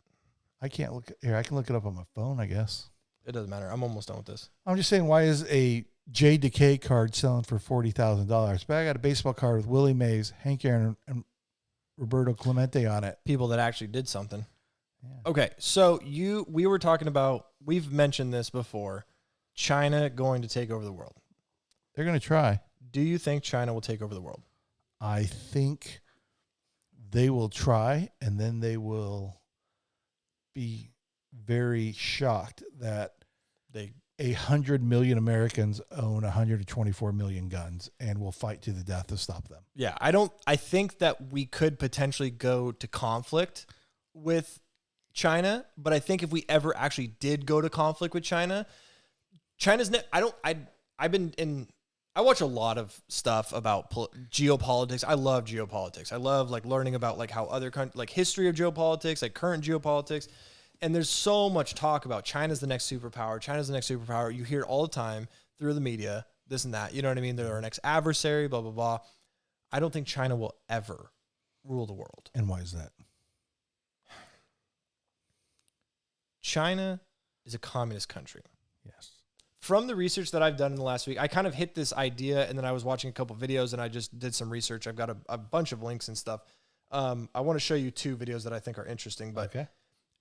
I can't look here. I can look it up on my phone, I guess. It doesn't matter. I'm almost done with this. I'm just saying, why is a J Decay card selling for $40,000? But I got a baseball card with Willie Mays, Hank Aaron, and Roberto Clemente on it. People that actually did something. Yeah. Okay, so we were talking about, we've mentioned this before, China going to take over the world. They're going to try. Do you think China will take over the world? I think they will try, and then they will be very shocked that 100 million Americans own 124 million guns and will fight to the death to stop them. Yeah, I think that we could potentially go to conflict with China, but I think if we ever actually did go to conflict with China, I watch a lot of stuff about geopolitics. I love geopolitics. I love like learning about like how other countries, like history of geopolitics, like current geopolitics. And there's so much talk about China's the next superpower. China's the next superpower. You hear it all the time through the media, this and that. You know what I mean? They're our next adversary, blah, blah, blah. I don't think China will ever rule the world. And why is that? China is a communist country. Yes. From the research that I've done in the last week, I kind of hit this idea, and then I was watching a couple of videos, and I just did some research. I've got a bunch of links and stuff. I want to show you 2 videos that I think are interesting. But Okay.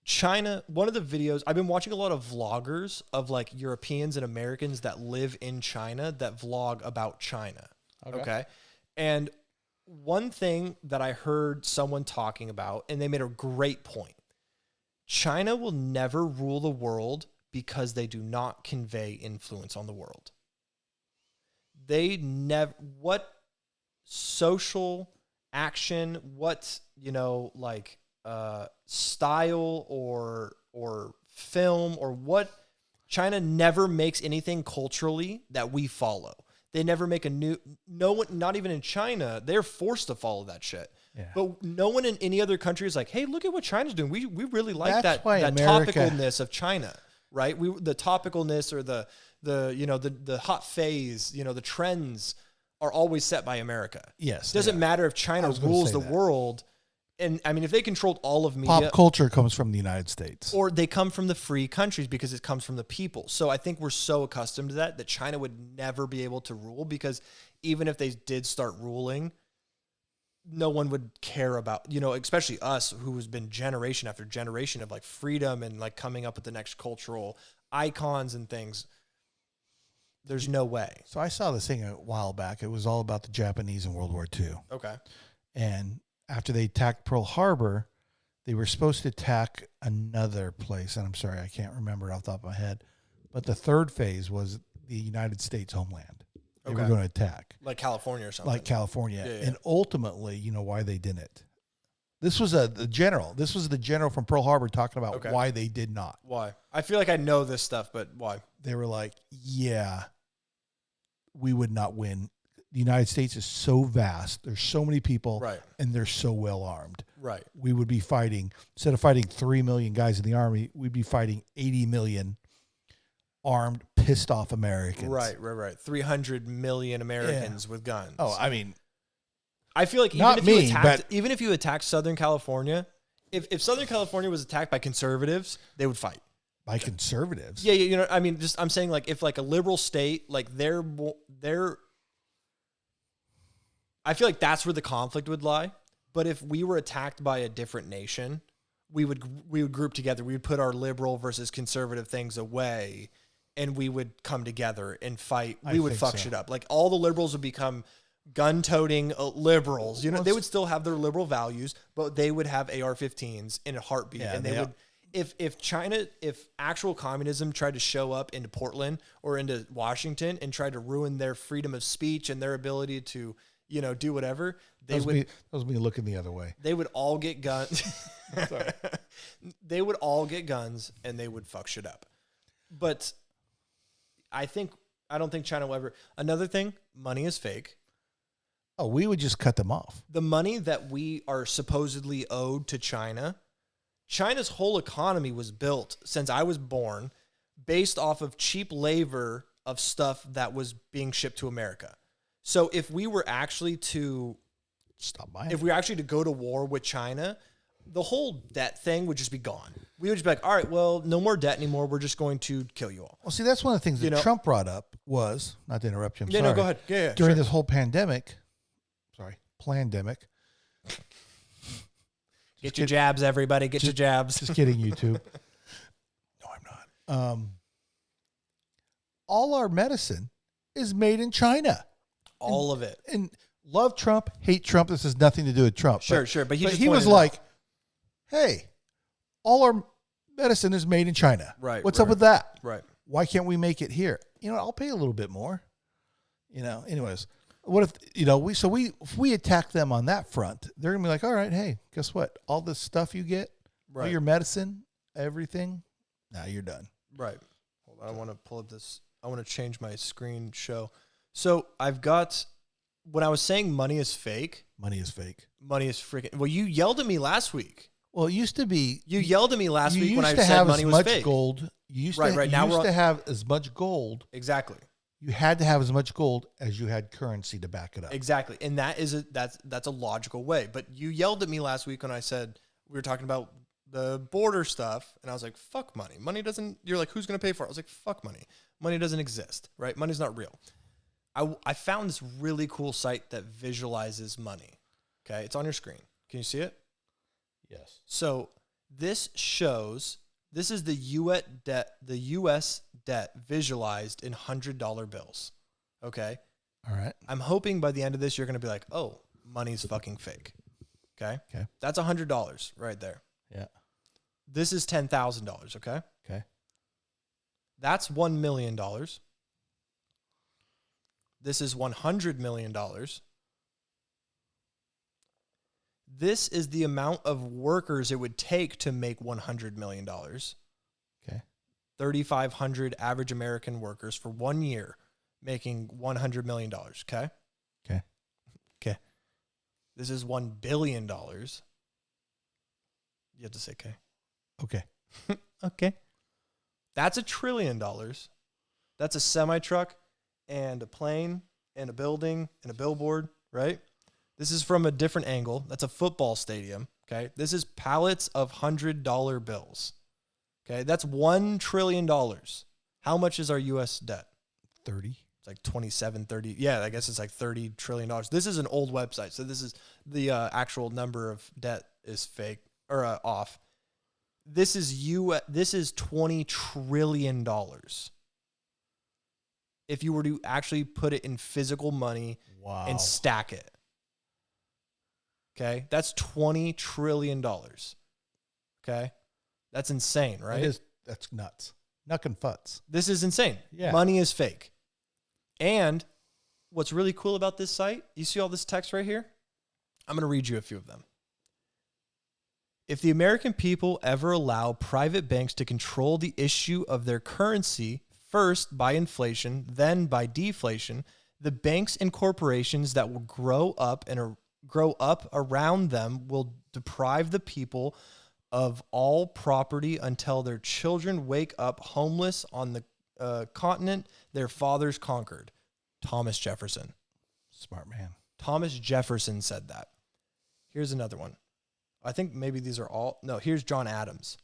China, one of the videos, I've been watching a lot of vloggers of like Europeans and Americans that live in China that vlog about China. Okay. And one thing that I heard someone talking about, and they made a great point. China will never rule the world because they do not convey influence on the world. They never, what social action, what, like style or film or what, China never makes anything culturally that we follow. They never make no one, not even in China, they're forced to follow that shit. Yeah. But no one in any other country is like, hey, look at what China's doing. We really like That's that why America, topicalness of China, right? The topicalness or the hot phase, the trends are always set by America. Yes. It doesn't matter if China rules the world. And I mean, if they controlled all of media, pop culture comes from the United States, or they come from the free countries because it comes from the people. So I think we're so accustomed to that China would never be able to rule, because even if they did start ruling, no one would care about, especially us, who has been generation after generation of like freedom and like coming up with the next cultural icons and things. There's no way. So I saw this thing a while back. It was all about the Japanese in World War II. Okay. And after they attacked Pearl Harbor, they were supposed to attack another place. And I'm sorry, I can't remember it off the top of my head. But the third phase was the United States homeland. They were going to attack. Like California or something. Like California. Yeah. And ultimately, why they didn't. This was the general. This was the general from Pearl Harbor talking about why they did not. Why? I feel like I know this stuff, but why? They were like, yeah, we would not win. The United States is so vast. There's so many people, right, and they're so well armed. Right. We would be fighting, instead of fighting 3 million guys in the army, we'd be fighting 80 million armed, pissed off Americans. Right. 300 million Americans with guns. Oh, I mean, I feel like even if you attacked Southern California, if Southern California was attacked by conservatives, they would fight. By conservatives? Yeah, I mean, I'm saying like if like a liberal state, like they're I feel like that's where the conflict would lie. But if we were attacked by a different nation, we would group together. We would put our liberal versus conservative things away, and we would come together and fight. We would fuck shit up. Like all the liberals would become gun-toting liberals. They would still have their liberal values, but they would have AR-15s in a heartbeat, and they would. If actual communism tried to show up into Portland or into Washington and tried to ruin their freedom of speech and their ability to do whatever, that was me looking the other way. They would all get guns. They would all get guns and they would fuck shit up. But I don't think China will ever. Another thing, money is fake. Oh, we would just cut them off. The money that we are supposedly owed to China's whole economy was built since I was born based off of cheap labor of stuff that was being shipped to America. So if we were actually to go to war with China, the whole debt thing would just be gone. We would just be like, all right, well, no more debt anymore. We're just going to kill you all. Well, see, that's one of the things that Trump brought up was, not to interrupt you, I'm sorry. No, go ahead. Yeah, during this whole plandemic. Get your jabs, everybody. Get your jabs. Just kidding, YouTube. No, I'm not. All our medicine is made in China. All of it. And love Trump, hate Trump. This has nothing to do with Trump. Sure. But he was like, hey, all our medicine is made in China. Right. What's up with that? Right. Why can't we make it here? I'll pay a little bit more. Anyways, what if, if we attack them on that front, they're going to be like, all right, hey, guess what? All this stuff you get, all your medicine, everything, now you're done. Right. Hold on. I want to pull up this. I want to change my screen show. So I've got, when I was saying money is fake. Money is fake. Money is freaking, well, you yelled at me last week. Well, it used to be You yelled at me last you week used when I to said have money as was much fake. gold. You used Right, to, right. you Now used we're to on- have as much gold. Exactly. You had to have as much gold as you had currency to back it up. Exactly. And that's a logical way. But you yelled at me last week when I said we were talking about the border stuff, and I was like, fuck money. Money doesn't, you're like, who's going to pay for it? I was like, fuck money. Money doesn't exist, right? Money's not real. I found this really cool site that visualizes money. Okay. It's on your screen. Can you see it? Yes. So this is the US debt visualized in $100 bills. Okay. All right. I'm hoping by the end of this, you're going to be like, oh, money's fucking fake. Okay. Okay. That's $100 right there. Yeah. This is $10,000. Okay. Okay. That's $1 million. This is $100 million. This is the amount of workers it would take to make $100 million. Okay. 3,500 average American workers for 1 year making $100 million. Okay. Okay. Okay. This is $1 billion. You have to say okay. Okay. Okay. That's $1 trillion. That's a semi-truck and a plane and a building and a billboard, right? This is from a different angle. That's a football stadium, okay? This is pallets of $100 bills, okay? That's $1 trillion. How much is our U.S. debt? 30. It's like 27, 30. Yeah, I guess it's like $30 trillion. This is an old website, so this is the actual number of debt is fake or off. This is $20 trillion. If you were to actually put it in physical money and stack it. Okay? That's $20 trillion. Okay? That's insane, right? That's nuts. Knuck and futz. This is insane. Yeah. Money is fake. And what's really cool about this site, you see all this text right here? I'm going to read you a few of them. If the American people ever allow private banks to control the issue of their currency, first by inflation, then by deflation, the banks and corporations that will grow up around them will deprive the people of all property until their children wake up homeless on the continent their fathers conquered. Thomas Jefferson. Smart man. Thomas Jefferson said that. Here's another one. I think maybe these are all. No, here's John Adams.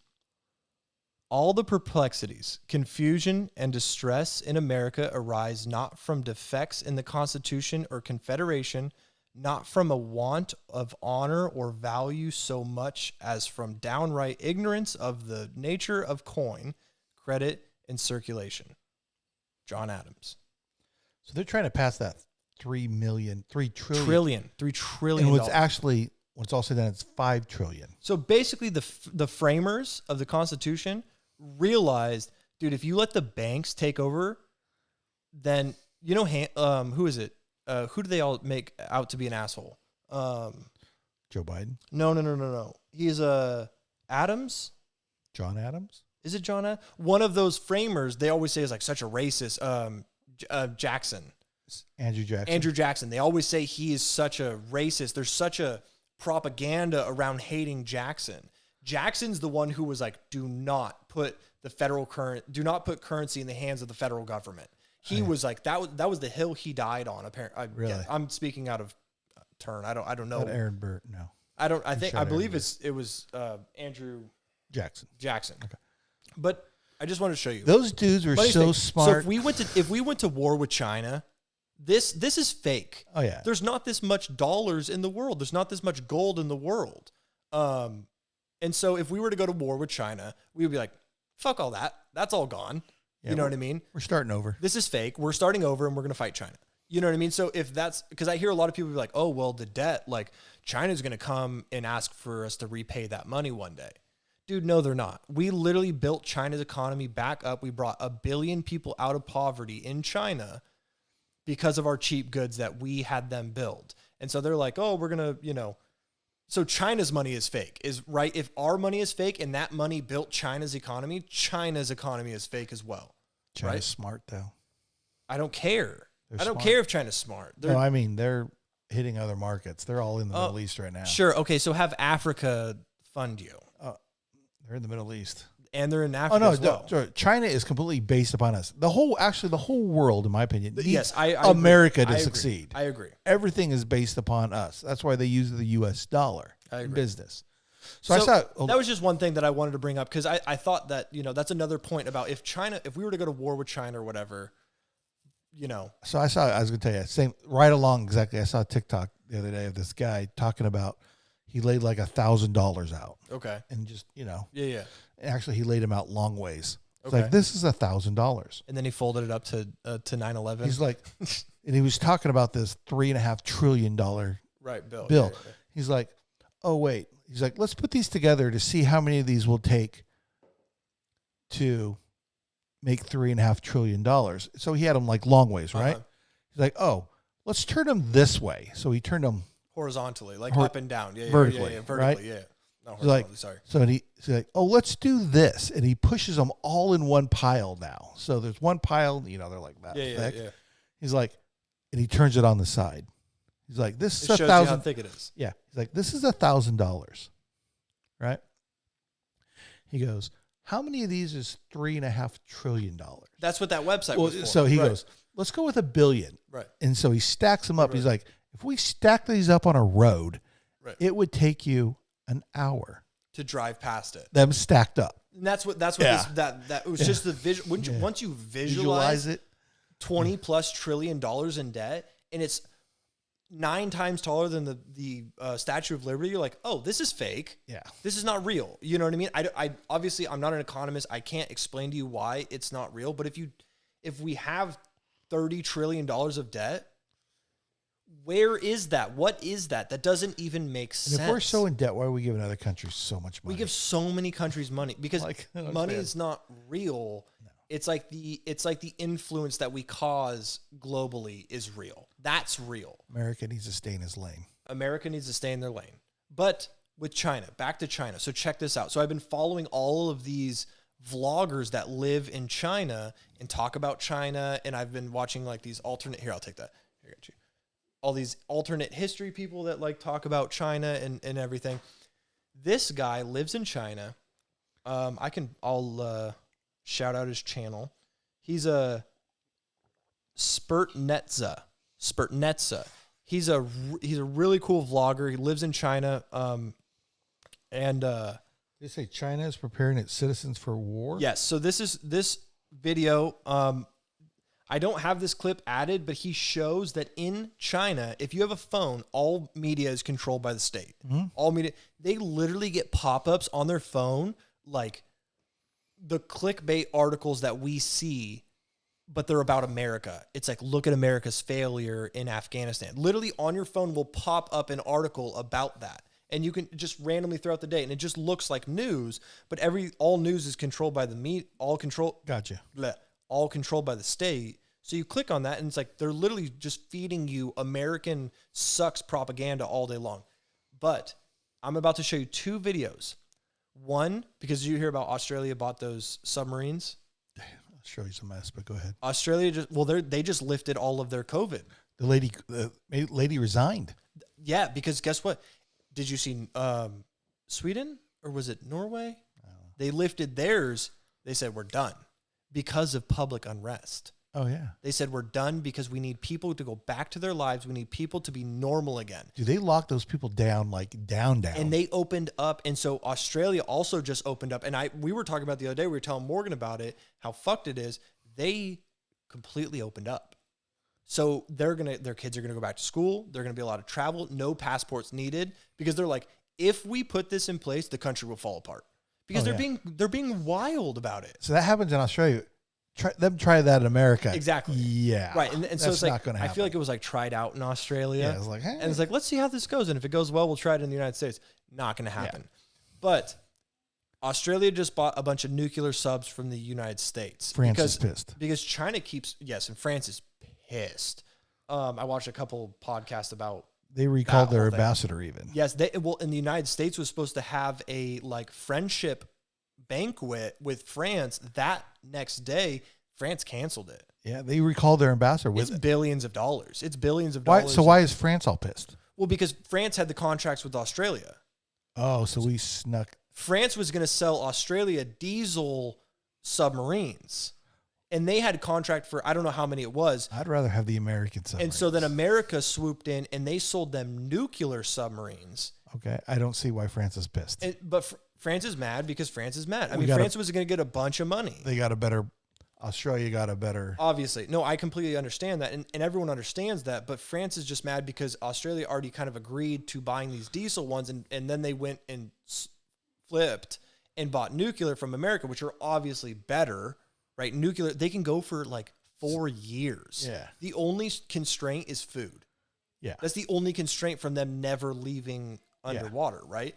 All the perplexities, confusion, and distress in America arise not from defects in the Constitution or Confederation, not from a want of honor or value so much as from downright ignorance of the nature of coin, credit, and circulation. John Adams. So they're trying to pass that $3 trillion. $3 trillion. And what's all said and done, it's $5 trillion. So basically, the framers of the Constitution realized, dude, if you let the banks take over, then who is it? Who do they all make out to be an asshole? Joe Biden. No. He's Adams. John Adams. Is it John? One of those framers. They always say is like such a racist. Jackson. Andrew Jackson. They always say he is such a racist. There's such a propaganda around hating Jackson. Jackson's the one who was like, do not put currency in the hands of the federal government. He was like, that was the hill he died on. Apparently, really? I'm speaking out of turn. I don't know. Not Aaron Burr. No. I believe it was Andrew Jackson. Okay. But I just wanted to show you. Those dudes were so smart. So if we went to war with China, this is fake. Oh yeah. There's not this much dollars in the world. There's not this much gold in the world. And so if we were to go to war with China, we would be like, fuck all that. That's all gone. Yeah, you know what I mean? We're starting over. This is fake. We're starting over and we're going to fight China. You know what I mean? So if that's, because I hear a lot of people be like, oh, well, the debt, like China's going to come and ask for us to repay that money one day. Dude, no, they're not. We literally built China's economy back up. We brought 1 billion people out of poverty in China because of our cheap goods that we had them build. And so they're like, oh, we're going to, so China's money is fake, is right. If our money is fake and that money built China's economy is fake as well. China's right? smart though. I don't care. They're I don't smart. care if China's smart. I mean, they're hitting other markets. They're all in the Middle East right now. Sure. Okay. So have Africa fund you. They're in the Middle East. And they're in Africa as well. China is completely based upon us. The whole world, in my opinion, needs Yes, I America agree. to succeed. I agree. Everything is based upon us. That's why they use the U.S. dollar in business. So that was just one thing that I wanted to bring up because I thought that, that's another point about if we were to go to war with China or whatever, So I was going to tell you, same right along exactly. I saw a TikTok the other day of this guy talking about he laid like $1,000 out. Okay. And just, Yeah. Actually, he laid him out long ways. It's Okay. like, this is $1,000. And then he folded it up to 9/11. He's like, and he was talking about this $3.5 trillion bill. bill. Yeah. He's like, oh, wait. He's like, let's put these together to see how many of these will take to make $3.5 trillion. So he had them like long ways, right? He's like, oh, let's turn them this way. So he turned them horizontally, like up and down. Yeah, vertically, vertically, right? Yeah. Not He's like, horizontally, sorry. So he's like, oh, let's do this. And he pushes them all in one pile now. So there's one pile, they're like that thick. Yeah. He's like, and he turns it on the side. He's like, this is It shows you how thick it is. Yeah. He's like, this is $1,000. Right? He goes, how many of these is $3.5 trillion? That's what that website was for. So he goes, let's go with $1 billion. Right. And so he stacks them up. Right. He's like, if we stack these up on a road, it would take you an hour to drive past it. Them stacked up. And that's what that was just the visual. Once you visualize it, $20+ trillion in debt, and it's 9 times taller than the Statue of Liberty, you're like, oh, this is fake. Yeah, this is not real. You know what I mean? I obviously I'm not an economist. I can't explain to you why it's not real. But if we have $30 trillion of debt, where is that? What is that? That doesn't even make sense. If we're so in debt, why are we giving other countries so much money? We give so many countries money because money is not real. No. It's like the influence that we cause globally is real. That's real. America needs to stay in his lane. America needs to stay in their lane. But with China, back to China. So check this out. So I've been following all of these vloggers that live in China and talk about China, and I've been watching like these alternate. Here, I'll take that. Here, I got you. All these alternate history people that like talk about China and everything. This guy lives in China. I'll shout out his channel. He's a Spurtnetza. He's a really cool vlogger. He lives in China. They say China is preparing its citizens for war. Yes. So this video. I don't have this clip added, but he shows that in China, if you have a phone, all media is controlled by the state. Mm-hmm. All media, they literally get pop-ups on their phone, like the clickbait articles that we see, but they're about America. It's like, look at America's failure in Afghanistan. Literally on your phone will pop up an article about that. And you can just randomly throughout the day, and it just looks like news, but all news is controlled by the media, all controlled by the state. So you click on that, and it's like they're literally just feeding you American sucks propaganda all day long. But I'm about to show you 2 videos. One, because you hear about Australia bought those submarines. Australia's a mess, but go ahead. Australia they just lifted all of their COVID. The lady resigned. Yeah, because guess what? Did you see Sweden or was it Norway? They lifted theirs. They said we're done because of public unrest. Oh, yeah. They said we're done because we need people to go back to their lives. We need people to be normal again. Dude, they locked those people down, like down. And they opened up. And so Australia also just opened up. And we were talking about the other day, we were telling Morgan about it, how fucked it is. They completely opened up. So their kids are going to go back to school. They're going to be a lot of travel, no passports needed, because they're like, if we put this in place, the country will fall apart. Because they're being wild about it. So that happens in Australia. Try that in America. Exactly. Yeah. Right. And so it's like, I feel like it was like tried out in Australia. Yeah, it was like, hey. And it's like, let's see how this goes. And if it goes well, we'll try it in the United States. Not going to happen. Yeah. But Australia just bought a bunch of nuclear subs from the United States. France is pissed. Because China and France is pissed. I watched a couple podcasts about. They recalled their ambassador even. Yes. In the United States was supposed to have a like friendship banquet with France. That next day, France canceled it. Yeah, they recalled their ambassador. It's billions of dollars. Why? So why is France all pissed? Well, because France had the contracts with Australia. Oh, so we snuck. France was going to sell Australia diesel submarines. And they had a contract for, I don't know how many it was. I'd rather have the American submarines. And so then America swooped in and they sold them nuclear submarines. Okay. I don't see why France is pissed. But France is mad because France is mad. We France was going to get a bunch of money. They got a better, Australia got a better. Obviously. No, I completely understand that. And everyone understands that. But France is just mad because Australia already kind of agreed to buying these diesel ones. And then they went and flipped and bought nuclear from America, which are obviously better. Right, nuclear, they can go for like 4 years. Yeah. The only constraint is food. Yeah. That's the only constraint from them never leaving underwater, right?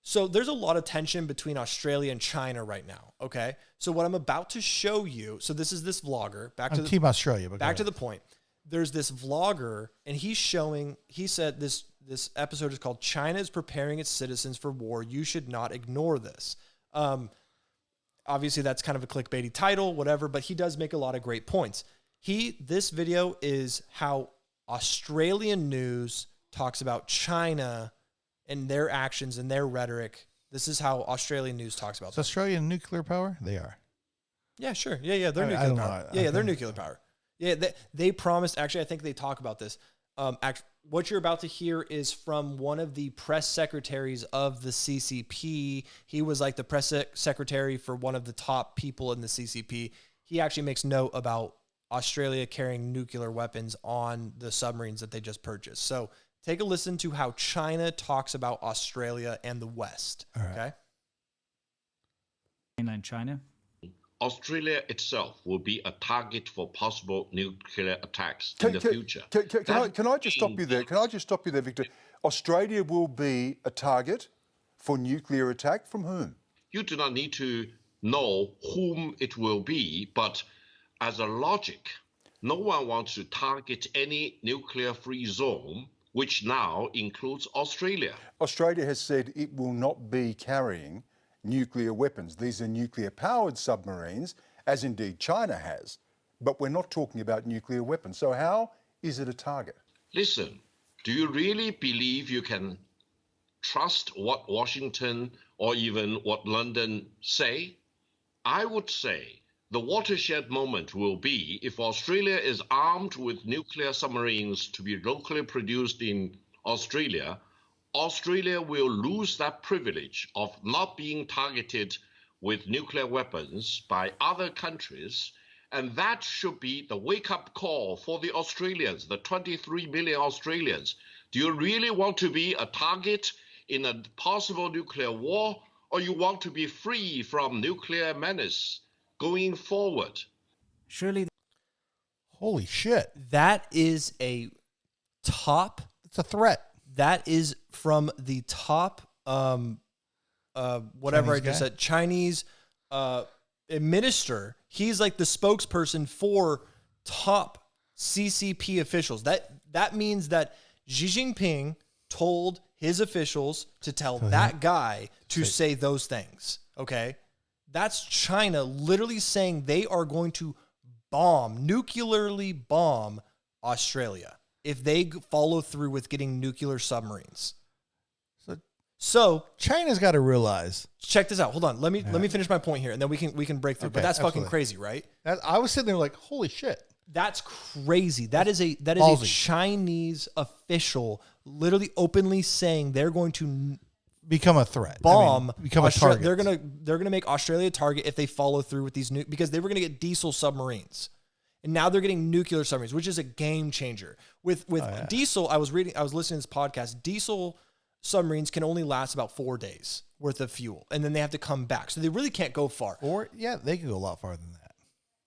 So there's a lot of tension between Australia and China right now, okay? So what I'm about to show you, so this is this vlogger, I'm Team Australia, but back to the point. There's this vlogger, and he said this episode is called China is Preparing Its Citizens for War. You should not ignore this. Obviously, that's kind of a clickbaity title, whatever, but he does make a lot of great points. This video is how Australian news talks about China and their actions and their rhetoric. This is how Australian news talks about Is Australia nuclear power? They are. Yeah, sure. Yeah, they're nuclear power. Yeah, they're nuclear power. Yeah, they promised, actually, I think they talk about this. What you're about to hear is from one of the press secretaries of the CCP. He was like the press secretary for one of the top people in the CCP. He actually makes note about Australia carrying nuclear weapons on the submarines that they just purchased. So take a listen to how China talks about Australia and the West. All right. Okay. Mainland China. Australia itself will be a target for possible nuclear attacks in the future. Can I just stop you there? Can I just stop you there, Victor? Australia will be a target for nuclear attack from whom? You do not need to know whom it will be, but as a logic, no one wants to target any nuclear-free zone, which now includes Australia. Australia has said it will not be carrying nuclear weapons. These are nuclear-powered submarines, as indeed China has. But we're not talking about nuclear weapons. So how is it a target? Listen, do you really believe you can trust what Washington or even what London say? I would say the watershed moment will be if Australia is armed with nuclear submarines to be locally produced in Australia. Australia will lose that privilege of not being targeted with nuclear weapons by other countries, and that should be the wake-up call for the Australians, the 23 million Australians. Do you really want to be a target in a possible nuclear war, or you want to be free from nuclear menace going forward? Surely. Holy shit. That is a top. It's a threat. That is from the top, whatever Chinese I just guy? said, Chinese minister. He's like the spokesperson for top CCP officials. That means that Xi Jinping told his officials to tell that guy to say those things. Okay, that's China literally saying they are going to nuclearly bomb Australia if they follow through with getting nuclear submarines. So China's got to realize. check this out. Hold on. Let me finish my point here, and then we can break through. Okay, but that's fucking absolutely. crazy, right? I was sitting there like, holy shit. That's crazy. That is a Ballsy. Chinese official literally openly saying they're going to Become a threat. bomb. Become a target. They're gonna make Australia a target if they follow through with these because they were gonna get diesel submarines. And now they're getting nuclear submarines, which is a game changer. With diesel, I was listening to this podcast. Diesel submarines can only last about 4 days worth of fuel, and then they have to come back. So they really can't go far. Or they can go a lot farther than that.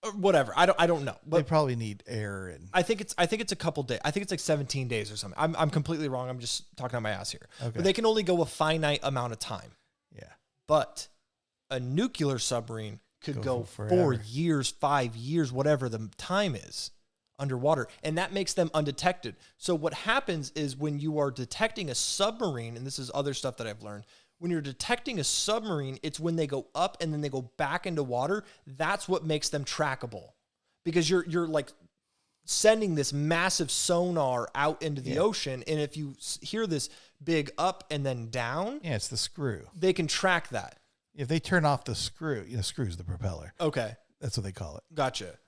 Or whatever. I don't know. They But probably need air and I think it's a couple days. I think it's like 17 days or something. I'm completely wrong. I'm just talking out my ass here. Okay. But they can only go a finite amount of time. yeah. But a nuclear submarine could go for 4 forever. years, 5 years, whatever the time is underwater. And that makes them undetected. So what happens is when you are detecting a submarine, and this is other stuff that I've learned, when you're detecting a submarine, it's when they go up and then they go back into water. That's what makes them trackable. Because you're like sending this massive sonar out into the ocean. And if you hear this big up and then down. Yeah, it's the screw. They can track that. If they turn off the screw, screw's the propeller. Okay. That's what they call it. Gotcha.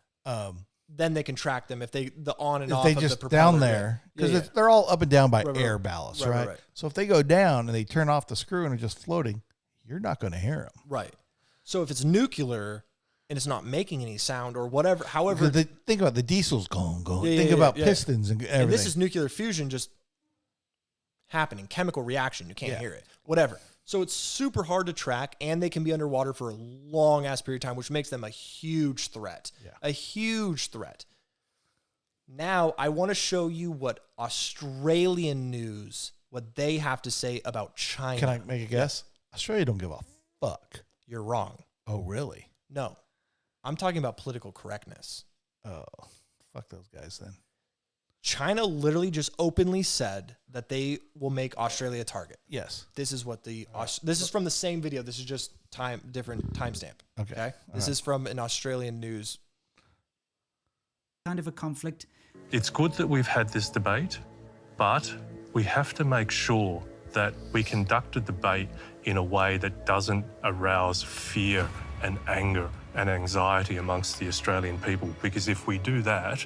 Then they can track them if the on and if off they of just the propeller. down there, because Yeah. they're all up and down by Right, air ballast, right, right? right. So if they go down and they turn off the screw and are just floating, you're not going to hear them. Right. So if it's nuclear and it's not making any sound or whatever, however. Think about the diesels going. Yeah, Think yeah, about yeah. pistons and everything. And this is nuclear fusion just happening, chemical reaction. You can't hear it, whatever. So it's super hard to track, and they can be underwater for a long ass period of time, which makes them a huge threat. Yeah. A huge threat. Now I want to show you what Australian news, what they have to say about China. Can I make a guess? Australia don't give a fuck. You're wrong. Oh, really? No, I'm talking about political correctness. Oh, fuck those guys then. China literally just openly said that they will make Australia a target. Yes. This is what this is from the same video. This is just different timestamp. Okay. This is from an Australian news. Kind of a conflict. It's good that we've had this debate, but we have to make sure that we conduct a debate in a way that doesn't arouse fear and anger and anxiety amongst the Australian people, because if we do that,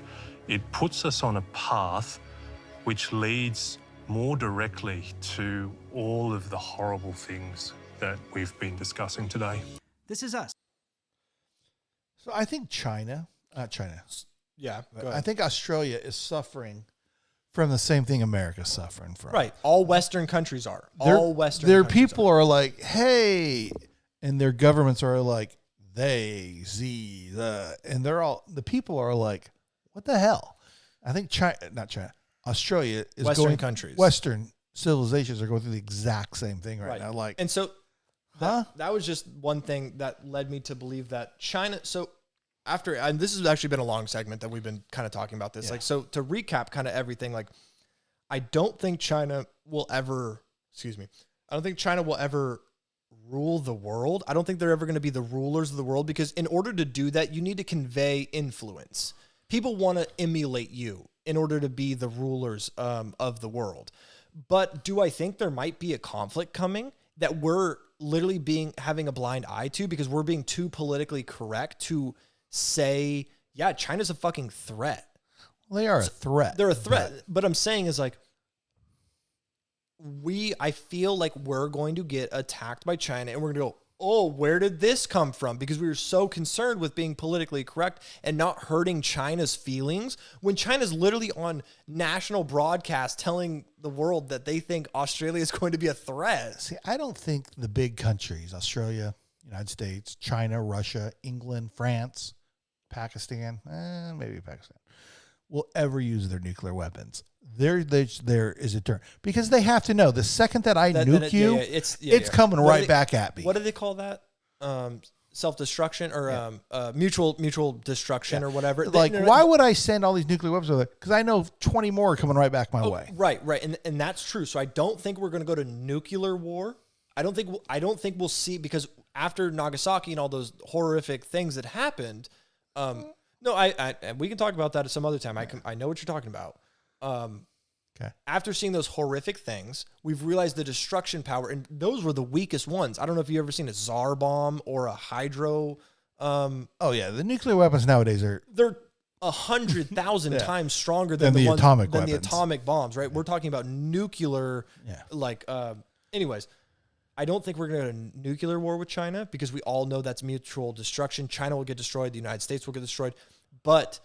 it puts us on a path which leads more directly to all of the horrible things that we've been discussing today. This is us. So I think not China. Yeah, go I ahead. think Australia is suffering from the same thing America's suffering from. Right. All Western countries are. Their people are like, hey, and their governments are like, and the people are like, what the hell? I think Australia is Western countries. Western civilizations are going through the exact same thing right now. Like, and so that was just one thing that led me to believe that China. So and this has actually been a long segment that we've been kind of talking about this. Yeah. Like, so to recap kind of everything, like, I don't think China will ever, I don't think China will ever rule the world. I don't think they're ever going to be the rulers of the world, because in order to do that, you need to convey influence. People want to emulate you in order to be the rulers of the world. But do I think there might be a conflict coming that we're literally having a blind eye to because we're being too politically correct to say, yeah, China's a fucking threat? well, they are a threat. They're a threat. But I'm saying is like, I feel like we're going to get attacked by China and we're going to go, oh, where did this come from? Because we were so concerned with being politically correct and not hurting China's feelings, when China's literally on national broadcast telling the world that they think Australia is going to be a threat. See, I don't think the big countries, Australia, United States, China, Russia, England, France, Pakistan, maybe Pakistan, will ever use their nuclear weapons. There is a turn, because they have to know the second that I nuke you, it's coming right back at me. What do they call that? Self-destruction or mutual destruction or whatever. Like, why would I send all these nuclear weapons over there? Because I know 20 more are coming right back my way. Right. And that's true. So I don't think we're going to go to nuclear war. I don't think we'll see, because after Nagasaki and all those horrific things that happened, we can talk about that at some other time. I know what you're talking about. Okay. After seeing those horrific things, we've realized the destruction power, and those were the weakest ones. I don't know if you've ever seen a Tsar bomb or a hydro. Oh yeah, the nuclear weapons nowadays they're 100,000 times stronger than the atomic than weapons. the atomic bombs. Right? We're talking about nuclear. Yeah. Anyways, I don't think we're going to go to nuclear war with China, because we all know that's mutual destruction. China will get destroyed. The United States will get destroyed. But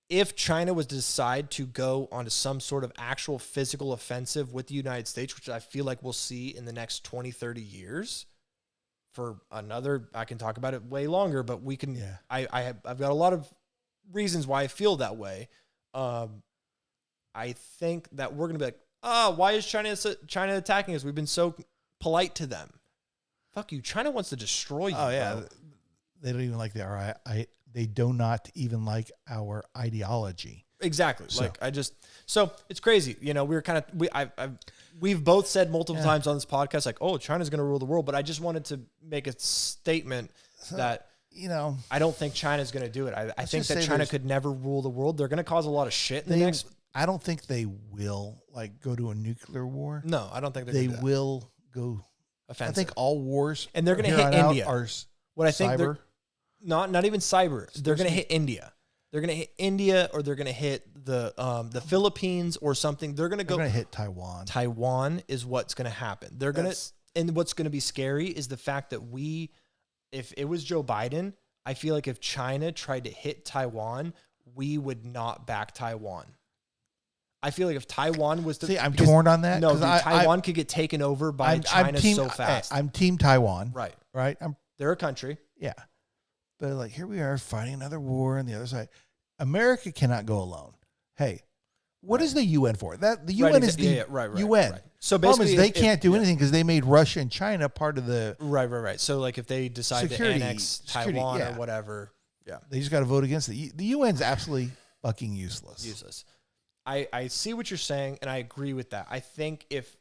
if China was to decide to go onto some sort of actual physical offensive with the United States, which I feel like we'll see in the next 20, 30 years for another, I can talk about it way longer, but we can, I've got a lot of reasons why I feel that way. I think that we're going to be like, why is China attacking us? We've been so polite to them. Fuck you. China wants to destroy you. Oh yeah. Bro. They don't even like they do not even like our ideology. Exactly. So it's crazy. You know, we were kind of, we've both said multiple times on this podcast, like, oh, China's going to rule the world. But I just wanted to make a statement that, you know, I don't think China's going to do it. I think that China could never rule the world. They're going to cause a lot of shit in the next I don't think they will like go to a nuclear war. No, I don't think They gonna do that. will go Offensive. I think all wars And they're going to here hit on out India. are What I think cyber. not even cyber. They're going to hit India. They're going to hit India, or they're going to hit the Philippines or something. They're going to They're go. going to hit Taiwan. Taiwan is what's going to happen. They're going to, and what's going to be scary is the fact that if it was Joe Biden, I feel like if China tried to hit Taiwan, we would not back Taiwan. I feel like if Taiwan was to... See, I'm torn on that. No, dude, Taiwan could get taken over by China so fast. I'm team Taiwan. Right. Right? They're a country. Yeah. But like, here we are fighting another war on the other side. America cannot go alone. Hey, what is the UN for? That the UN is the UN. Right. So Problem basically, is they can't do anything because they made Russia and China part of the... Right. So like if they decide to annex Taiwan or whatever, they just got to vote against it. The UN's absolutely fucking useless. Useless. I see what you're saying, and I agree with that. I think if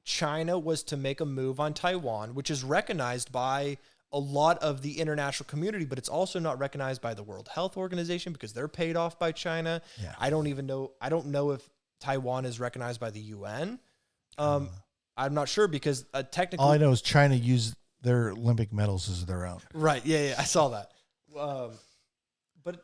China was to make a move on Taiwan, which is recognized by a lot of the international community, but it's also not recognized by the World Health Organization because they're paid off by China. Yeah. I don't know if Taiwan is recognized by the UN. I'm not sure because technically... All I know is China used their Olympic medals as their own. Right. Yeah. I saw that. But,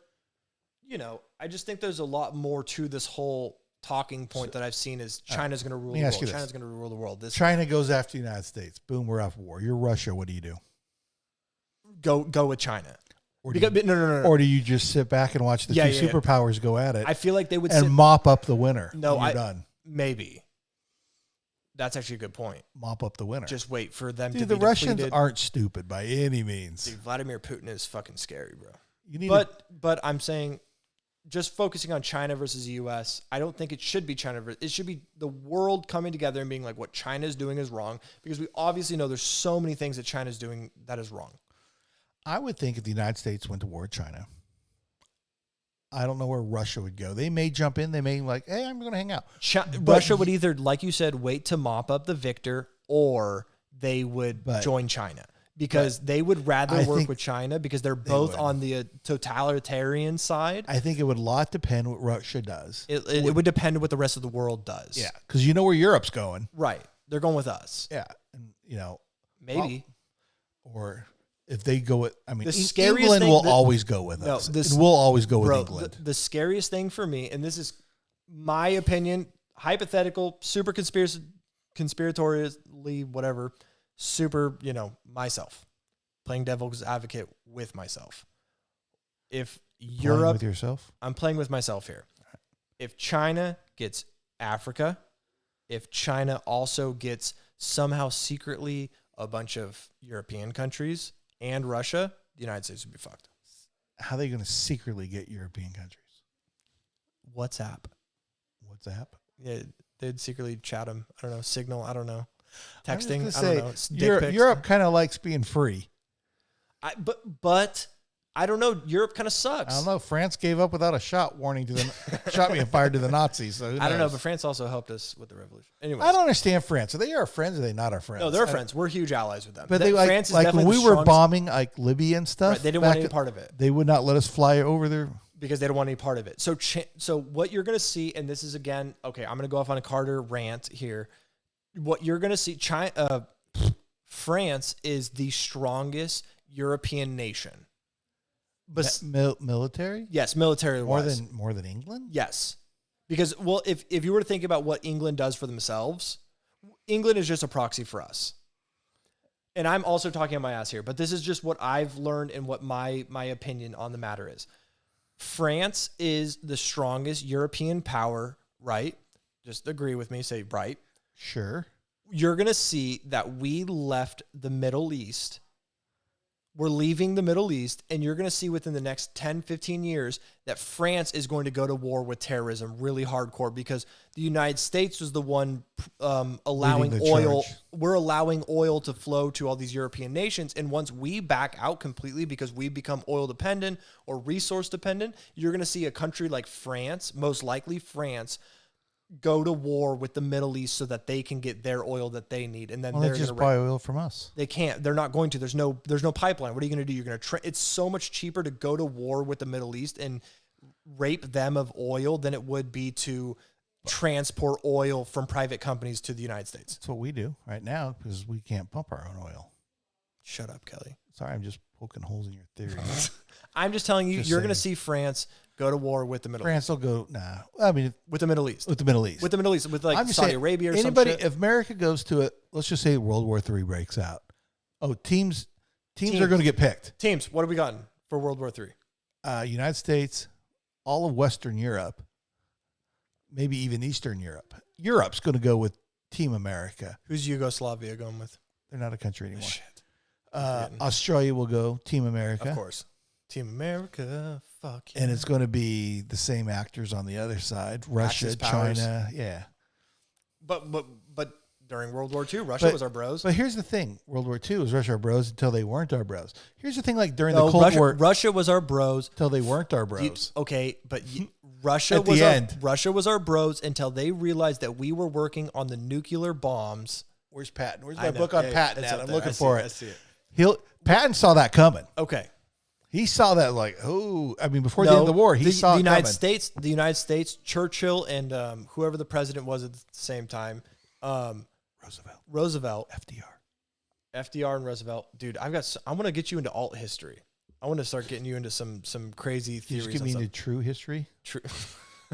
I just think there's a lot more to this whole talking point that I've seen is China's going to rule the world. China's going to rule the world. China goes after the United States. Boom, we're off war. You're Russia. What do you do? Go with China. Or no. Or do you just sit back and watch the two superpowers go at it? I feel like they would mop up the winner. No, you're done. Maybe. That's actually a good point. Mop up the winner. Just wait for them to be the Russians depleted. Aren't stupid by any means. Dude, Vladimir Putin is fucking scary, bro. But I'm saying, just focusing on China versus the U.S., I don't think it should be China. It should be the world coming together and being like, what China is doing is wrong, because we obviously know there's so many things that China's doing that is wrong. I would think if the United States went to war with China, I don't know where Russia would go. They may jump in. They may like, hey, I'm going to hang out. Russia would either, like you said, wait to mop up the victor, or they would join China. Because they would rather work with China because they're both on the totalitarian side. I think it would a lot depend what Russia does. It would depend what the rest of the world does. Yeah, because you know where Europe's going. Right. They're going with us. Yeah. And, maybe. Or if they go with, England will always go with us. We'll always go with England. The scariest thing for me, and this is my opinion, hypothetical, super conspiratorially, whatever, super, myself, playing devil's advocate with myself. If Europe, playing with yourself, I'm playing with myself here. Right. If China gets Africa, if China also gets somehow secretly a bunch of European countries and Russia, the United States would be fucked. How are they going to secretly get European countries? WhatsApp. Yeah, they'd secretly chat them. I don't know. Signal. I don't know. Texting, I don't know. Europe kind of likes being free. But I don't know. Europe kind of sucks. I don't know. France gave up without a shot warning to them, shot being fired to the Nazis. So I don't know, but France also helped us with the revolution. Anyway, I don't understand France. Are they our friends or are they not our friends? No, they're our friends. We're huge allies with them. But they France is like when we were bombing like Libya and stuff. Right, they didn't want any part of it. They would not let us fly over there because they don't want any part of it. So what you're going to see, and this is again, okay, I'm going to go off on a Carter rant here. What you're going to see, France is the strongest European nation. But military? Yes, military more than England? Yes. Because if you were to think about what England does for themselves, England is just a proxy for us. And I'm also talking on my ass here, but this is just what I've learned and what my opinion on the matter is. France is the strongest European power, right? Just agree with me, say right. Sure. You're going to see that we left the Middle East. We're leaving the Middle East, and you're going to see within the next 10, 15 years that France is going to go to war with terrorism really hardcore because the United States was the one allowing oil. We're allowing oil to flow to all these European nations, and once we back out completely because we become oil dependent or resource dependent, you're going to see a country like France, most likely France, go to war with the Middle East so that they can get their oil that they need, and then they're just buy oil from us. They can't. They're not going to. There's no pipeline. What are you going to do? You're going to. It's so much cheaper to go to war with the Middle East and rape them of oil than it would be to transport oil from private companies to the United States. That's what we do right now because we can't pump our own oil. Shut up, Kelly. Sorry, I'm just poking holes in your theory. I'm just telling you, Just you're going to saying. see France go to war with the Middle France will go, nah. I mean, with the Middle East. with the Middle East. With the Middle East, with like I'm just Saudi saying, Arabia or anybody, some shit. if America goes to it, let's just say World War III breaks out. Oh, teams Teams. are going to get picked. Teams, what have we gotten for World War III? United States, all of Western Europe, maybe even Eastern Europe. Europe's going to go with Team America. Who's Yugoslavia going with? They're not a country anymore. Shit. Australia will go Team America. Of course. Team America, fuck yeah. And it's going to be the same actors on the other side. Russia, Axis powers. China. Yeah. But during World War II, Russia was our bros. But here's the thing. World War II was Russia our bros until they weren't our bros. Here's the thing, like during No, the Cold War, Russia was our bros. until they weren't our bros. Russia At the was end. Russia was our bros until they realized that we were working on the nuclear bombs. Where's Patton? Where's I my know. book on Yeah, Patton it's at? up I'm there. looking I see for it. I it. see it. Patton saw that coming. Okay. He saw that like, oh, I mean, before the end of the war, he saw the it United coming. States, the United States, Churchill, and whoever the president was at the same time, Roosevelt, FDR, and Roosevelt. Dude, I'm gonna get you into alt history. I want to start getting you into some crazy You theories. just give me into true history. True.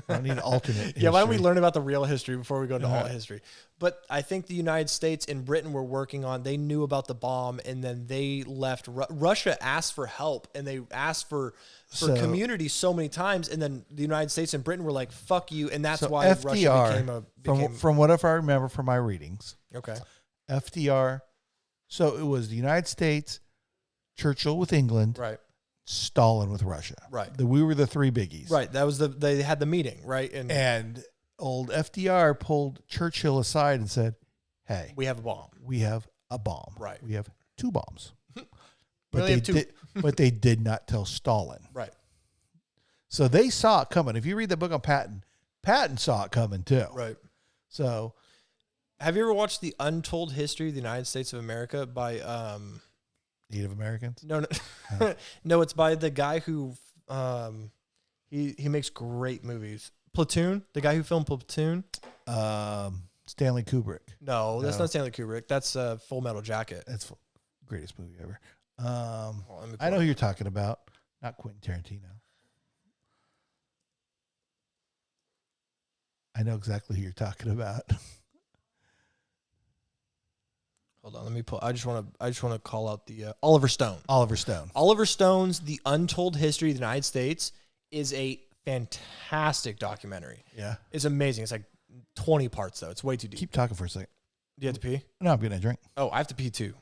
I need alternate. Yeah, why don't we history. learn about the real history before we go into All alt right. history? But I think the United States and Britain were working on, they knew about the bomb, and then they left. Russia asked for help, and they asked for community so many times, and then the United States and Britain were like, fuck you, and that's So why FDR, Russia became from what if I remember from my readings, okay. FDR. So it was the United States, Churchill with England, Right. Stalin with Russia. Right. We were the three biggies. Right. That was they had the meeting, right? And old FDR pulled Churchill aside and said, hey, we have a bomb. we have a bomb. Right. We have two bombs. We But only they have two. but they did not tell Stalin. Right. So they saw it coming. If you read the book on Patton, Patton saw it coming too. Right. So Have you ever watched The Untold History of the United States of America by Native Americans? No, no, it's by the guy who he makes great movies. Platoon, the guy who filmed Platoon. Stanley Kubrick. No, that's not Stanley Kubrick. That's Full Metal Jacket. That's the greatest movie ever. Let me I know who you're talking about. Not Quentin Tarantino. I know exactly who you're talking about. Hold on, let me pull. I just want to call out the Oliver Stone. Oliver Stone. Oliver Stone's The Untold History of the United States is a fantastic documentary. Yeah. It's amazing. It's like 20 parts though. It's way too deep. Keep talking for a second. Do you have to pee? No, I'm getting a drink. Oh, I have to pee too.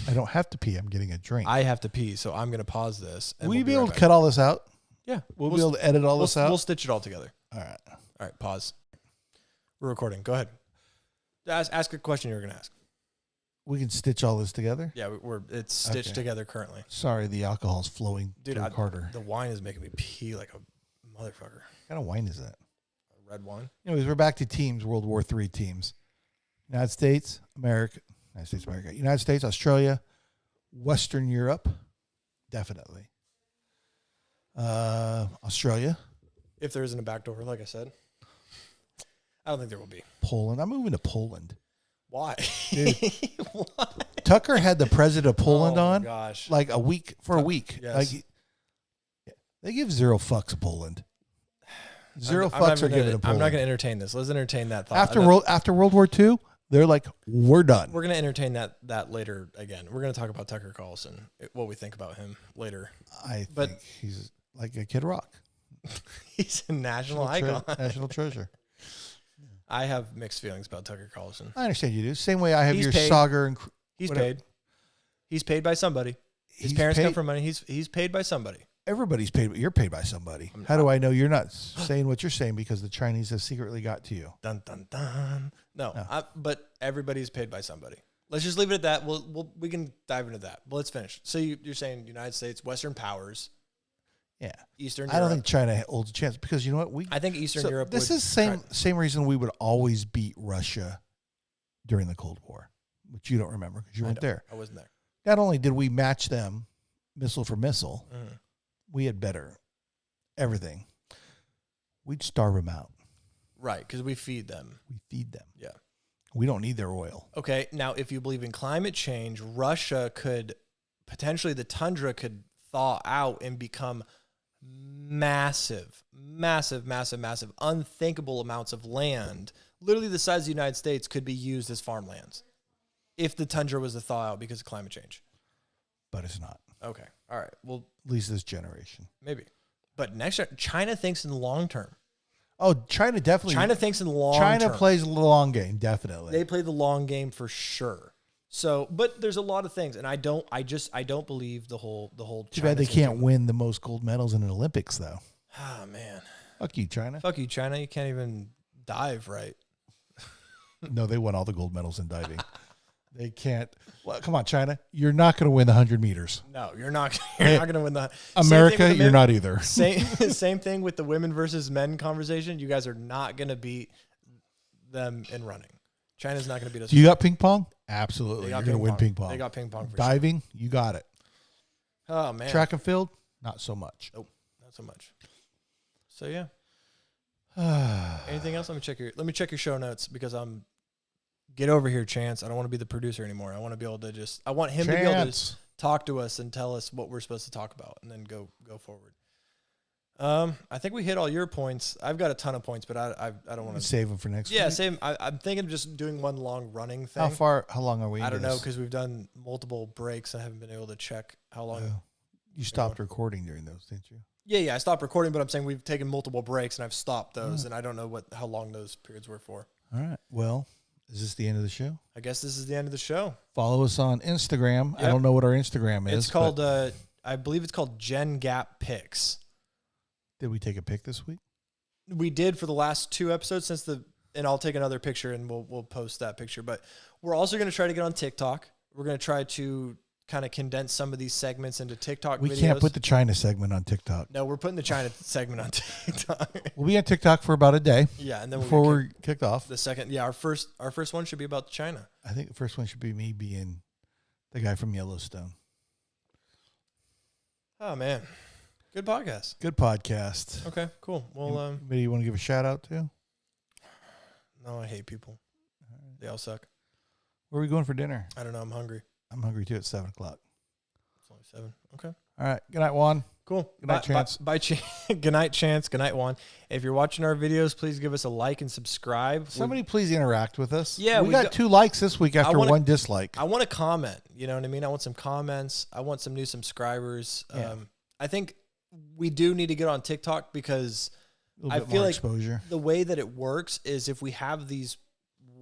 I don't have to pee. I'm getting a drink. I have to pee, so I'm going to pause this. Will you we'll be able right to back. cut all this out? Yeah. We'll be able to edit all this out? We'll stitch it all together. All right. All right, pause. We're recording. Go ahead. Ask a question you were going to ask. We can stitch all this together? Yeah, it's stitched Okay. together currently. Sorry, the alcohol's flowing Dude, through Carter. the wine is making me pee like a motherfucker. What kind of wine is that? Red wine? Anyways, we're back to teams, World War III teams. United States, America, United States, Australia, Western Europe, definitely. Australia, If there isn't a back door, like I said. I don't think there will be. Poland. I'm moving to Poland. Why? Dude. What? Tucker had the president of Poland Oh, my on gosh. like a week. Yes. Like, they give zero fucks to Poland. Zero I'm fucks not are given to I'm Poland. not going to entertain this. Let's entertain that thought. After World War II, they're like, we're done. We're going to entertain that later again. We're going to talk about Tucker Carlson, what we think about him later. But think he's like a Kid Rock. He's a national icon. National treasure. I have mixed feelings about Tucker Carlson. I understand you do. Same way I have He's your paid. Sagar and He's whatever. paid. He's paid by somebody. His He's parents paid- come from money. He's paid by somebody. Everybody's paid, but you're paid by somebody. How do I know you're not saying what you're saying because the Chinese have secretly got to you? Dun dun dun. No, but everybody's paid by somebody. Let's just leave it at that. We can dive into that. But let's finish. So you're saying United States, Western powers, Yeah. Eastern I Europe. don't think China holds a chance because you know what? I think Eastern Europe. This would is try- same reason we would always beat Russia during the Cold War, which you don't remember because you weren't there. I wasn't there. Not only did we match them missile for missile, Mhm. we had better everything. We'd starve them out. Right, because we feed them. We feed them. Yeah. We don't need their oil. Okay, now if you believe in climate change, Russia could potentially, the tundra could thaw out and become massive, unthinkable amounts of land, literally the size of the United States, could be used as farmlands if the tundra was to thaw out because of climate change. But it's not. Okay, all right. Well, At least this generation. maybe. But China thinks in the long term. Oh, China definitely. China thinks in the long China term. plays the long game, definitely. They play the long game for sure. So, but there's a lot of things, and I don't believe the whole. Too bad they can't win the most gold medals in the Olympics, though. Ah, man. Fuck you, China. Fuck you, China. You can't even dive right. No, they won all the gold medals in diving. They can't. Well, come on, China. You're not going to win the 100 meters. No, you're not. You're not going to win the America. You're not either. Same thing with the women versus men conversation. You guys are not going to beat them in running. China's not going to beat us. Do you got ping pong? Absolutely. You're going to win ping pong. They got ping pong for diving. Sure. You got it. Oh man. Track and field. Not so much. Nope. Not so much. So yeah. Anything else? Let me check your show notes because get over here, Chance. I don't want to be the producer anymore. I want to be able to I want him to be able to talk to us and tell us what we're supposed to talk about and then go forward. I think we hit all your points. I've got a ton of points, but I don't want to save them for next week. Yeah, save. I'm thinking of just doing one long running thing. How long are we? I don't know because we've done multiple breaks. I haven't been able to check how long. You stopped recording during those, didn't you? Yeah, I stopped recording, but I'm saying we've taken multiple breaks and I've stopped those, and I don't know how long those periods were for. All right. Well, is this the end of the show? I guess this is the end of the show. Follow us on Instagram. Yep. I don't know what our Instagram is. It's called, I believe it's called Gen Gap Pics. Did we take a pic this week? We did for the last 2 episodes and I'll take another picture and we'll post that picture. But we're also going to try to get on TikTok. We're going to try to kind of condense some of these segments into TikTok videos. We can't put the China segment on TikTok. No, we're putting the China segment on TikTok. We'll be on TikTok for about a day. Yeah, and then before we're kicked off. The second, our first one should be about China. I think the first one should be me being the guy from Yellowstone. Oh man, good podcast. Good podcast. Okay, cool. Well, anybody you want to give a shout out to? No, I hate people. They all suck. Where are we going for dinner? I don't know. I'm hungry. I'm hungry too. It's 7:00. It's only 7. Okay. All right. Good night, Juan. Cool. Good night, Chance. Good night, Chance. Good night, Juan. If you're watching our videos, please give us a like and subscribe. Somebody please interact with us. Yeah, we got 2 likes this week after 1 dislike. I want to comment. You know what I mean? I want some comments. I want some new subscribers. Yeah. I think we do need to get on TikTok because I feel like exposure. The way that it works is if we have these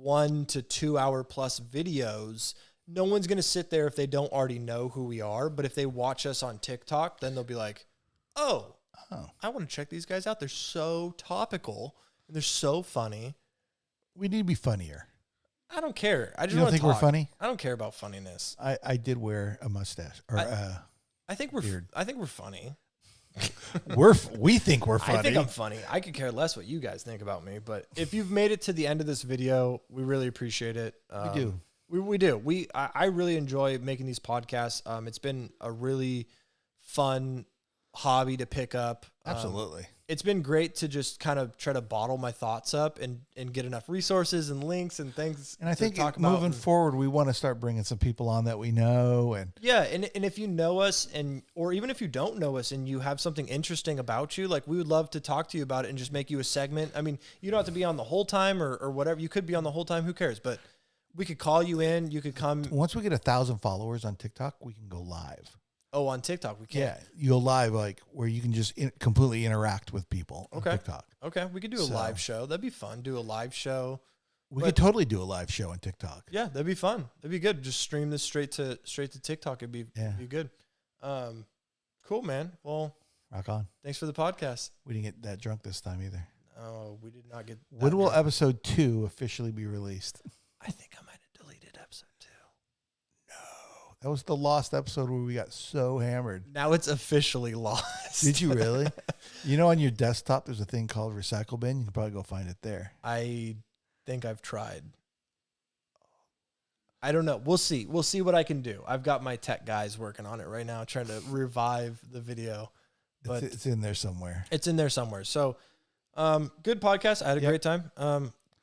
1 to 2 hour plus videos, no one's going to sit there if they don't already know who we are. But if they watch us on TikTok, then they'll be like, oh, I want to check these guys out. They're so topical and they're so funny. We need to be funnier. I don't care. I just you don't think we're funny? I don't care about funniness. I did wear a mustache or I think we're beard. I think we're funny. We think we're funny. I think I'm funny. I could care less what you guys think about me, but if you've made it to the end of this video, we really appreciate it. We do. We do. I really enjoy making these podcasts. It's been a really fun hobby to pick up. Absolutely. It's been great to just kind of try to bottle my thoughts up and get enough resources and links and things. And I think moving forward, we want to start bringing some people on that we know. And yeah, and if you know us or even if you don't know us and you have something interesting about you, like we would love to talk to you about it and just make you a segment. I mean, you don't have to be on the whole time or whatever. You could be on the whole time. Who cares? But we could call you in. You could come. Once we get 1,000 followers on TikTok, we can go live. Oh, on TikTok we can. Yeah, you go live like where you can just completely interact with people on TikTok. Okay, we could do a live show. That'd be fun. Do a live show. We could totally do a live show on TikTok. Yeah, that'd be fun. That'd be good. Just stream this straight to TikTok. It'd be good. Cool, man. Well, rock on. Thanks for the podcast. We didn't get that drunk this time either. Oh, we did not get. When will episode 2 officially be released? I think I might have deleted episode 2. No, that was the lost episode where we got so hammered. Now it's officially lost. Did you really? You know, on your desktop, there's a thing called Recycle Bin. You can probably go find it there. I think I've tried. I don't know. We'll see. We'll see what I can do. I've got my tech guys working on it right now, trying to revive the video. But it's in there somewhere. It's in there somewhere. So Good podcast. I had a great time.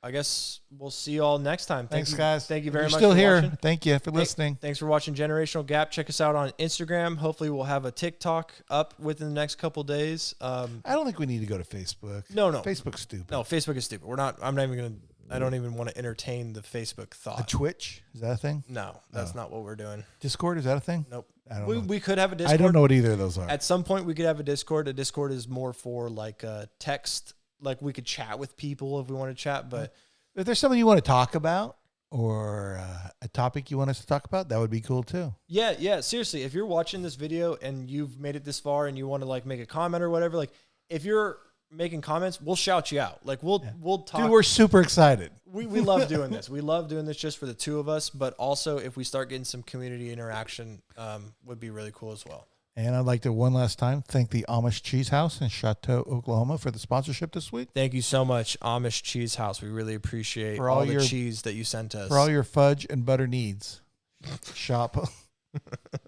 I guess we'll see you all next time. Thanks, guys. Thank you very You're much still for here. watching. Thank you for listening. Thanks for watching Generational Gap. Check us out on Instagram. Hopefully we'll have a TikTok up within the next couple days. I don't think we need to go to Facebook. No. Facebook's stupid. No, Facebook is stupid. I'm not even going to, I don't even want to entertain the Facebook thought. A Twitch? Is that a thing? No, that's not what we're doing. Discord? Is that a thing? Nope. I don't know. We could have a Discord. I don't know what either of those are. At some point we could have a Discord. A Discord is more for like text. Like we could chat with people if we want to chat, but If there's something you want to talk about or a topic you want us to talk about, that would be cool too. Yeah. Seriously, if you're watching this video and you've made it this far and you want to like make a comment or whatever, like if you're making comments, we'll shout you out. Like we'll talk. Dude, we're super excited. We love doing this. We love doing this just for the two of us, but also if we start getting some community interaction, would be really cool as well. And I'd like to one last time thank the Amish Cheese House in Chateau, Oklahoma for the sponsorship this week. Thank you so much, Amish Cheese House. We really appreciate For all all the your- cheese that you sent us. For all your fudge and butter needs, shop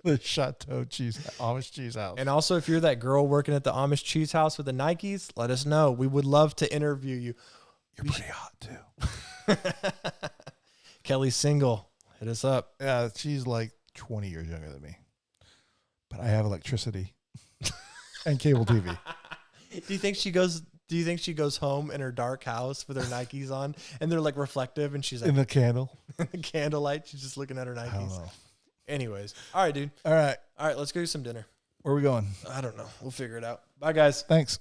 the Chateau Amish Cheese House. And also, if you're that girl working at the Amish Cheese House with the Nikes, let us know. We would love to interview you. You're pretty hot too. Kelly's single. Hit us up. Yeah, she's like 20 years younger than me. But I have electricity and cable TV. Do you think she goes home in her dark house with her Nikes on and they're like reflective and she's like In the candle. the candlelight, she's just looking at her I don't Nikes. know. Anyways. All right, dude. All right. All right, let's go do some dinner. Where are we going? I don't know. We'll figure it out. Bye guys. Thanks.